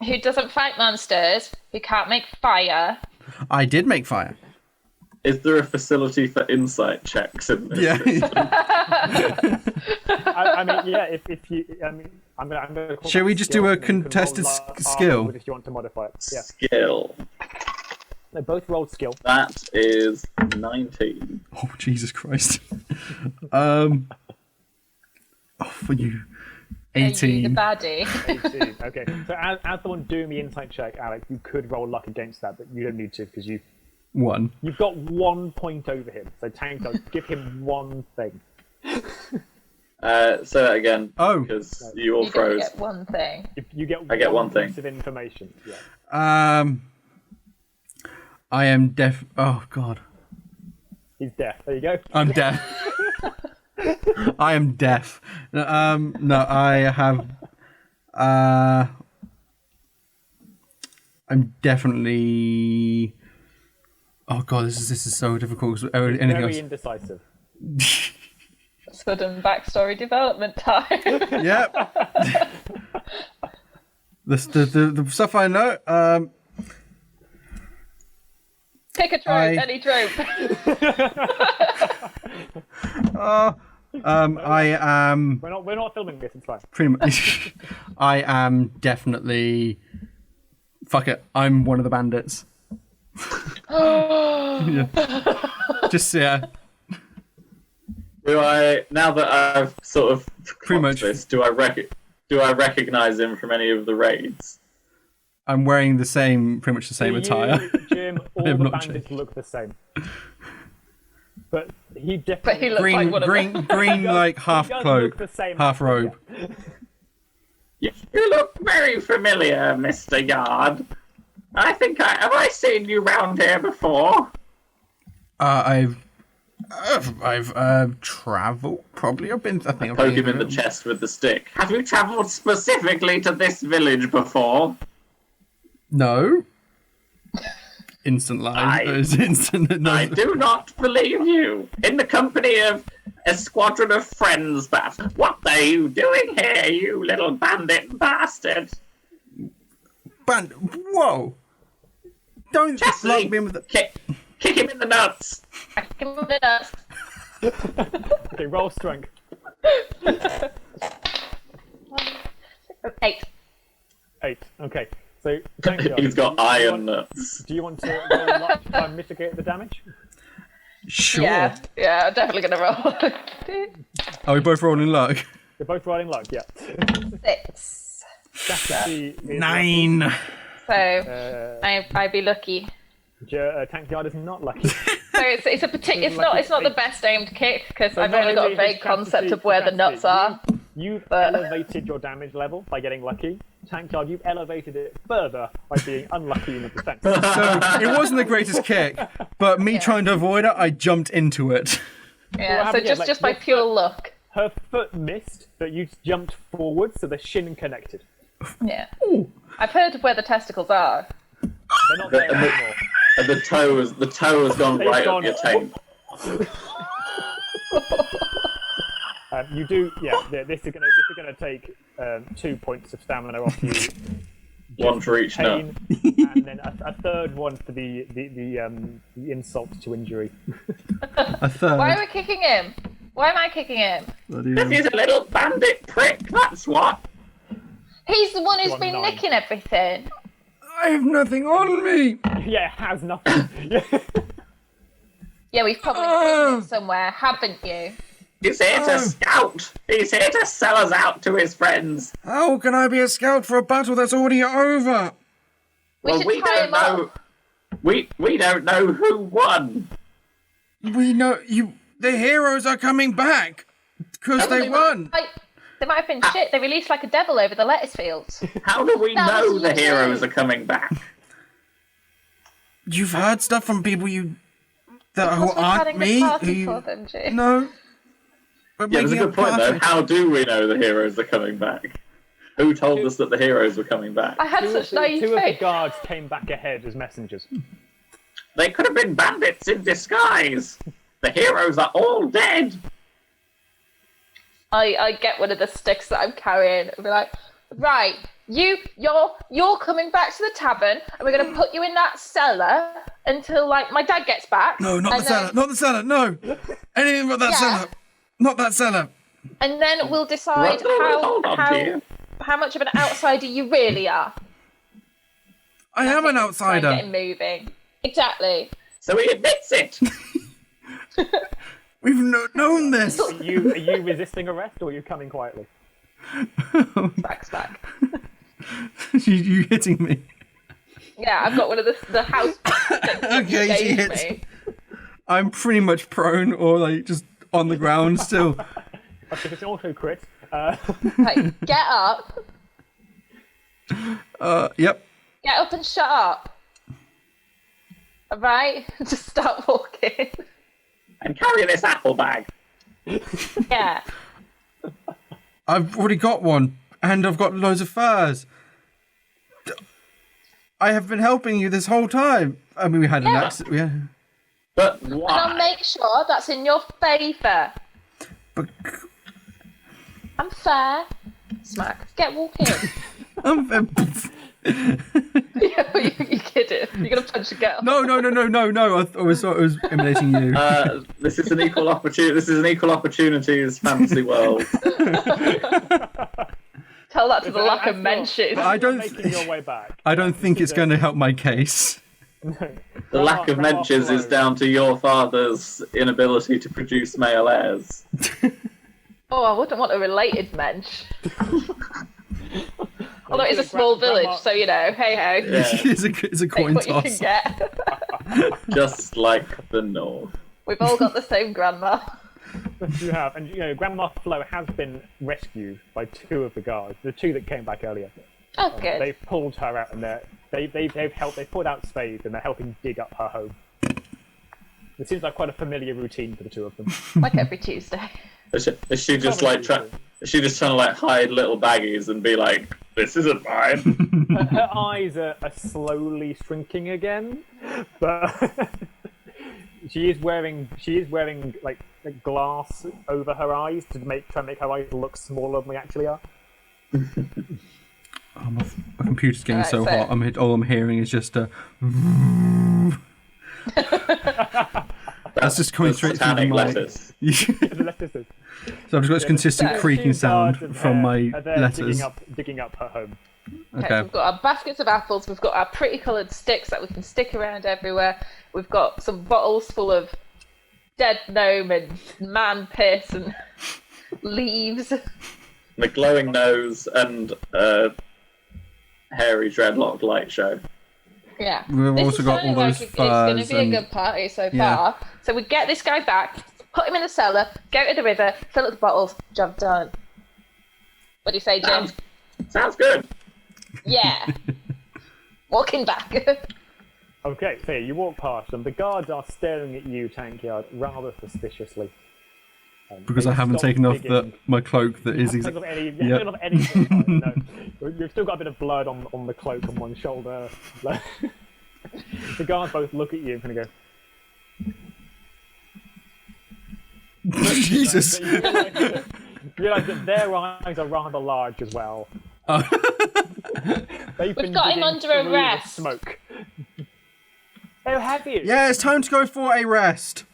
Who doesn't fight monsters, who can't make fire. I did make fire. Is there a facility for insight checks in this? Yeah. I mean, yeah. If you, I mean, I'm gonna. Shall we just do a contested skill? If you want to modify it, yeah. Skill. They both rolled skill. That is 19. Oh Jesus Christ! For you, Are you 18. the baddie? 18. Okay, so as the one doing the insight check, Alec, you could roll luck against that, but you don't need to because you've 1. got 1 point over him. So Tank Dog, give him one thing. Say that again. Oh. Because you all You froze. get one thing. If you get I get one thing. piece of information. Yeah. I am deaf. Oh God. He's deaf. There you go. I'm deaf. I am deaf. No, I have. I'm definitely. Oh God, this is so difficult. Anything Very else? indecisive. Sudden backstory development time. Yep. The stuff I know. Pick a trope, any trope. I am We're not filming this. It's fine. pretty much. I am definitely. Fuck it. I'm one of the bandits. Yeah. Just yeah. Do I, now that I've sort of Pretty much. this, do I recognize him from any of the raids? I'm wearing pretty much the same attire. Jim, all have the not bandits changed. look the same. But he But definitely he looks like one of them. green, like half does cloak, look the same. half robe. You look very familiar, Mr. Yard. I think have I seen you round here before? I've traveled. Probably. I think I've Poke been him in the chest with the stick. Have you travelled specifically to this village before? No. Instant lie. Instant. No. I do not believe you. In the company of a squadron of friends, but what are you doing here, you little bandit bastard? Whoa! Don't Just lock me in with the. kick him in the nuts. Give him the nuts. Okay, roll strength. 8. 8. Okay. So thank you. He's got iron nuts. Do you want to roll luck to try and mitigate the damage? Sure. Yeah, I'm definitely gonna roll. Are we both rolling luck? You're both rolling luck. Yeah. 6. Strategy is 9. So I'd be lucky. Tank Yard is not lucky. So it's a particular. It's not the best aimed kick because So I've not only got a only vague his concept strategy- of where the nuts are. You've But- elevated your damage level by getting lucky. Tank Yard, you've elevated it further by being unlucky in the defense. So it wasn't the greatest kick, but me trying to avoid it, I jumped into it. Yeah. So happened? Yeah, like, just by your pure luck. Her foot missed, but you jumped forward, so the shin connected. Yeah. I've heard of where the testicles are. They're not there anymore. And the toe has gone right gone- up your taint. You do, yeah. This is gonna take 2 points of stamina off you. One for each nut. Pain, and then a third one for the insult to injury. A third. Why are we kicking him? Why am I kicking him? Bloody hell. He's a little bandit prick, that's what. He's the one who's You're been 9. nicking everything. I have nothing on me. Yeah, it has nothing. Yeah. Yeah, we've probably seen him somewhere, haven't you? He's here to scout. He's here to sell us out to his friends. How can I be a scout for a battle that's already over? We Well, should we tie don't him know. up. We don't know who won. We know you. The heroes are coming back because they won. They might have been shit. They released like a devil over the lettuce fields. How do we That know was the you heroes too. are coming back? You've heard stuff from people who Because we're aren't planning me. the party who- for them, Jay. No. We're Yeah, there's a making good point though. party. How do we know the heroes are coming back? Who told us that the heroes were coming back? I had Two such of the naive faith. guards came back ahead as messengers. They could have been bandits in disguise. The heroes are all dead. I get one of the sticks that I'm carrying and be like, right, you're coming back to the tavern and we're gonna put you in that cellar until like my dad gets back. No, not the and cellar. then- Not the cellar. No. Anything but that Yeah. cellar. Not that cellar. And then we'll decide Hold on to you. how much of an outsider you really are. I am an Try and outsider. get him moving. Exactly. So he admits it. We've known this. Are you resisting arrest or are you coming quietly? Smack. you hitting me? Yeah, I've got one of the house. Okay, she hits. Me. I'm pretty much prone or like just on the ground still. Okay, it's also crit. Right, get up. Yep. Get up and shut up. Alright? Just start walking. And carry this apple bag. Yeah. I've already got one, and I've got loads of furs. I have been helping you this whole time. I mean, we had an accident. But And why? I'll make sure that's in your favour. But I'm fair. Smack. Get walking. You kidding? You're gonna punch a girl? No. I was imitating you. This is an equal opportunity. This is an equal opportunities fantasy world. Tell that to the lack of mentions. I don't. Making your way back. I don't think it's going to help my case. The lack of mentions is down to your father's inability to produce male heirs. Oh, I wouldn't want a related mensch. Although it's a small village, so you know, hey ho. Yeah. It's a coin Take what you toss. can get. Just like the North. We've all got the same grandma. You have, and you know, Grandma Flo has been rescued by two of the guards, the two that came back earlier. Oh, good. They've pulled her out, and they've helped. They've pulled out spades, and they're helping dig up her home. It seems like quite a familiar routine for the two of them. Like every Tuesday. Is she just like Is she just trying to like hide little baggies and be like, "This isn't mine"? Her eyes are slowly shrinking again, but she is wearing like glass over her eyes to try and make her eyes look smaller than they actually are. Oh, my computer's getting so so- hot. All I'm hearing is just a. That's just coming straight through the Satanic mic. letters. The letters. So I've just got this consistent The creaking two sound guards from my are there letters. digging up her home. Okay, Okay. so we've got our baskets of apples, we've got our pretty coloured sticks that we can stick around everywhere, we've got some bottles full of dead gnome and man piss and leaves. The glowing nose and hairy dreadlocked light show. Yeah. We've This also is got sounding all like those it's going to furs be a and- good party so Yeah. far. So we get this guy back, put him in the cellar, go to the river, fill up the bottles, job done. What do you say, Jim? Sounds good. Yeah. Walking back. Okay, so you walk past them. The guards are staring at you, Tankyard, rather suspiciously. Because They I haven't stop taken off digging. my cloak that is Because of exactly. any, Yep. of anything. No. You've still got a bit of blood on the cloak on one shoulder. Like, the guards both look at you and kind of go. Jesus. You realise that their eyes are rather large as well. They've been got him digging under through the arrest. Smoke. Oh, have you? Yeah, it's time to go for a rest.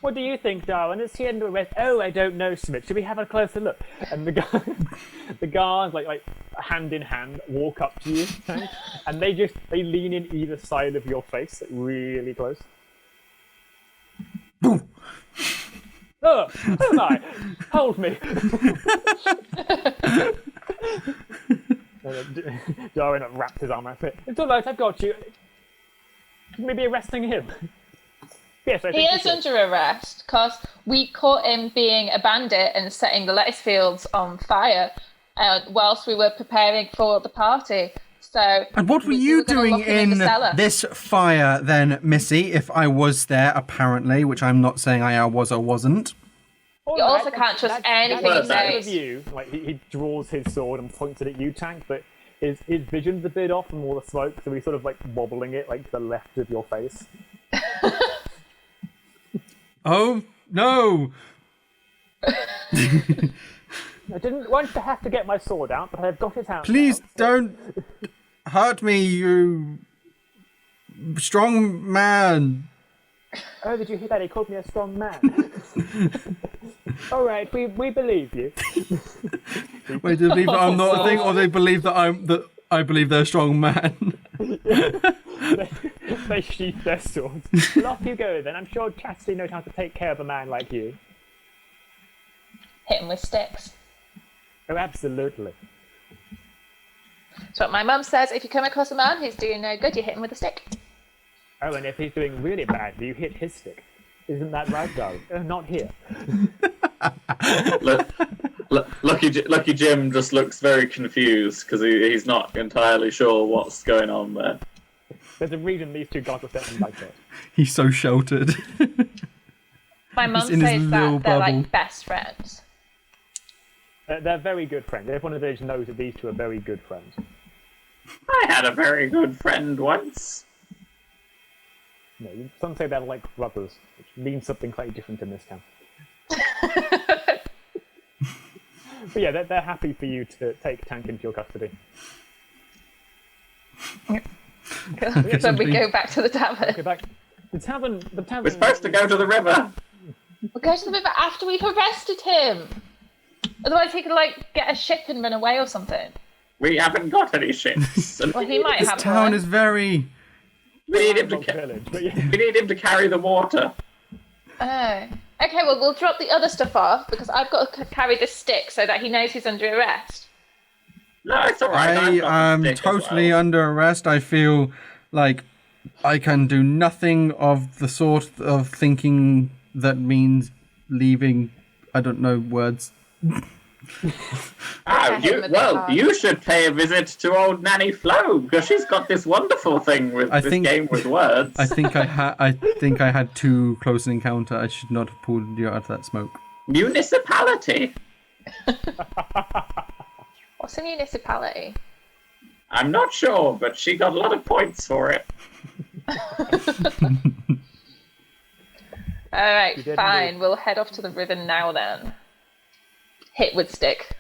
What do you think, Darwin? Is he under arrest? Oh, I don't know, Smith. Should we have a closer look? And the guards, like hand in hand, walk up to you, Tank, and they lean in either side of your face, like, really close. Boom. Oh, oh my! Hold me! Darwin wrapped his arm around it. It's all right, I've got you. Maybe arresting him. Yes, I He think is we should. under arrest because we caught him being a bandit and setting the lettuce fields on fire whilst we were preparing for the party. So, And what were we you were gonna doing lock him in the cellar. this fire then, Missy? If I was there, apparently, which I'm not saying I was or wasn't. All You also right, can't trust that's anything he nice says. of you. Like he draws his sword and points it at you, Tank, but his vision's a bit off from all the smoke, so he's sort of like wobbling it like to the left of your face. Oh, no. I didn't want to have to get my sword out, but I've got it out. Please now, so- don't hurt me, you strong man. Oh, did you hear that? He called me a strong man. All right, we believe you. Wait, do they believe that I'm not a thing, or they believe that I believe they're a strong man? They sheath their swords. Well, off you go then. I'm sure Chastity knows how to take care of a man like you. Hit him with sticks. Oh, absolutely. So my mum says, if you come across a man who's doing no good, you hit him with a stick. Oh, and if he's doing really bad, you hit his stick. Isn't that right, darling? Not here. Lucky Jim just looks very confused because he's not entirely sure what's going on there. There's a reason these two guys are sitting like that. He's so sheltered. My mum in his says little that they're bubble. like best friends. They're very good friends. Everyone in the village knows that these two are very good friends. I had a very good friend once. No, some say they're like brothers, which means something slightly different in this town. But yeah, they're happy for you to take Tank into your custody. Then we go back to the tavern. Okay, back. The tavern. We're supposed to go to the river. We'll go to the river after we've arrested him. Otherwise he could like get a ship and run away or something. We haven't got any ships. Well, he might This have town one. is very... We need him to village, but yeah. we need him to carry the water. Oh. Okay, well, we'll drop the other stuff off because I've got to carry this stick so that he knows he's under arrest. No, it's alright. I am totally under arrest. I feel like I can do nothing of the sort of thinking that means leaving, I don't know, words. You should pay a visit to old Nanny Flo because she's got this wonderful thing with game with words. I think I had too close an encounter. I should not have pulled you out of that smoke. Municipality. What's a municipality? I'm not sure, but she got a lot of points for it. Alright, fine. We'll head off to the river now then. Hit with stick.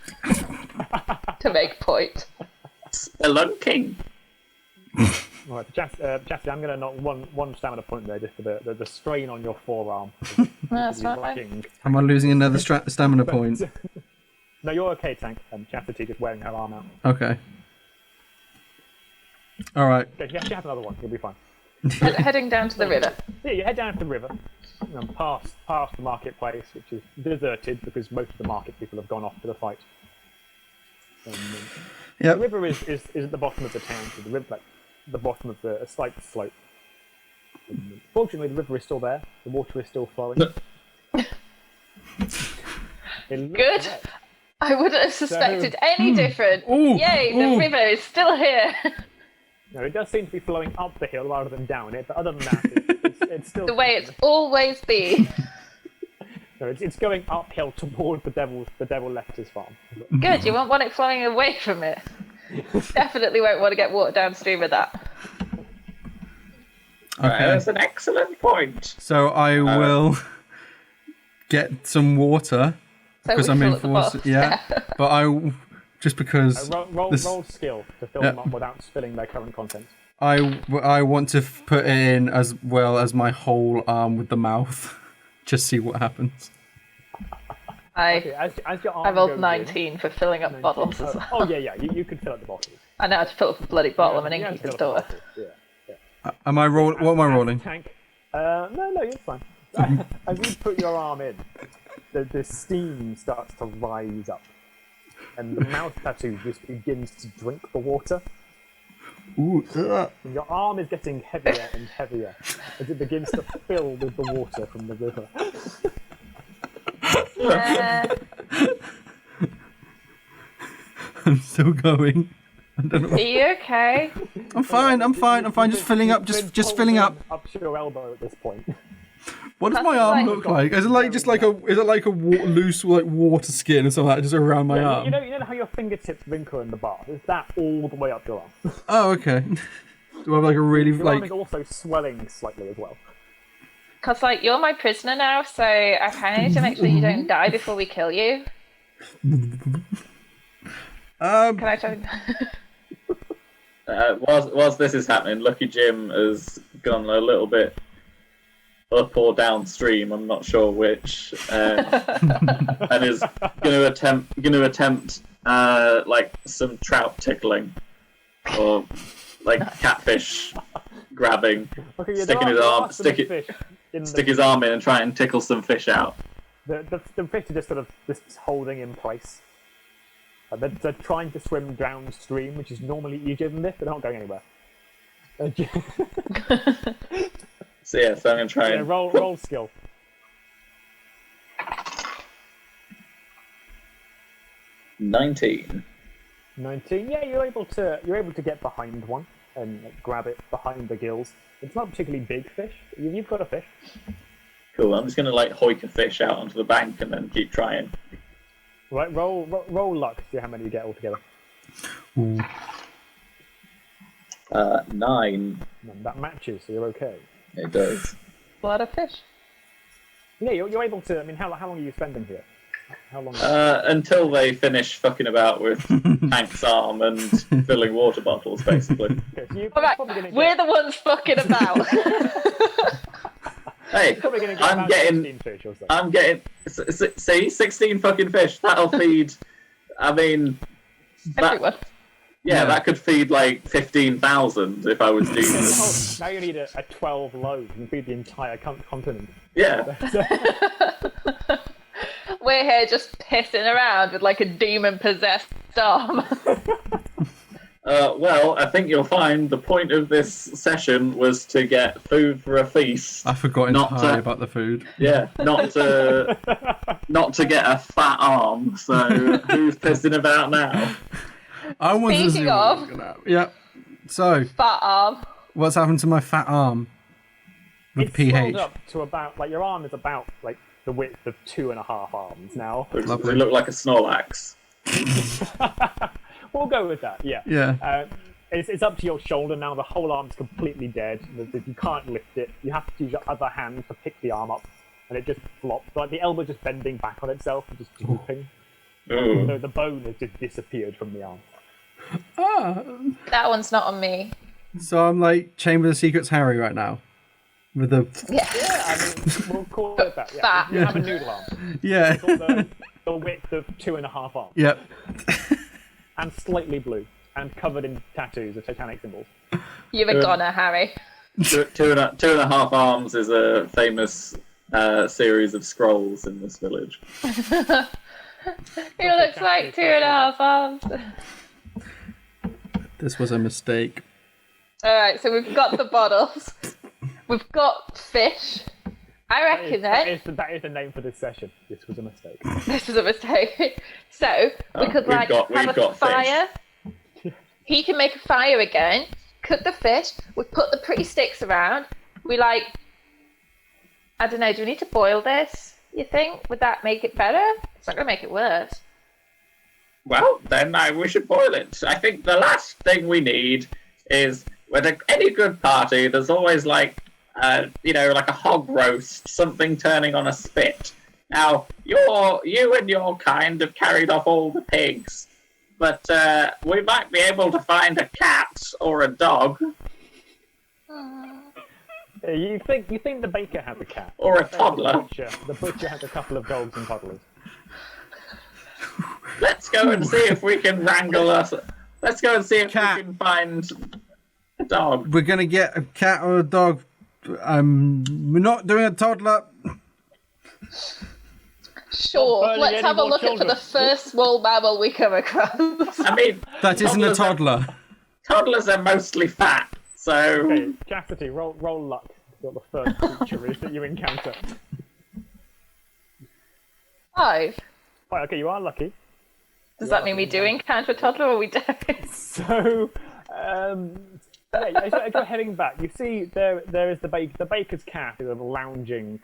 To make point. Spelunking. Alright, Chastity, I'm going to knock one stamina point there just for the strain on your forearm. That's fine. Am I losing another stamina point? No, you're okay, Tank. Chastity just wearing her arm out. Okay. Alright. Okay, you have another one. You'll be fine. Heading down to the river. Yeah, you head down to the river, past the marketplace, which is deserted because most of the market people have gone off to the fight. Yep. The river is at the bottom of the town, so the river, the bottom of a slight slope. Fortunately, the river is still there. The water is still flowing. Good. Wet. I wouldn't have suspected any different. Yay, the river is still here. No, it does seem to be flowing up the hill rather than down it, but other than that, it's still... The way it's always been. No, it's going uphill toward the devil left his farm. Good, you won't want it flowing away from it. Definitely won't want to get water downstream of that. Okay. That's an excellent point. So I will get some water because I'm in force. Yeah, but just because roll skill to fill them up without spilling their current content. I want to put it in as well as my whole arm with the mouth. Just see what happens. I rolled 19 for filling up bottles as well. Oh yeah, you could fill up the bottles. I know how to fill up a bloody bottle. I'm an innkeeper's daughter. Yeah. Am I roll? What am I rolling? Tank. No, you're fine. As you put your arm in, the steam starts to rise up, and the mouth tattoo just begins to drink the water. Ooh, and your arm is getting heavier and heavier as it begins to fill with the water from the river. I'm still going. I don't know. Are you okay? I'm fine. Just filling up. Just filling up. Up to your elbow at this point. What does my arm look like? Is it like a loose water skin or something like that just around my arm? You know how your fingertips wrinkle in the bath? Is that all the way up your arm? Oh, okay. Do I have like a really your arm is also swelling slightly as well. Because you're my prisoner now, so I kind of need to make sure you don't die before we kill you. Can I try? Whilst this is happening, Lucky Jim has gone a little bit up or downstream, I'm not sure which, and is going to attempt like some trout tickling or like catfish grabbing, stick his arm in and try and tickle some fish out. The fish are just sort of just holding in place. They're trying to swim downstream, which is normally easier than this, but they're not going anywhere. So yeah, so I'm gonna try and roll skill. 19. 19. Yeah, you're able to get behind one and like, grab it behind the gills. It's not a particularly big fish. You've got a fish. Cool. I'm just gonna like hoik a fish out onto the bank and then keep trying. Right, roll luck to see how many you get altogether. Ooh. 9. And that matches, so you're okay. It does. A lot of fish. Yeah, you're able to. I mean, how long are you spending here? How long? Until they finish fucking about with Hank's arm and filling water bottles, basically. Okay, so you're All right, probably gonna we're the ones fucking about. Hey, probably going to get I'm about getting- 16 fish or so. I'm getting. See, 16 fucking fish. That'll feed. I mean, Everyone. yeah, that could feed like 15,000 if I was doing this. Now you need a 12 load and feed the entire continent. Yeah. We're here just pissing around with like a demon-possessed arm. Well, I think you'll find the point of this session was to get food for a feast. I forgot Not entirely to- about the food. Yeah, not to get a fat arm. So who's pissing about now? I wanted to see Speaking what of- we were gonna have. Yep. So, Fat arm. what's happened to my fat arm? With It's PH. swelled up to about, like, your arm is about, like, the width of 2.5 arms now. Does Lovely. it look like a Snorlax? We'll go with that, yeah. Yeah. It's up to your shoulder now. The whole arm's completely dead. You can't lift it. You have to use your other hand to pick the arm up, and it just flops. Like the elbow just bending back on itself and just drooping. Ooh. So the bone has just disappeared from the arm. That one's not on me. So I'm like Chamber of Secrets Harry right now. With the... Yeah. Yeah, I mean, we'll call it that. Yeah. Fat. You have a noodle arm. Yeah. It's got the width of 2.5 arms. Yep. And slightly blue. And covered in tattoos of satanic symbols. You're a goner, Harry. Two and a half arms is a famous series of scrolls in this village. He looks like 2.5 arms. This was a mistake. Alright, so we've got the bottles. We've got fish. I reckon That then is the name for this session. This was a mistake. this was a mistake. So we could we've like got have a fish. fire. He can make a fire again. Cook the fish. We put the pretty sticks around. We like. I don't know. Do we need to boil this? You think? Would that make it better? It's not gonna make it worse. Well, then we should boil it. I think the last thing we need is, with any good party, there's always like a hog roast, something turning on a spit. Now, you and your kind have carried off all the pigs, but we might be able to find a cat or a dog You think the baker has a cat? or a toddler. The butcher has a couple of dogs and toddlers. Let's go and see if we can wrangle us. Let's go and see if Cat. we can find a dog. We're gonna get a cat or a dog. We're not doing a toddler. Sure. burning Let's any have a more look at for children. the first small mammal we come across. I mean, That isn't a toddler. Toddlers are mostly fat, so Okay, Chastity, roll luck. What the first creature is that you encounter. 5. Right, okay, you are lucky. Does that mean we do encounter a toddler or we don't? So, as you're heading back, you see there is the baker's cat is lounging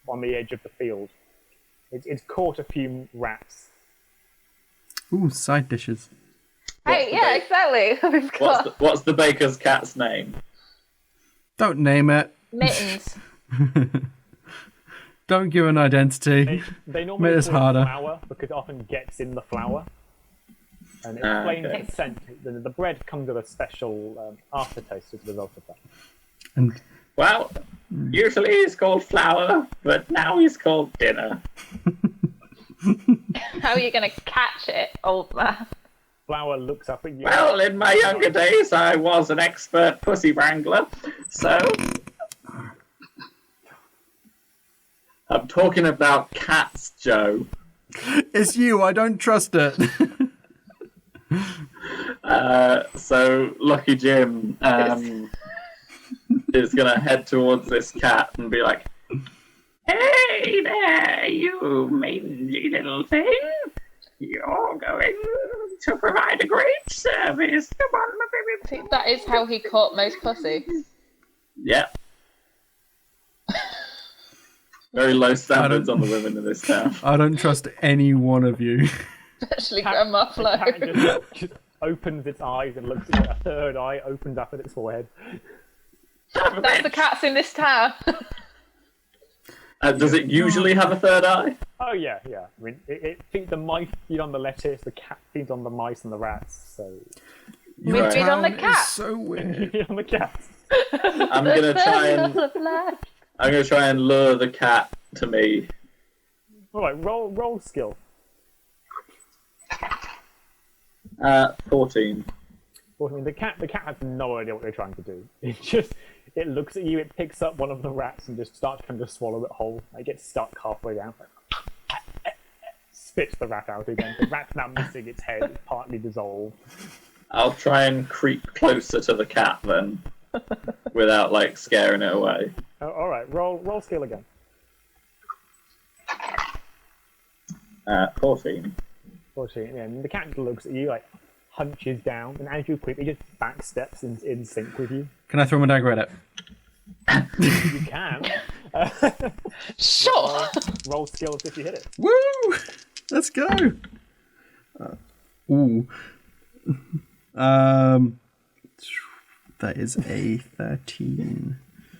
on the edge of the field. It's caught a few rats. Ooh, side dishes. Hey, yeah, exactly. We've got what's the baker's cat's name? Don't name it. mittens. Don't give an identity. They normally Made us call harder. it flour because it often gets in the flour. And it explains okay. its scent. The bread comes with a special aftertaste as a result of that. And Well, usually he's called flour, but now he's called dinner. How are you going to catch it, old man? Flour looks up at you. Well, in my younger days, I was an expert pussy wrangler, so I'm talking about cats, Joe. It's you. I don't trust it. So Lucky Jim is gonna head towards this cat and be like, "Hey there, you mangy little thing! You're going to provide a great service. Come on, my baby." See, that is how he caught most pussy. Yeah. Very low standards on the women in this town. I don't trust any one of you. Especially Grandma Flo. The cat just opens its eyes and looks at you. A third eye opens up at its forehead. That's the cats in this town. Does it usually have a third eye? Oh yeah. I mean, it feeds the mice feed on the lettuce. The cat feeds on the mice and the rats. So We feed on the Town cat. is so weird. you feed on the cats. I'm gonna try and lure the cat to me. All right, roll skill. 14. Well, I mean, the cat has no idea what they're trying to do. It looks at you, it picks up one of the rats and just starts trying to swallow it whole. It gets stuck halfway down. Spits the rat out again. The rat's now missing its head, it's partly dissolved. I'll try and creep closer to the cat then, without like scaring it away. Oh, all right, roll skill again. 14. 14. Yeah, and the cat just looks at you, like hunches down, and as you creep, it just back steps in sync with you. Can I throw my dagger at it? You can. Sure. Roll skills if you hit it. Woo! Let's go. Ooh. That is a 13.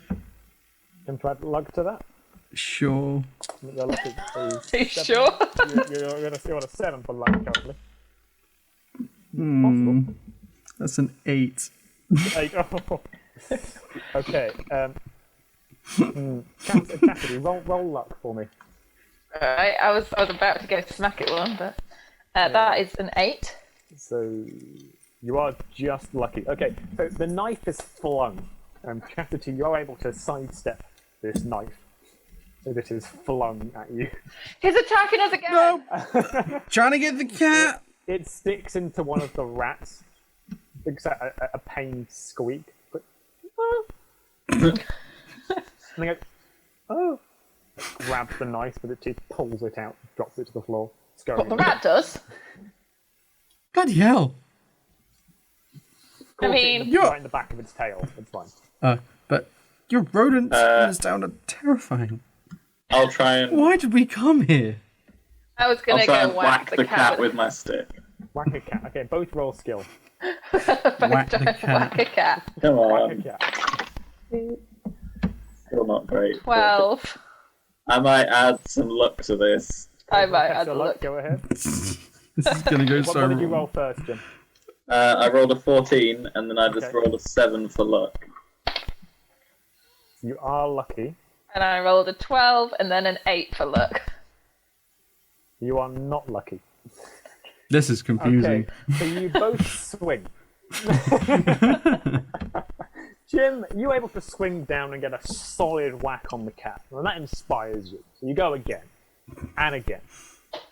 Can you add luck to that? Sure. Your luck is Are you sure? You're going to see on a 7 for luck currently. That's an 8. 8. Oh. Okay. Cassidy, roll luck for me. Alright, I was about to go smack it one, but that is an 8. So you are just lucky. Okay, so the knife is flung. Cassidy, you are able to sidestep this knife. So this is flung at you. He's attacking us again! No! Trying to get the cat! It sticks into one of the rats. It's a pained squeak. But, and they go, oh. Grabs the knife with its teeth, pulls it out, drops it to the floor. What the rat does? Bloody hell! I mean, right in the back of its tail. It's fine. But your rodents in this town are terrifying. I'll try and Why did we come here? I was I'll gonna try go and whack whack the cat with my stick. Whack a cat. Okay, both roll skill. Whack the cat. Whack a cat. Come Whack a on, cat. still not great. 12. I might add some luck to this. I might Test add a your luck, look. Go ahead. This is gonna go so What did you wrong. roll first, Jim? I rolled a 14, and then I just Okay. rolled a 7 for luck. You are lucky. And I rolled a 12 and then an 8 for luck. You are not lucky. This is confusing. Okay, so you both swing. Jim, you're able to swing down and get a solid whack on the cat, and that inspires you. So you go again, and again,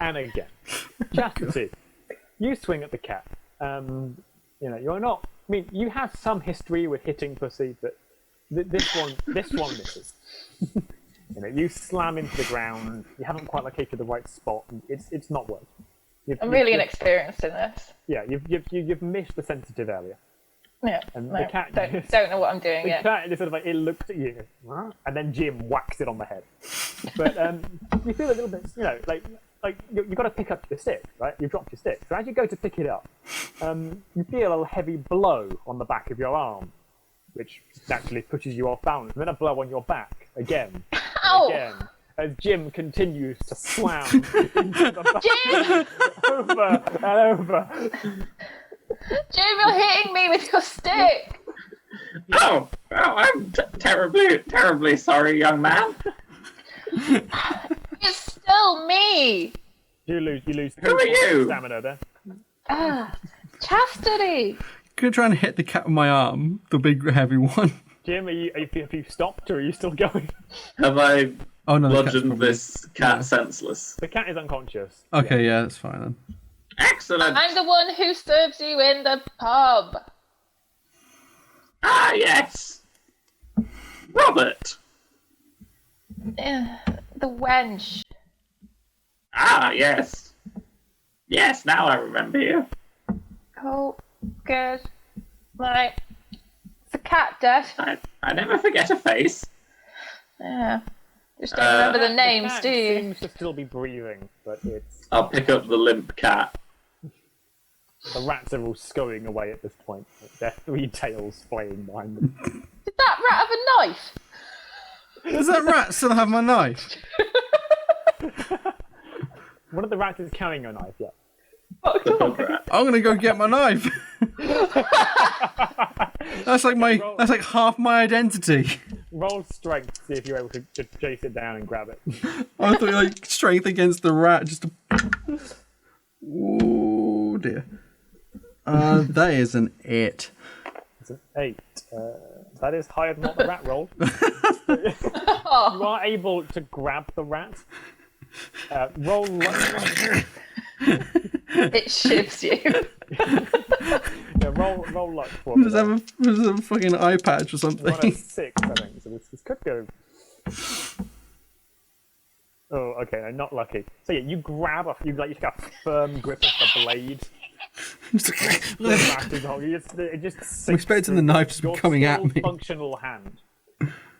and again. Chastity, you swing at the cat. You're not. I mean, you have some history with hitting pussy, but this one misses. You slam into the ground. You haven't quite located the right spot. It's not working. I'm really inexperienced in this. Yeah, you've missed the sensitive area. Yeah, And no, the cat don't know what I'm doing The yet. cat is sort of like, it looks at you, huh? And then Jim whacks it on the head. But you feel a little bit, like you've got to pick up your stick, right? You've dropped your stick. So as you go to pick it up, you feel a heavy blow on the back of your arm, which naturally pushes you off balance. And then a blow on your back, again, and Ow! again, as Jim continues to slam into the back Jim! over and over. Jim, you're hitting me with your stick! Oh, I'm terribly sorry, young man. It's still me! You lose Who are you? stamina there. Chastity! Gonna try and hit the cat with my arm, the big heavy one. Jim, have you stopped or are you still going? Have I Oh no, the cat's bludgeon probably... this cat senseless. The cat is unconscious. Okay, yeah, that's fine then. Excellent. I'm the one who serves you in the pub. Ah, yes. Robert. The wench. Ah, yes. Yes, now I remember you. Oh, good. Right. Is the cat dead? I never forget a face. Yeah. Just don't remember the names, cat do you? seems to still be breathing, but it's... I'll pick up the limp cat. The rats are all scurrying away at this point. Their 3 tails flaying behind them. Did that rat have a knife? Does that rat still have my knife? One of the rats is carrying a knife, yeah. The bug rat. I'm gonna go get my knife. That's like half my identity. Roll strength to see if you're able to chase it down and grab it. I thought like strength against the rat just to... Oh dear. That is an 8. It's an 8. That is higher than what the rat rolled. You are able to grab the rat. Roll luck. It shivs you. Yeah, roll luck for me. Does it have a fucking eye patch or One something? of 6, I think. So this could go. Oh, okay, no, not lucky. So yeah, you take a firm grip of the blade. The rat is holding it just sinks I'm expecting the through knife to be your coming at still me. functional hand,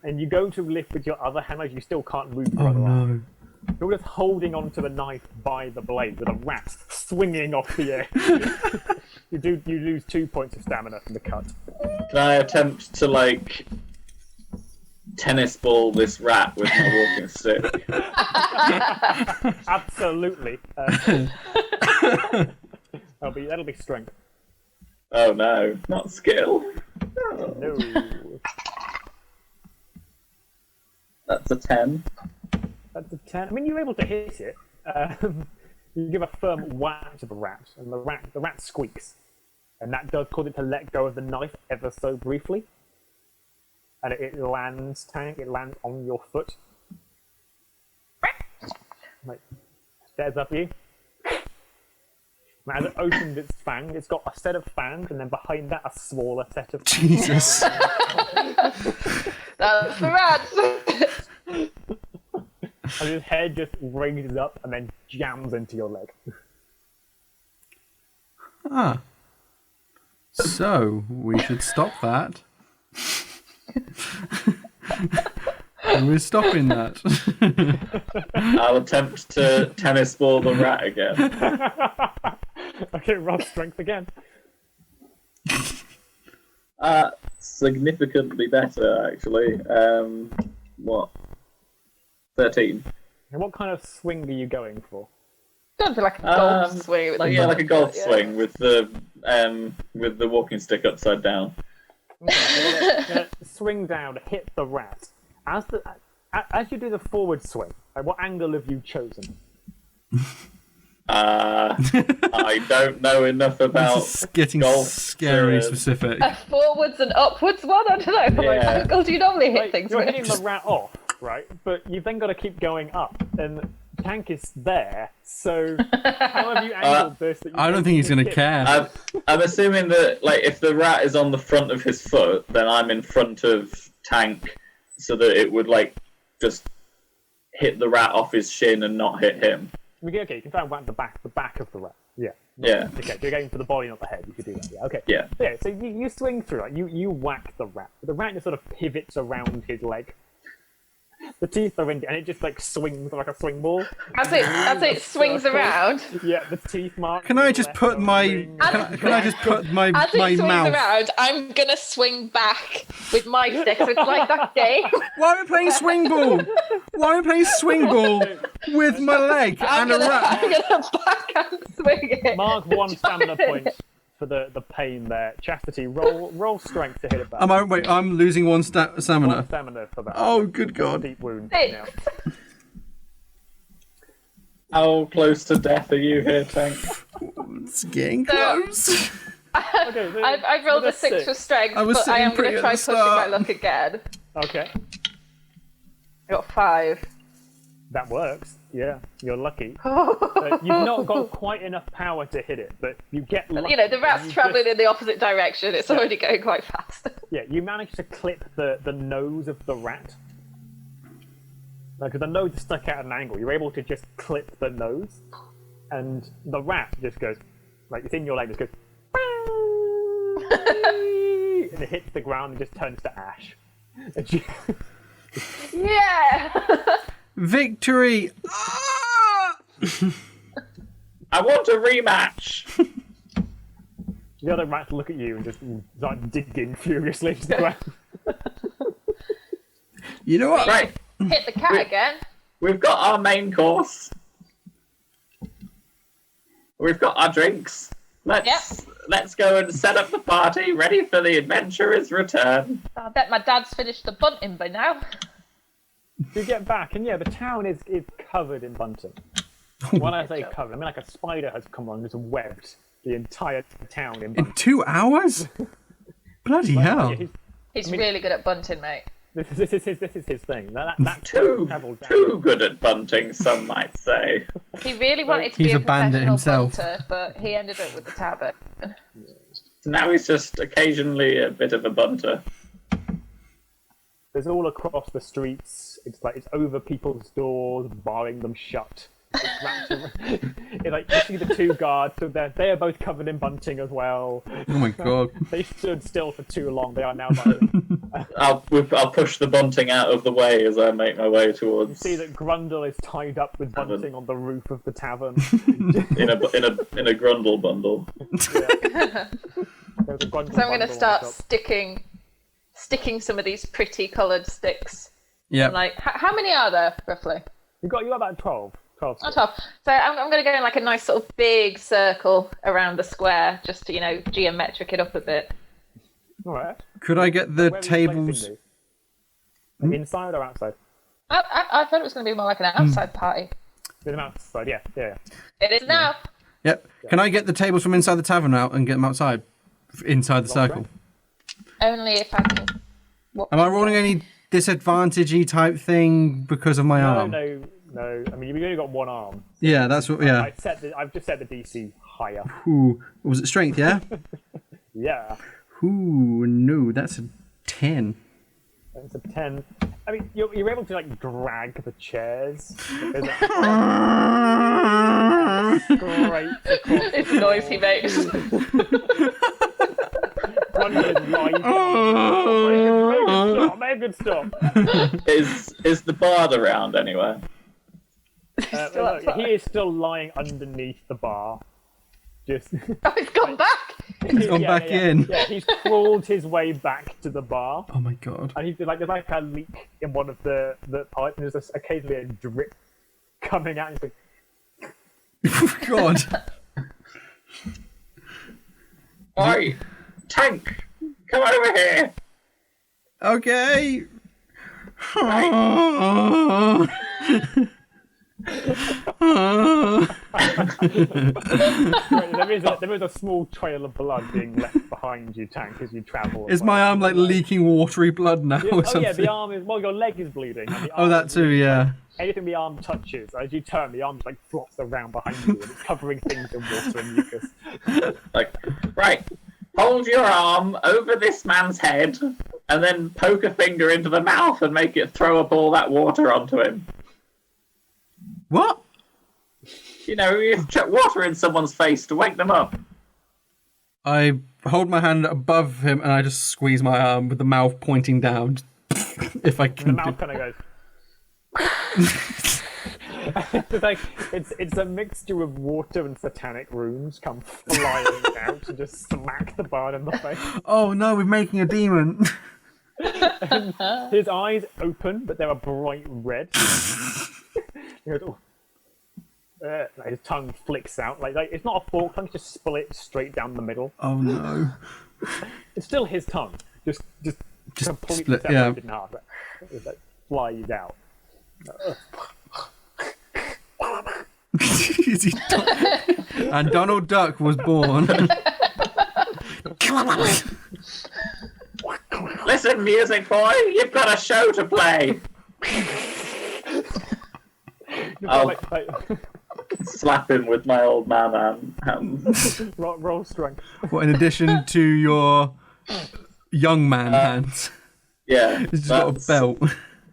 and you go to lift with your other hand, like you still can't move your Oh other arm. no. You're just holding onto the knife by the blade with a rat swinging off the air. You lose 2 points of stamina from the cut. Can I attempt to, like, tennis ball this rat with my walking stick? Absolutely. That'll be strength. Oh no, not skill. Oh, No. that's a 10. That's a 10. I mean, you're able to hit it. You give a firm whack to the rat, and the rat squeaks. And that does cause it to let go of the knife ever so briefly. And it lands on your foot. Like, stares up at you. And as it opens its fang, it's got a set of fangs, and then behind that, a smaller set of fangs. Jesus. That's the rat. And his head just raises up and then jams into your leg. Ah. So, we should stop that. We're stopping that. I'll attempt to tennis ball the rat again. Okay, roll strength again. Significantly better, actually. What? 13. And what kind of swing are you going for? Don't feel like a golf swing. With Like a golf yeah. swing with the walking stick upside down. Okay, you're gonna swing down, hit the rat. As you do the forward swing, what angle have you chosen? I don't know enough about This is getting golf scary to- specific. A forwards and upwards one? I don't know. What Yeah. angle do you normally hit Like, things you're with? hitting the rat off, right? But you've then got to keep going up, and the tank is there. So how have you angled this? That you I don't think he's gonna hit? care. I'm assuming that, like, if the rat is on the front of his foot, then I'm in front of Tank, so that it would, like, just hit the rat off his shin and not hit him. Okay, you can try and whack the back of the rat. Yeah. Yeah. Okay, you're going for the body, not the head. You could do that. Yeah. Okay. Yeah. Yeah. So you swing through. Like, you whack the rat. The rat just sort of pivots around his leg. The teeth are in, and it just like swings like a swing ball. As it swings circle. around, Yeah, the teeth mark. Can I just left put on the my ring. can I just put my as it my swings mouth? around, I'm gonna swing back with my stick. So it's like that game. Why are we playing swing ball? Why are we playing swing ball with my leg and a rat? I'm gonna backhand swing it. Mark one stamina point for the pain there. Chastity, roll strength to hit it back. I'm losing one One stamina. stamina for that. Oh, good God. Deep wound. 6. Now. How close to death are you here, Tank? It's getting close. Okay, so I've rolled a with 6 for strength, I was but I sitting am pretty gonna at try the pushing my start. luck again. Okay. I got 5. That works. Yeah, you're lucky. You've not got quite enough power to hit it, but you get lucky. You know, the rat's travelling in the opposite direction. It's already going quite fast. Yeah, you manage to clip the nose of the rat. Because the nose is stuck out at an angle. You're able to just clip the nose, and the rat just goes, like, it's in your leg, just goes, and it hits the ground and just turns to ash. Yeah! Victory! I want a rematch. The other rats look at you and just start digging furiously into the ground. You know what? Right. Hit the cat again. We've got our main course. We've got our drinks. Let's go and set up the party, ready for the adventurer's return. I bet my dad's finished the bunting by now. You get back, and yeah, the town is covered in bunting. When I say covered, I mean like a spider has come along and just webbed the entire town in bunting. In 2 hours? Bloody hell. Yeah, He's really good at bunting, mate. This is his thing. That Too travel down. good at bunting, some might say. He really wanted to be He's a a bandit professional himself. bunter, but he ended up with the tavern. Now he's just occasionally a bit of a bunter. There's all across the streets. It's over people's doors, barring them shut. It's like you see the two guards. So they are both covered in bunting as well. Oh my god. They stood still for too long. They are now bunting. I'll push the bunting out of the way as I make my way towards. You see that Grundle is tied up with bunting on the roof of the tavern. in a grundle bundle. Yeah. There's a Grundle So I'm going to bundle on start top. sticking some of these pretty coloured sticks. Yeah. Like, how many are there, roughly? You got about 12. 12 On top. So I'm going to go in like a nice sort of big circle around the square, just to, you know, geometric it up a bit. All right. Could I get the Where are you tables? placing these? Like inside or outside? I thought it was going to be more like an outside party. With them outside, yeah. It is now. Yep. Can I get the tables from inside the tavern out and get them outside? Inside the circle? Only if I can. Am I rolling any disadvantage-y type thing because of my arm? No. I mean, you've only got one arm. Yeah, that's what. Yeah. I've just set the DC higher. Ooh. Was it strength? Yeah. Yeah. Ooh, no, that's a 10. It's a 10. I mean, you're able to like drag the chairs. There's a great across It's the noise he makes. one is right. Make a good stop. Is the bard around anywhere? Look, he is still lying underneath the bar. Just Oh, he's gone back. He's gone back in. Yeah, he's crawled his way back to the bar. Oh my god. And he's like, there's like a leak in one of the pipes, and there's occasionally a drip coming out. And he's like, God. Oi, tank, come over here. Okay. there is a small trail of blood being left behind you, Tank, as you travel. Is my arm like leaking watery blood now or Oh something? yeah, the arm is. Well, your leg is bleeding. And the Oh, arm that is too, bleeding. yeah. Anything the arm touches, as you turn, the arm just like flops around behind you, and it's covering things in water and mucus. Like, right, hold your arm over this man's head, and then poke a finger into the mouth and make it throw up all that water onto him. What? You know, you chuck water in someone's face to wake them up. I hold my hand above him and I just squeeze my arm with the mouth pointing down. If I And the can. mouth kind of goes. It's like it's a mixture of water and satanic runes come flying out to just smack the bard in the face. Oh no, we're making a demon. His eyes open, but they're a bright red. He goes, oh. Like his tongue flicks out. Like it's not a fork tongue; it's just split straight down the middle. Oh no. It's still his tongue, just completely split, separated yeah. in half. It like, flies out. And Donald Duck was born. Listen, music boy, you've got a show to play. I'll slap him with my old man hands. roll strength. What, in addition to your young man hands? Yeah. He's just got a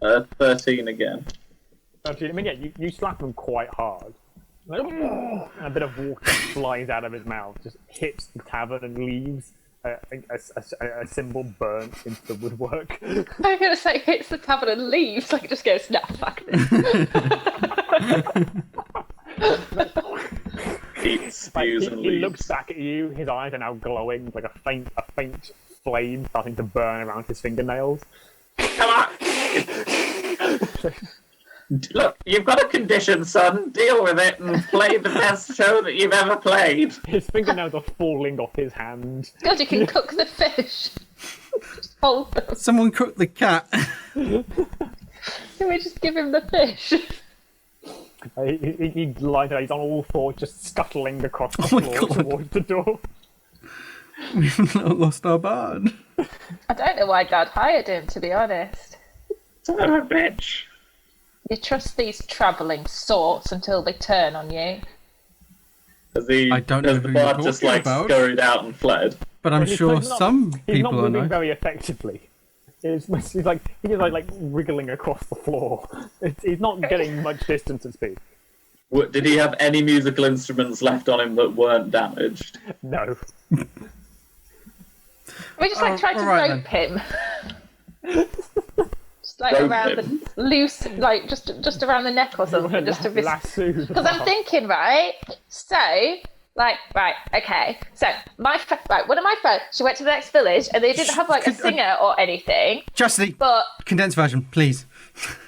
belt. 13 again. Actually, I mean, yeah, you slap him quite hard. And a bit of water flies out of his mouth, just hits the tavern and leaves a symbol burnt into the woodwork. I'm going to say hits the tavern and leaves, like it just goes, nah, fuck this. He looks back at you, his eyes are now glowing, like a faint flame starting to burn around his fingernails. Come on! Look, you've got a condition, son. Deal with it and play the best show that you've ever played. His fingernails are falling off his hand. God, you can cook the fish. Just hold them. Someone cook the cat. Can we just give him the fish? He lies there, he's on all fours, just scuttling across the floor towards the door. We've not lost our bard. I don't know why Dad hired him, to be honest. Son of a bitch. You trust these travelling sorts until they turn on you. I don't know the who you're bard just talking like about. scurried out and fled. But I'm sure he's not- some He's not people are moving nice. very effectively. He's like wriggling across the floor. He's not getting much distance at speed. Did he have any musical instruments left on him that weren't damaged? No. We just try to alright rope him. Just like Rope around him? the loose, like just around the neck or something, just to Lasso. Because I'm thinking, right? So, like, right, okay. So one of my friends, she went to the next village, and they didn't have like a singer or anything. Chastity, But condensed version, please.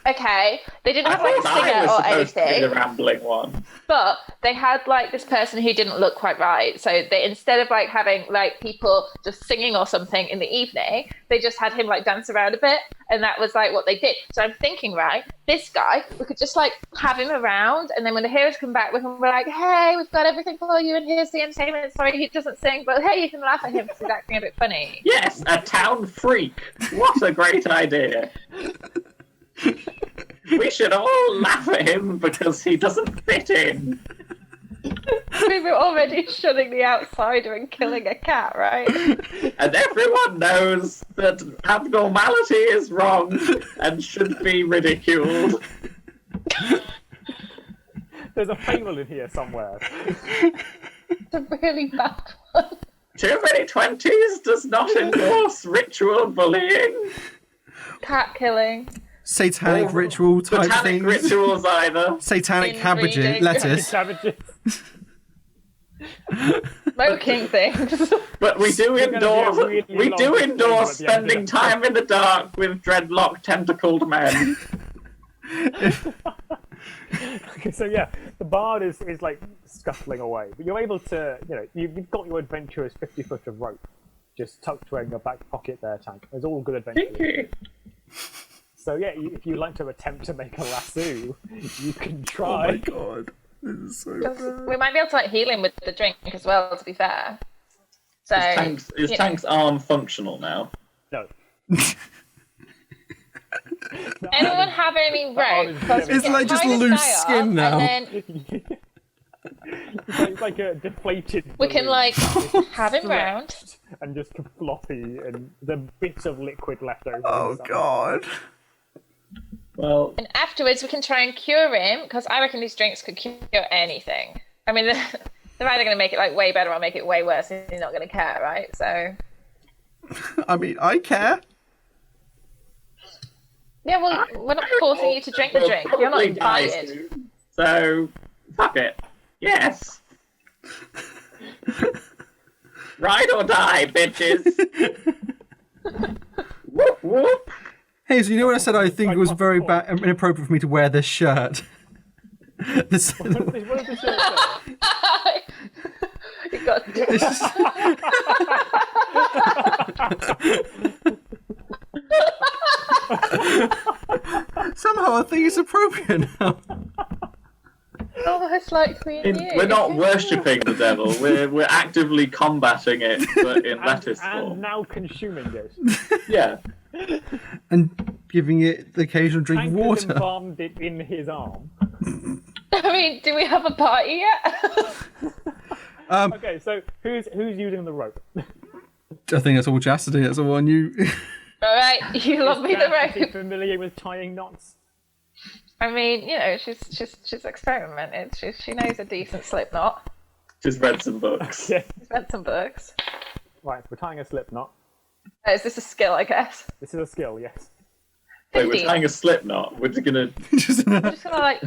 okay, they didn't have like a I singer was or supposed to be anything. the rambling one. But they had like this person who didn't look quite right. So they, instead of like having like people just singing or something in the evening, they just had him like dance around a bit. And that was like what they did. So I'm thinking, right, this guy, we could just like have him around. And then when the heroes come back, we can be like, hey, we've got everything for you. And here's the entertainment. Sorry, he doesn't sing, but hey, you can laugh at him because he's acting a bit funny. Yes, a town freak. What a great idea. We should all laugh at him because he doesn't fit in. We were already shunning the outsider and killing a cat, right? And everyone knows that abnormality is wrong and should be ridiculed. There's a fable in here somewhere. It's a really bad one. Too many 20s does not endorse ritual bullying. Cat killing. Satanic Or ritual type botanic things. rituals either. Satanic cabbage, Inbreeding. lettuce. Savages. Smoking things. But we do It's gonna be a really long endorse disclaimer at the end of spending it. time in the dark with dreadlock tentacled men. So yeah, the bard is like scuttling away, but you're able to, you've got your adventurous 50 foot of rope just tucked away in your back pocket there, Tank. There's all good adventure. So yeah, if you like to attempt to make a lasso, you can Oh try. my god. This is so bad. We might be able to like heal him with the drink as well, to be fair. So Is Tank's arm functional now? No. anyone have any rope? It's like just loose skin now. And then It's like a deflated. we can balloon. like have him round. Stretched and just floppy, and the bits of liquid left over. Oh inside. god. Well, And afterwards we can try and cure him, because I reckon these drinks could cure anything. I mean, they're either going to make it like way better or make it way worse, and you're not going to care, right? So I mean, I care. yeah, well, we're not forcing you to drink the we'll drink. You're not probably die invited. soon. So, fuck it. Yes. Ride or die, bitches. Whoop whoop. Hey, so you know what I said? I think it was very inappropriate for me to wear this shirt. This, What did the shirt say? You got to do it. somehow I think it's appropriate now. Oh, it's like me and you. We're not worshipping the devil. We're actively combating it, but in lettuce and form. now consuming it. Yeah. And giving it the occasional drink of Hank has water. embalmed it in his arm. I mean, do we have a party yet? Okay, so who's using the rope? I think that's all Chastity. That's all on you. All right, you love me the Chastity rope. familiar with tying knots? I mean, you know, she's experimented. She knows a decent slip knot. Just read some books. Okay. She's read some books. Right, we're tying a slip knot. Oh, is this a skill, I guess? This is a skill, yes. Wait, we're 15. tying a slip knot. We're just gonna. just, I'm just gonna like.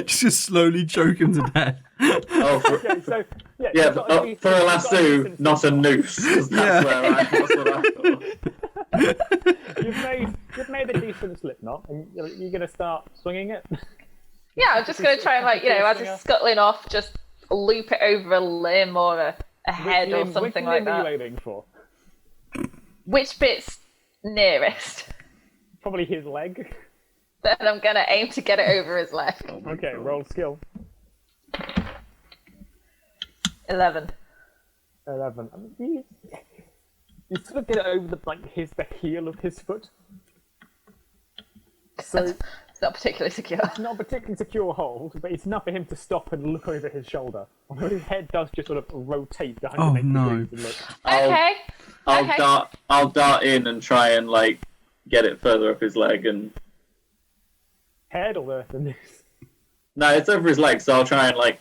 just slowly choke him to death. Oh, Okay, so yeah, yeah, you've got a but for a you've got lasso, decent not a slip knot. noose. 'Cause Yeah. That's what I thought. You've made a decent slip knot, and you're gonna start swinging it. Yeah, I'm just gonna try and like, you know, as it's scuttling off, just loop it over a limb or a head or something Which like limb are that. you aiming for? Which bit's nearest? Probably his leg. Then I'm gonna aim to get it over his leg. Okay, roll skill. 11. 11. I mean, you sort of get it over the heel of his foot. So It's not particularly secure. it's not a particularly secure hold, but it's enough for him to stop and look over his shoulder. Although his head does just sort of rotate 180 no. degrees and look. Okay. Okay. I'll dart in and try and like get it further up his leg and. Head or the noose? No, it's over his leg, so I'll try and like.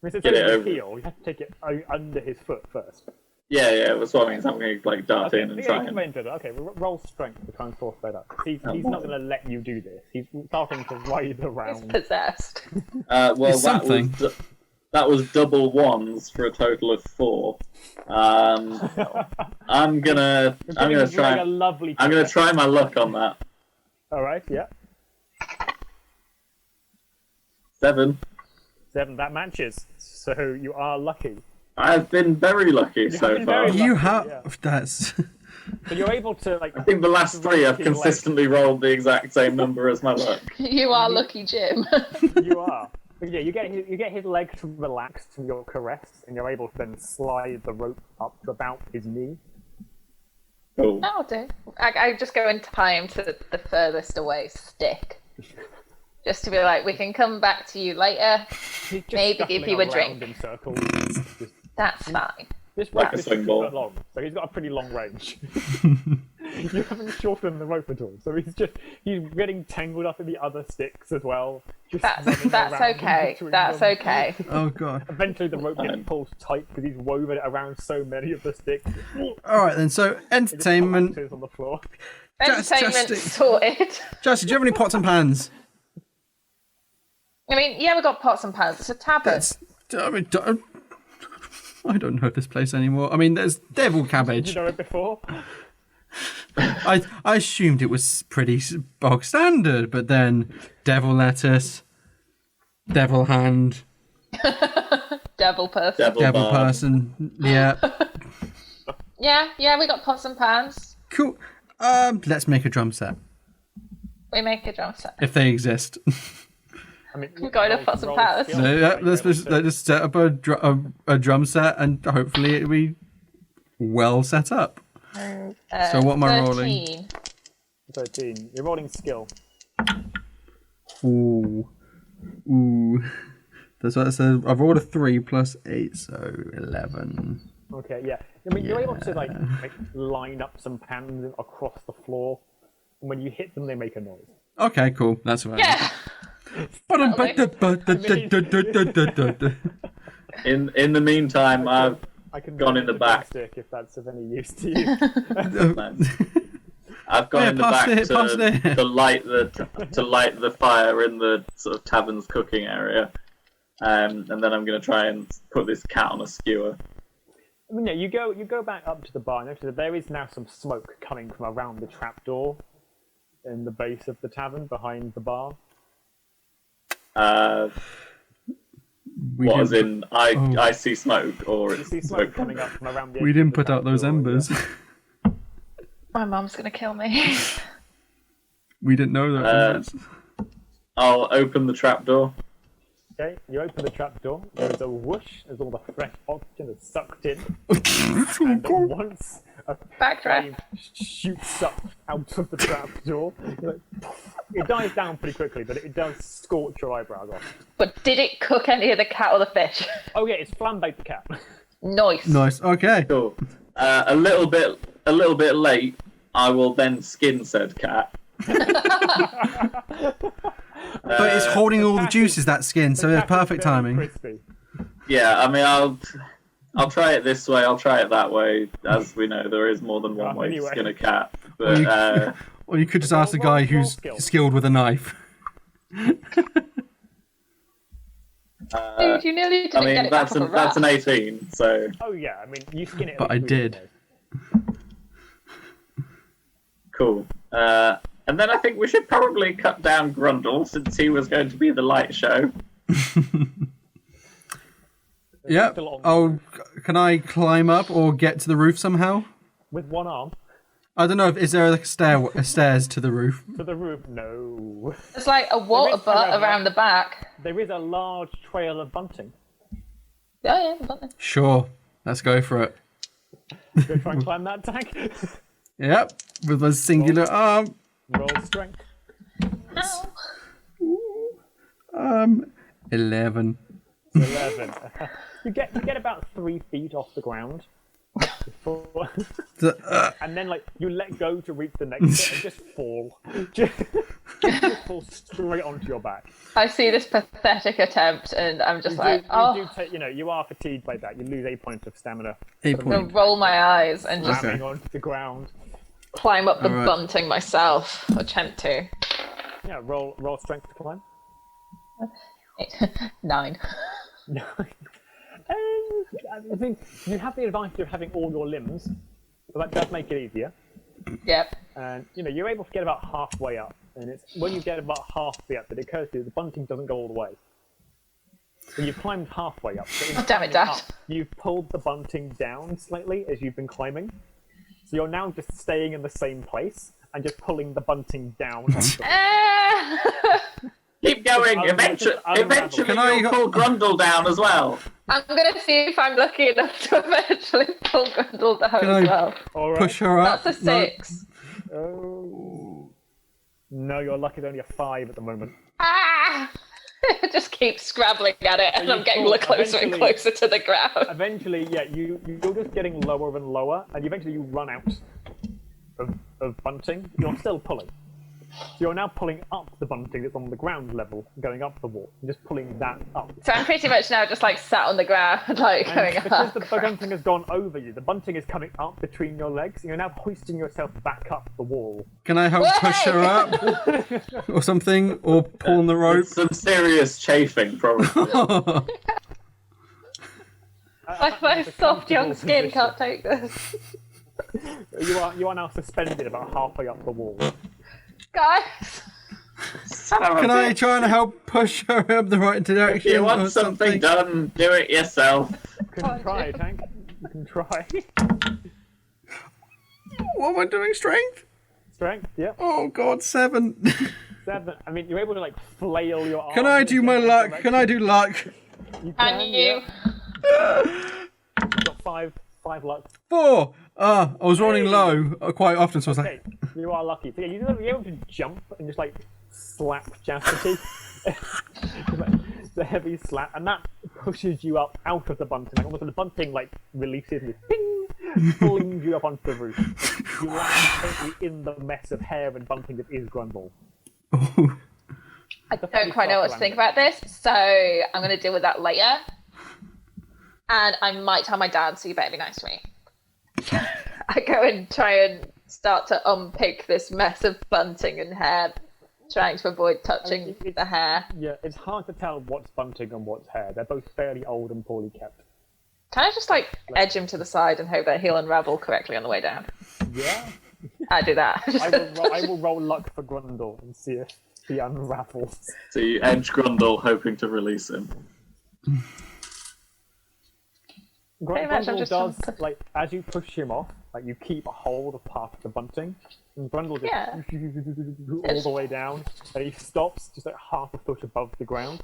If it's Get it over over. his heel, you have to take it under his foot first. Yeah, that's what I mean. So I'm going to like dart Okay, in and yeah, try you can and. make it. Okay, roll strength to try and force that up. He's not going to let you do this. He's starting to writhe He's around. possessed. Well, It's something. that was double ones for a total of 4. I'm gonna try. a lovely. I'm gonna try my luck on that. All right, yeah. 7. 7, that matches. So you are lucky. I've been very lucky have so been far. very You lucky, have. yeah. That's. So you're able to like. I think the last 3 I've His leg. consistently rolled the exact same number as my luck. You are lucky, Jim. You are. But yeah, you get his leg to relax from your caress, and you're able to then slide the rope up to about his knee. Cool. That'll do. I just go and tie him to the furthest away stick. Just to be like, we can come back to you later. He's just Maybe give you a scuttling around drink. in circles. Just- That's fine. This Like rope a is swing 2 ball. foot long, so he's got a pretty long range. You haven't shortened the rope at all, so he's getting tangled up in the other sticks as well. Just running That's around okay. between That's them. okay. Oh god. Eventually, the rope gets Fine. pulled tight because he's woven it around so many of the sticks. All right then. So It just entertainment. collapses on the floor. Entertainment Just- sorted. Jesse, do you have any pots and pans? I mean, yeah, we got pots and pans. It's a tavern. I don't know this place anymore. I mean, there's devil Did cabbage. you know it before? I assumed it was pretty bog standard, but then devil lettuce, devil hand, Devil person. devil barb. person. Yeah, Yeah, we got pots and pans. cool. Let's make a drum set We make a drum set. if they exist. I mean, We've got enough roll- pots and roll pans. skill, So, yeah, like, let's you're able just, to- let's just set up a drum set, and hopefully it'll be well set up. So what am I rolling? 13. 13. You're rolling skill. Ooh. That's what it says. I've rolled a 3 plus 8, so 11. Okay, yeah. I mean, you're able to like line up some pans across the floor, and when you hit them, they make a noise. Okay, cool. That's right. Yeah. In the meantime, I've I can Gone in the back. stick if that's of any use to you. I've gone Yeah, in the pass back it, pass it. to light the fire in the sort of tavern's cooking area, and then I'm going to try and put this cat on a skewer. I mean, yeah, you go back up to the bar. Notice that there is now some smoke coming from around the trapdoor in the base of the tavern behind the bar. We What, as didn't, in I see smoke, or You it's see smoke coming up from around the. we edge didn't of the put out those trapdoor, embers. yeah. My mum's gonna kill me. We didn't know that. embers. I'll open the trapdoor. Okay, you open the trapdoor. There's a whoosh as all the fresh oxygen is sucked in, and at once a Backdraft. flame shoots up out of the trapdoor. You're like, It dies down pretty quickly, but it does scorch your eyebrows off. But did it cook any of the cat or the fish? Oh yeah, it's flambéed the cat. Nice. Nice. Okay. Cool. A little bit late. I will then skin said cat. But it's holding all the juices, that skin, so it's perfect timing. Crispy. Yeah, I mean, I'll try it this way. I'll try it that way. As we know, there is more than one way to skin a cat. But Or you could just ask the guy who's skilled with a knife. Dude, you nearly didn't I mean, get it back off a that's an rat. 18. So Oh yeah, I mean, you skin it. But I did. cool. And then I think we should probably cut down Grundle since he was going to be the light show. Yep. Oh, can I climb up or get to the roof somehow? With one arm I don't know. Is there a stairs to the roof? to the roof. No. It's like a water butt around the back. There is a large trail of bunting. Yeah, the bunting. Sure. Let's go for it. Go try and climb that tank. Yep. With a singular arm. Roll strength. Ow. 11. 11. You get about 3 feet off the ground. Before, and then like you let go to reach the next bit and just fall. Just fall straight onto your back. I see this pathetic attempt and I'm just You are fatigued by that. You lose 8 points of stamina. 8 I'm gonna points. roll my eyes and just Slamming onto the ground. climb up the Alright. bunting myself. Or attempt to. Yeah, roll strength to climb. 9. No. I think you have the advantage of having all your limbs, so that does make it easier. Yep. And you're able to get about halfway up, and it's when you get about halfway up that it occurs to you the bunting doesn't go all the way. So you've climbed halfway up. So in Damn it, climbing Dad. up, you've pulled the bunting down slightly as you've been climbing. So you're now just staying in the same place and just pulling the bunting down. keep going. Eventually Can I- you'll pull Grundle down as well. I'm gonna see if I'm lucky enough to eventually pull Grundle down Can as I- well. All right. Push her up. That's a No. 6. Oh. No, your luck is only a 5 at the moment. Ah! Just keep scrabbling at it, and you I'm getting fall- closer and eventually- closer to the ground. Eventually, yeah, you're just getting lower and lower, and eventually you run out of bunting. You're still pulling. So you're now pulling up the bunting that's on the ground level, going up the wall, and just pulling that up. So I'm pretty much now just like sat on the ground, like And going because up. the bunting has gone over you, the bunting is coming up between your legs, and you're now hoisting yourself back up the wall. Can I help push her up? Or something? Or pull on the rope? Some serious chafing, probably. Like my soft young skin can't take this. You are now suspended about halfway up the wall. Guys! Can I try and help push her up the right direction? If you or want something done, do it yourself. You can try, Tank. You can try. What am I doing? Strength? Strength, yeah. Oh god, 7. 7. I mean, you're able to like flail your arms. Can I do my luck? Can I do luck? You can, And you. You've got 5 luck. 4. I was rolling low quite often, so I was Okay, like, you are lucky. So yeah, you're able to jump and just like slap Chastity. The heavy slap, and that pushes you up out of the bunting. Like, almost when the bunting like releases and ping, flings you up onto the roof. You land totally in the mess of hair and bunting that is Grundle. I don't quite know what to think about this, so I'm going to deal with that later. And I might tell my dad, so you better be nice to me. I go and try and start to unpick this mess of bunting and hair, trying to avoid touching the hair. Yeah, it's hard to tell what's bunting and what's hair. They're both fairly old and poorly kept. Can I just like edge him to the side and hope that he'll unravel correctly on the way down? Yeah, I do that. I will roll luck for Grundle and see if he unravels. So you edge Grundle, hoping to release him. Pretty much, I'm Grundle just does, trying to- like, as you push him off, like, you keep a hold of part of the bunting, and Grundle just Yeah. all the way down, and he stops just like half a foot above the ground,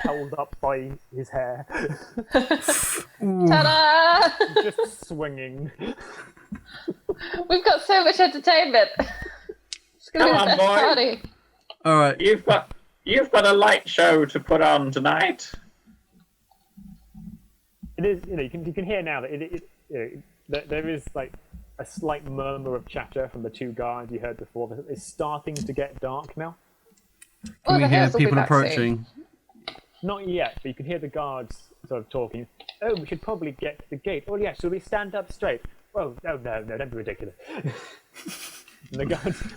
held up by his hair, Ta-da! just swinging. We've got so much entertainment. Come on, boy. Party. All right. You've got a light show to put on tonight. It is, you can hear now that there is like a slight murmur of chatter from the two guards you heard before. It's starting to get dark now. Can we the hear Hails will be people back soon. approaching? Not yet, but you can hear the guards sort of talking. Oh, we should probably get to the gate. Oh, yeah, should we stand up straight? Oh, no, don't be ridiculous. And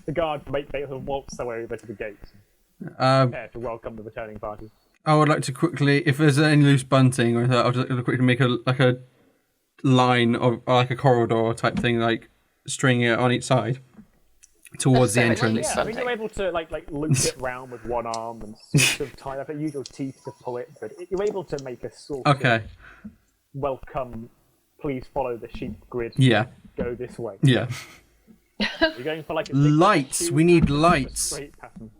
the guard walks their way over to the gate, prepare to welcome the returning party. I would like to quickly, if there's any loose bunting or anything, I'll just quickly make a line or like a corridor type thing, like stringing it on each side towards the entrance. Yeah, I mean, you're able to like loop it round with one arm and sort of tie up use your teeth to pull it, but you're able to make a sort of welcome, please follow the sheep grid. Yeah. Go this way. Yeah. You're going for like a lights. We need lights. Straight pattern.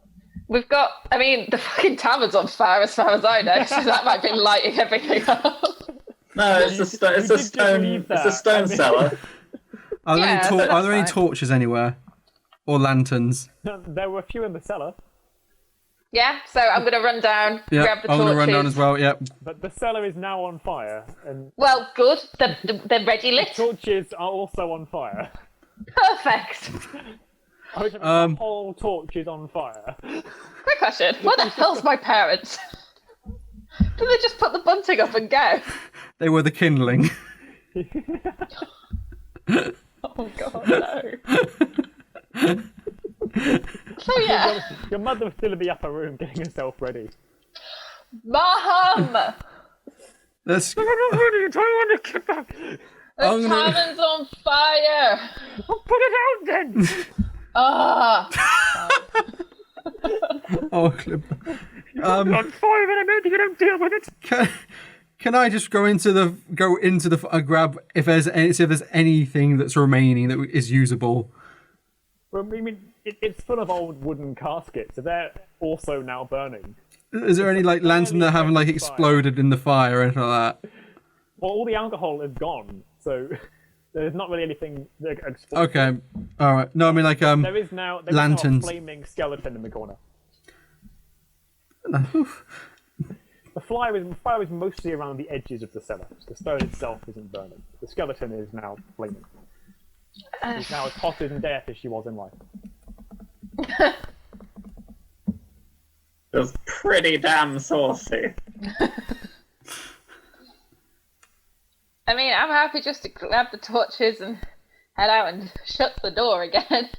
We've got, I mean, the fucking tavern's on fire as far as I know, so that might be lighting everything up. No, it's a stone cellar. Are there, Yeah, so are there any that's fine. torches anywhere? Or lanterns? There were a few in the cellar, Yeah, so I'm going to run down, Yeah, grab the I'm torches. going to run down as well, yep. but the cellar is now on fire, and Well, good. They're ready lit. torches are also on fire. Perfect. The whole torch is on fire. Quick question. Where the hell's my parents? Did they just put the bunting up and go? They were the kindling. Oh, God, no. So, yeah. Your mother was still in the upper room getting herself ready. Mom! Let's... I'm not ready. I don't want to get back. The tavern's on fire! I'll put it out then. Ah! Oh, On fire, and I'm ready to deal with it. can I just go into the grab if there's anything that's remaining that is usable? Well, I mean, it's full of old wooden caskets, so they're also now burning. Is there any like lantern that haven't like exploded in the fire or anything like that? Well, all the alcohol is gone, so there's not really anything that explodes. Okay, all right. No, I mean like There is now a lanterns. flaming skeleton in the corner. The fire is mostly around the edges of the cellar. The stone itself isn't burning. The skeleton is now flaming. She's now as hot in death as she was in life. It was pretty damn saucy. I mean, I'm happy just to grab the torches and head out and shut the door again.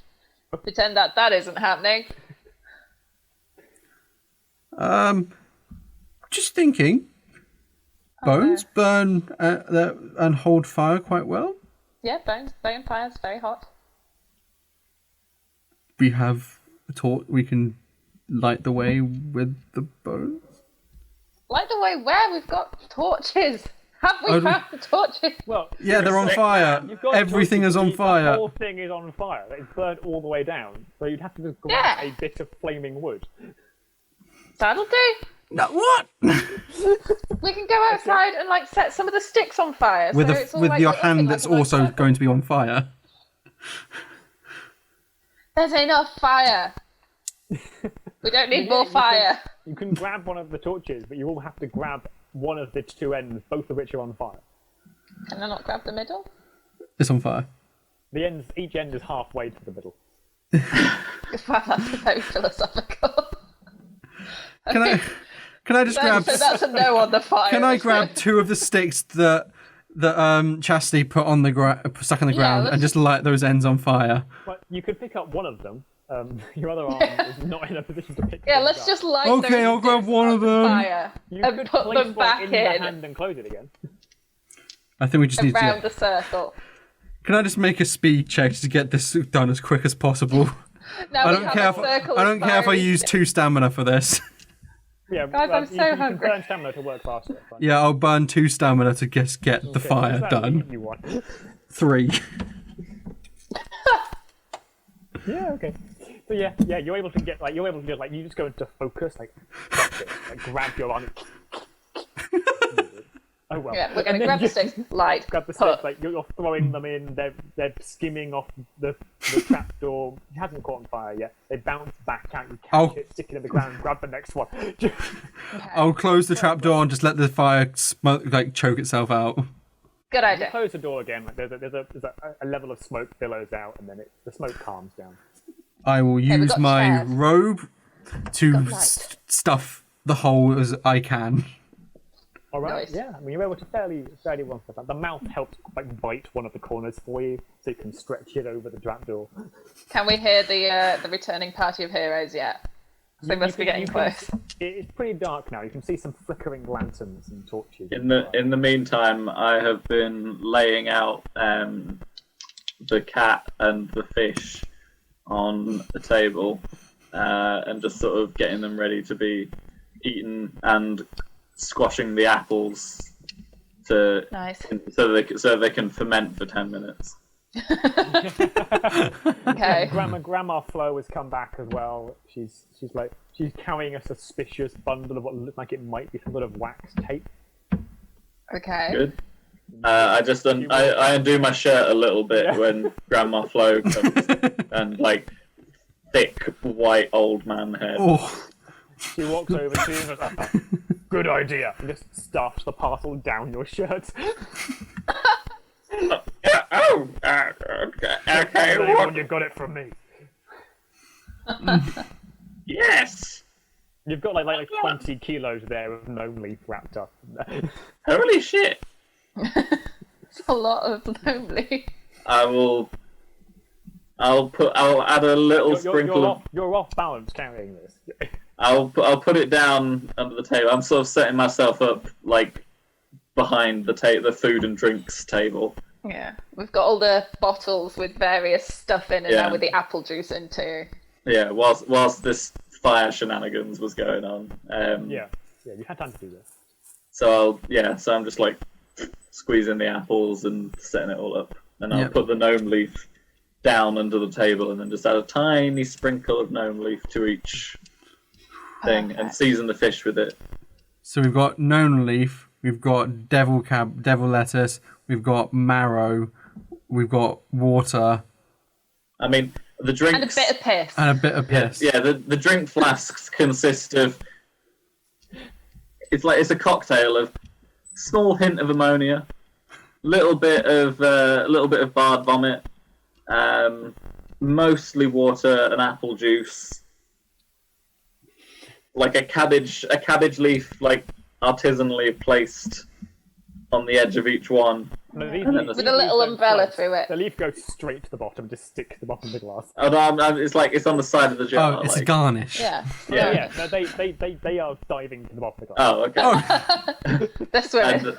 Pretend that isn't happening. Just thinking, bones burn and hold fire quite well. Yeah, bone fire's very hot. We have a torch. We can light the way with the bones. Light the way where? We've got torches. Have we found the torches? Well, Yeah, they're on fire. you've got Everything is on The fire. whole thing is on fire. It's burnt all the way down. So you'd have to just grab Yeah. a bit of flaming wood. That'll do. No, what? We can go outside and like set some of the sticks on fire. with so it's all, like, your looking hand like that's a nice also circle. going to be on fire. There's enough fire. We don't need more fire. You can grab one of the torches, but you all have to grab one of the two ends, both of which are on fire. Can I not grab the middle? It's on fire. Each end is halfway to the middle. Wow, that's very philosophical. Can I just grab? So that's a no on the fire. Can I isn't grab it? two of the sticks that Chastity put on the stuck on the ground let's and just light those ends on fire? Well, you could pick up one of them. Your other arm is not in a position to pick Yeah, things let's up. just light Okay, those I'll grab sticks one on of them. fire You and could put place them one back in the in hand and close it again. I think we just need around to. the circle. Can I just make a speed check to get this done as quick as possible? Now I we don't have care. a circle I of don't care if I fiery use sticks. 2 stamina for this. Yeah, Guys, I'm so you can hungry. burn stamina to work faster. It's fine. Yeah, I'll burn 2 stamina to get the Okay, fire what's that done. You want? 3. Yeah, okay. So yeah, you're able to get you just go into focus, like grab your arm. Oh well. Yeah, we're going And to then grab the sticks. Light. Grab the put. sticks, like you're throwing them in. They're skimming off the trapdoor. It hasn't caught on fire yet. They bounce back out. You catch it, stick it in the ground, grab the next one. I'll close the trapdoor and just let the fire smoke, like choke itself out. Good You idea. close the door again. Like there's a level of smoke billows out, and then the smoke calms down. I will we've use got my chairs. robe to Got light. stuff the hole as I can. All right. Nice. Yeah. I mean, you're able to fairly run stuff out. The mouth helps like bite one of the corners for you, so you can stretch it over the trapdoor. Can we hear the returning party of heroes yet? They must be getting close. It's pretty dark now. You can see some flickering lanterns and torches. In the meantime, I have been laying out the cat and the fish on a table, and just sort of getting them ready to be eaten, and squashing the apples to Nice. so they can ferment for 10 minutes. Okay. Grandma Flo has come back as well. She's carrying a suspicious bundle of what looks like it might be some sort of wax tape. Okay. Good. I undo my shirt a little bit when Grandma Flo comes, and like thick white old man hair. Oh, She walks over to you and goes, "Good idea." And just stuffs the parcel down your shirt. Okay. Well, you got it from me. Yes. You've got like 20 kilos there of gnome leaf wrapped up. Holy shit. It's a lot of lonely. I'll add a little sprinkle. You're off balance carrying this. I'll put it down under the table. I'm sort of setting myself up like behind the food and drinks table. Yeah. We've got all the bottles with various stuff in, and Yeah. now with the apple juice in too. Yeah, whilst this fire shenanigans was going on. Yeah, you had time to do this. So I'm just like squeezing the apples and setting it all up, and I'll put the gnome leaf down under the table, and then just add a tiny sprinkle of gnome leaf to each thing, and season the fish with it. so we've got gnome leaf, we've got devil lettuce, we've got marrow, we've got water, I mean, the drinks And a bit of piss. and a bit of piss. Yeah, the drink flasks consist of. It's a cocktail of small hint of ammonia, little bit of barred vomit, mostly water and apple juice, like a cabbage leaf, like artisanally placed on the edge of each one. No, With a little umbrella through it. The leaf goes straight to the bottom, just stick to the bottom of the glass. Oh no, it's on the side of the jar. Oh, it's a like. garnish. Yeah. Yeah. No, they are diving to the bottom of the glass. Oh, okay. They're swimming.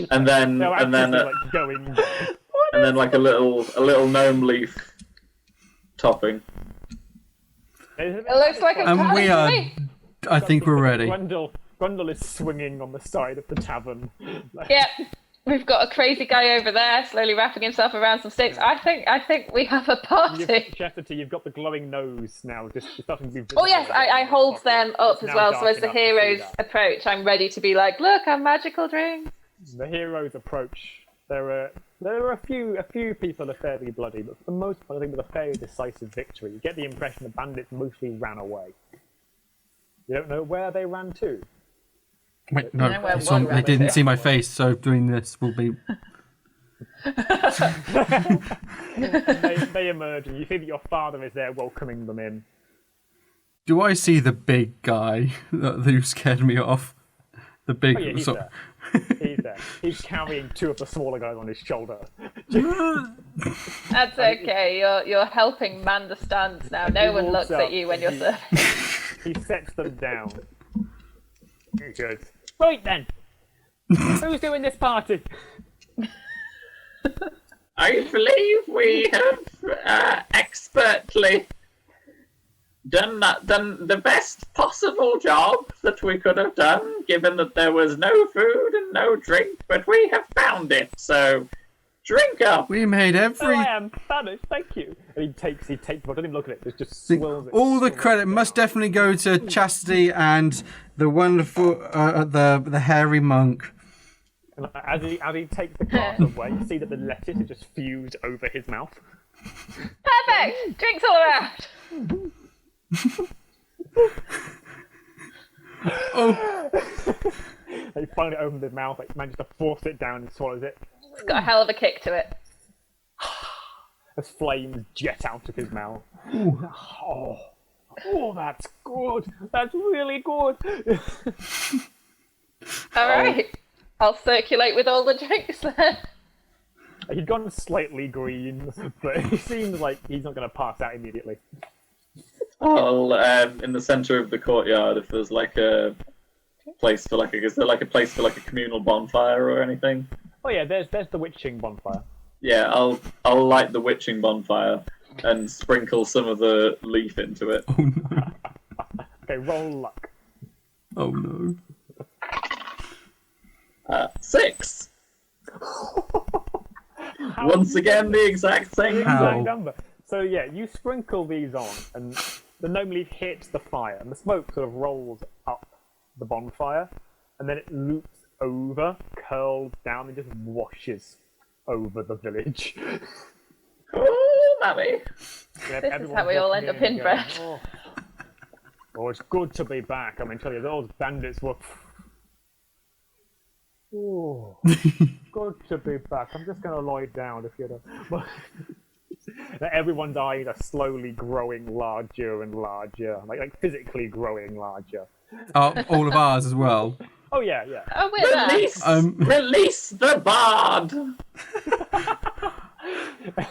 And then No, and then like going. and then like a little gnome leaf topping. It looks like a And party we are. to me. I think we're ready. Grundle is swinging on the side of the tavern. Like, Yep. We've got a crazy guy over there, slowly wrapping himself around some sticks. I think we have a party. Chastity, you've got the glowing nose now, just starting to be visible. Oh yes, I hold them up as now well. dark So as the enough to see heroes that. approach, I'm ready to be like, look, I'm magical drink. The heroes approach. There are a few people are fairly bloody, but for the most part, I think with a fairly decisive victory. You get the impression the bandits mostly ran away. You don't know where they ran to. Wait, no, know where it's on- one they didn't rabbit see my face, so doing this will be. They emerge, and you see that your father is there welcoming them in. Do I see the big guy who scared me off? The big. Oh yeah, he's there. He's there. He's carrying two of the smaller guys on his shoulder. That's okay. You're helping man the stands now. No one walks looks up at you when you're and serving. He sets them down. He goes, "Right then, who's doing this party?" I believe we have expertly done the best possible job that we could have done, given that there was no food and no drink, but we have found it. So, drink up. We made Oh, every. I am famished, thank you. And he takes, well, don't even look at it, just swirls it. All the swirls credit it must down. definitely go to Chastity and the wonderful, the hairy monk. And as he takes the glass away, you see that the lettuce is just fused over his mouth. Perfect! Drinks all around! Oh, He finally opens his mouth, like, manages to force it down and swallows it. It's got a hell of a kick to it. As flames jet out of his mouth. Oh, that's good. That's really good. All right. I'll circulate with all the drinks then. He's gone slightly green, but he seems like he's not going to pass out immediately. I'll, in the centre of the courtyard, if there's like a place for is there like a place for like a communal bonfire or anything? Oh yeah, there's the witching bonfire. Yeah, I'll light the witching bonfire and sprinkle some of the leaf into it. oh no. Okay, roll luck. Oh no. 6. Once again, the exact same Exact number. number. So yeah, you sprinkle these on, and the gnome leaf hits the fire, and the smoke sort of rolls up the bonfire, and then it loops over, curls down, and just washes over the village. Oh, mammy. This is how we all end up inbred. Oh, it's good to be back. I mean, tell you, those bandits were. Oh, good to be back. I'm just going to lie down if you don't. Everyone's eyes are slowly growing larger and larger, like physically growing larger. Oh, all of ours as well. Oh yeah. Oh, we're there. Release the bard.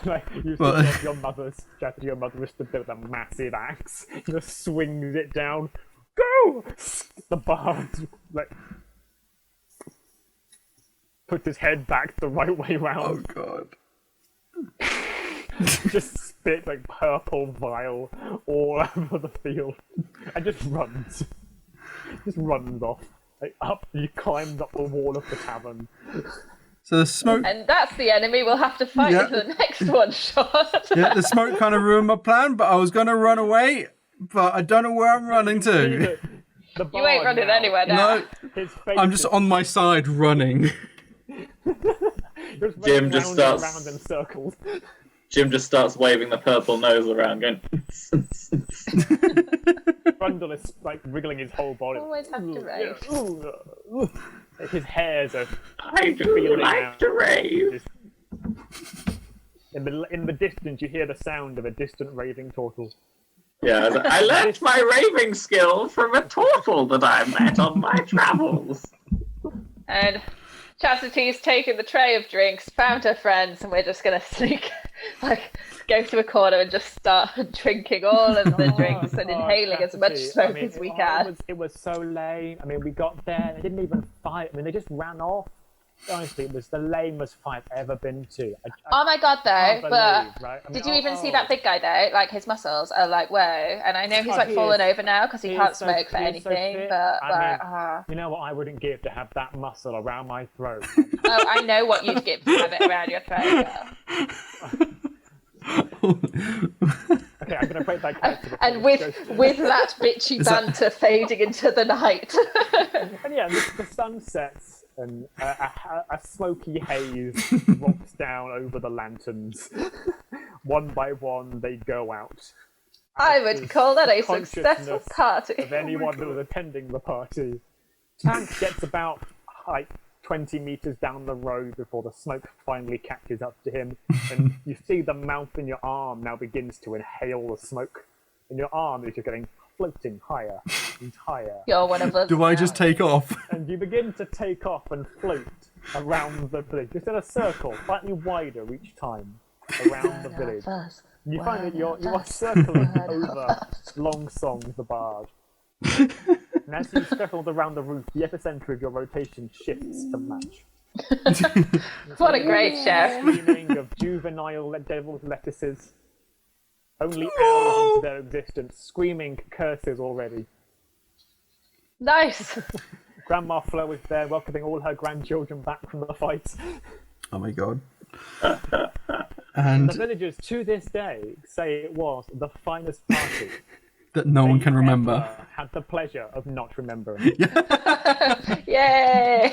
Like you Well- see your mother's strategy. Your mother is to build a massive axe. He just swings it down. Go! The bard like puts his head back the right way Oh round. god. Just spits like purple vial all over the field, and just runs. Just runs off. Like up, he climbs up the wall of the tavern. So the smoke. And that's the enemy we'll have to fight Yeah. in the next one shot. Yeah, the smoke kind of ruined my plan, but I was gonna run away, but I don't know where I'm running to. The You ain't bard running now, anywhere now. No, His face I'm just is- on my side running. just Jim running just round and starts- round in circles. Jim just starts waving the purple nose around, going. Brundle is like wriggling his whole body. Always have to rave. Like, his hairs are I do feeling like out. to rave. Just... In the distance, you hear the sound of a distant raving turtle. Yeah, I learnt my raving skill from a turtle that I met on my travels. And Chastity's taken the tray of drinks, found her friends, and we're just gonna sneak, go to a corner and just start drinking all of the drinks and inhaling as much Chastity, smoke as we can. It was so lame. I mean, we got there, they didn't even fight. I mean, they just ran off. Honestly, it was the lamest fight I've ever been to. Oh my god, though! can't But believe, right? I mean, did you even see that big guy though? Like his muscles are like whoa, and I know he's Oh, like he fallen is- over now because he he can't is so- smoke for he is so anything. fit. But I mean- You know what I wouldn't give to have that muscle around my throat? oh, I know what you'd give to have it around your throat. Girl. Okay, I'm going to break that character. before And this with goes- that bitchy Is that- banter fading into the night. And yeah, the sun sets and a smoky haze drops down over the lanterns. One by one, they go out. I As would is call that a consciousness successful party. Of anyone who was attending the party. Tank gets about 20 meters down the road before the smoke finally catches up to him, and you see the mouth in your arm now begins to inhale the smoke, and your arm is just getting floating higher and higher. You're one of us. Do I now. just take off? And you begin to take off and float around the village, just in a circle, slightly wider each time, around the village. You find that you are circling over Long Song the Bard. And as you circle around the roof, the epicenter of your rotation shifts to match. What a great show. Screaming of juvenile devil's lettuces. Only hours into their existence, screaming curses already. Nice. Grandma Flo is there, welcoming all her grandchildren back from the fight. Oh my god. The And villagers to this day say it was the finest party that no one can they remember. ever had the pleasure of not remembering. Yay.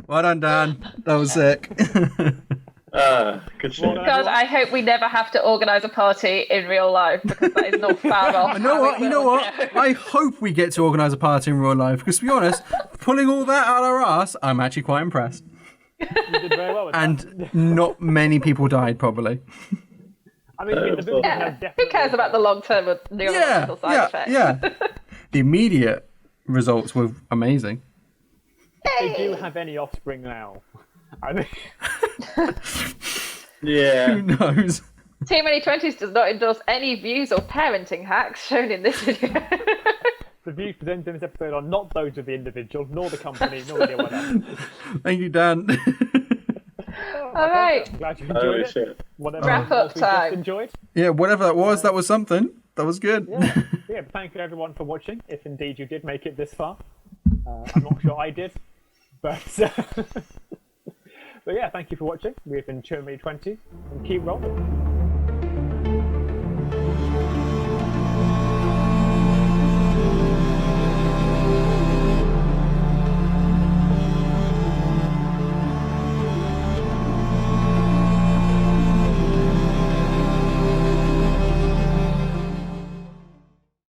Well done, Dan. That was sick. Good shit. God, I hope we never have to organise a party in real life because that is not far off. You know what? I hope we get to organise a party in real life because, to be honest, pulling all that out of our ass, I'm actually quite impressed. You did very well with And that. not many people died, probably. I mean, the movie has Who definitely... cares about the long-term neurological side effects? Yeah. The immediate results were amazing. If they do have any offspring now. I mean... Yeah. Who knows? Too Many 20s does not endorse any views or parenting hacks shown in this video. The views presented in this episode are not those of the individual, nor the company, nor anyone else. Thank you, Dan. All right. I'm glad you enjoyed it. Shit. Whatever Wrap else up we just time. enjoyed. Yeah, whatever that was something. That was good. Yeah, but thank you everyone for watching, if indeed you did make it this far. I'm not sure I did, but but yeah, thank you for watching. We've been Chiv 20, and keep rolling.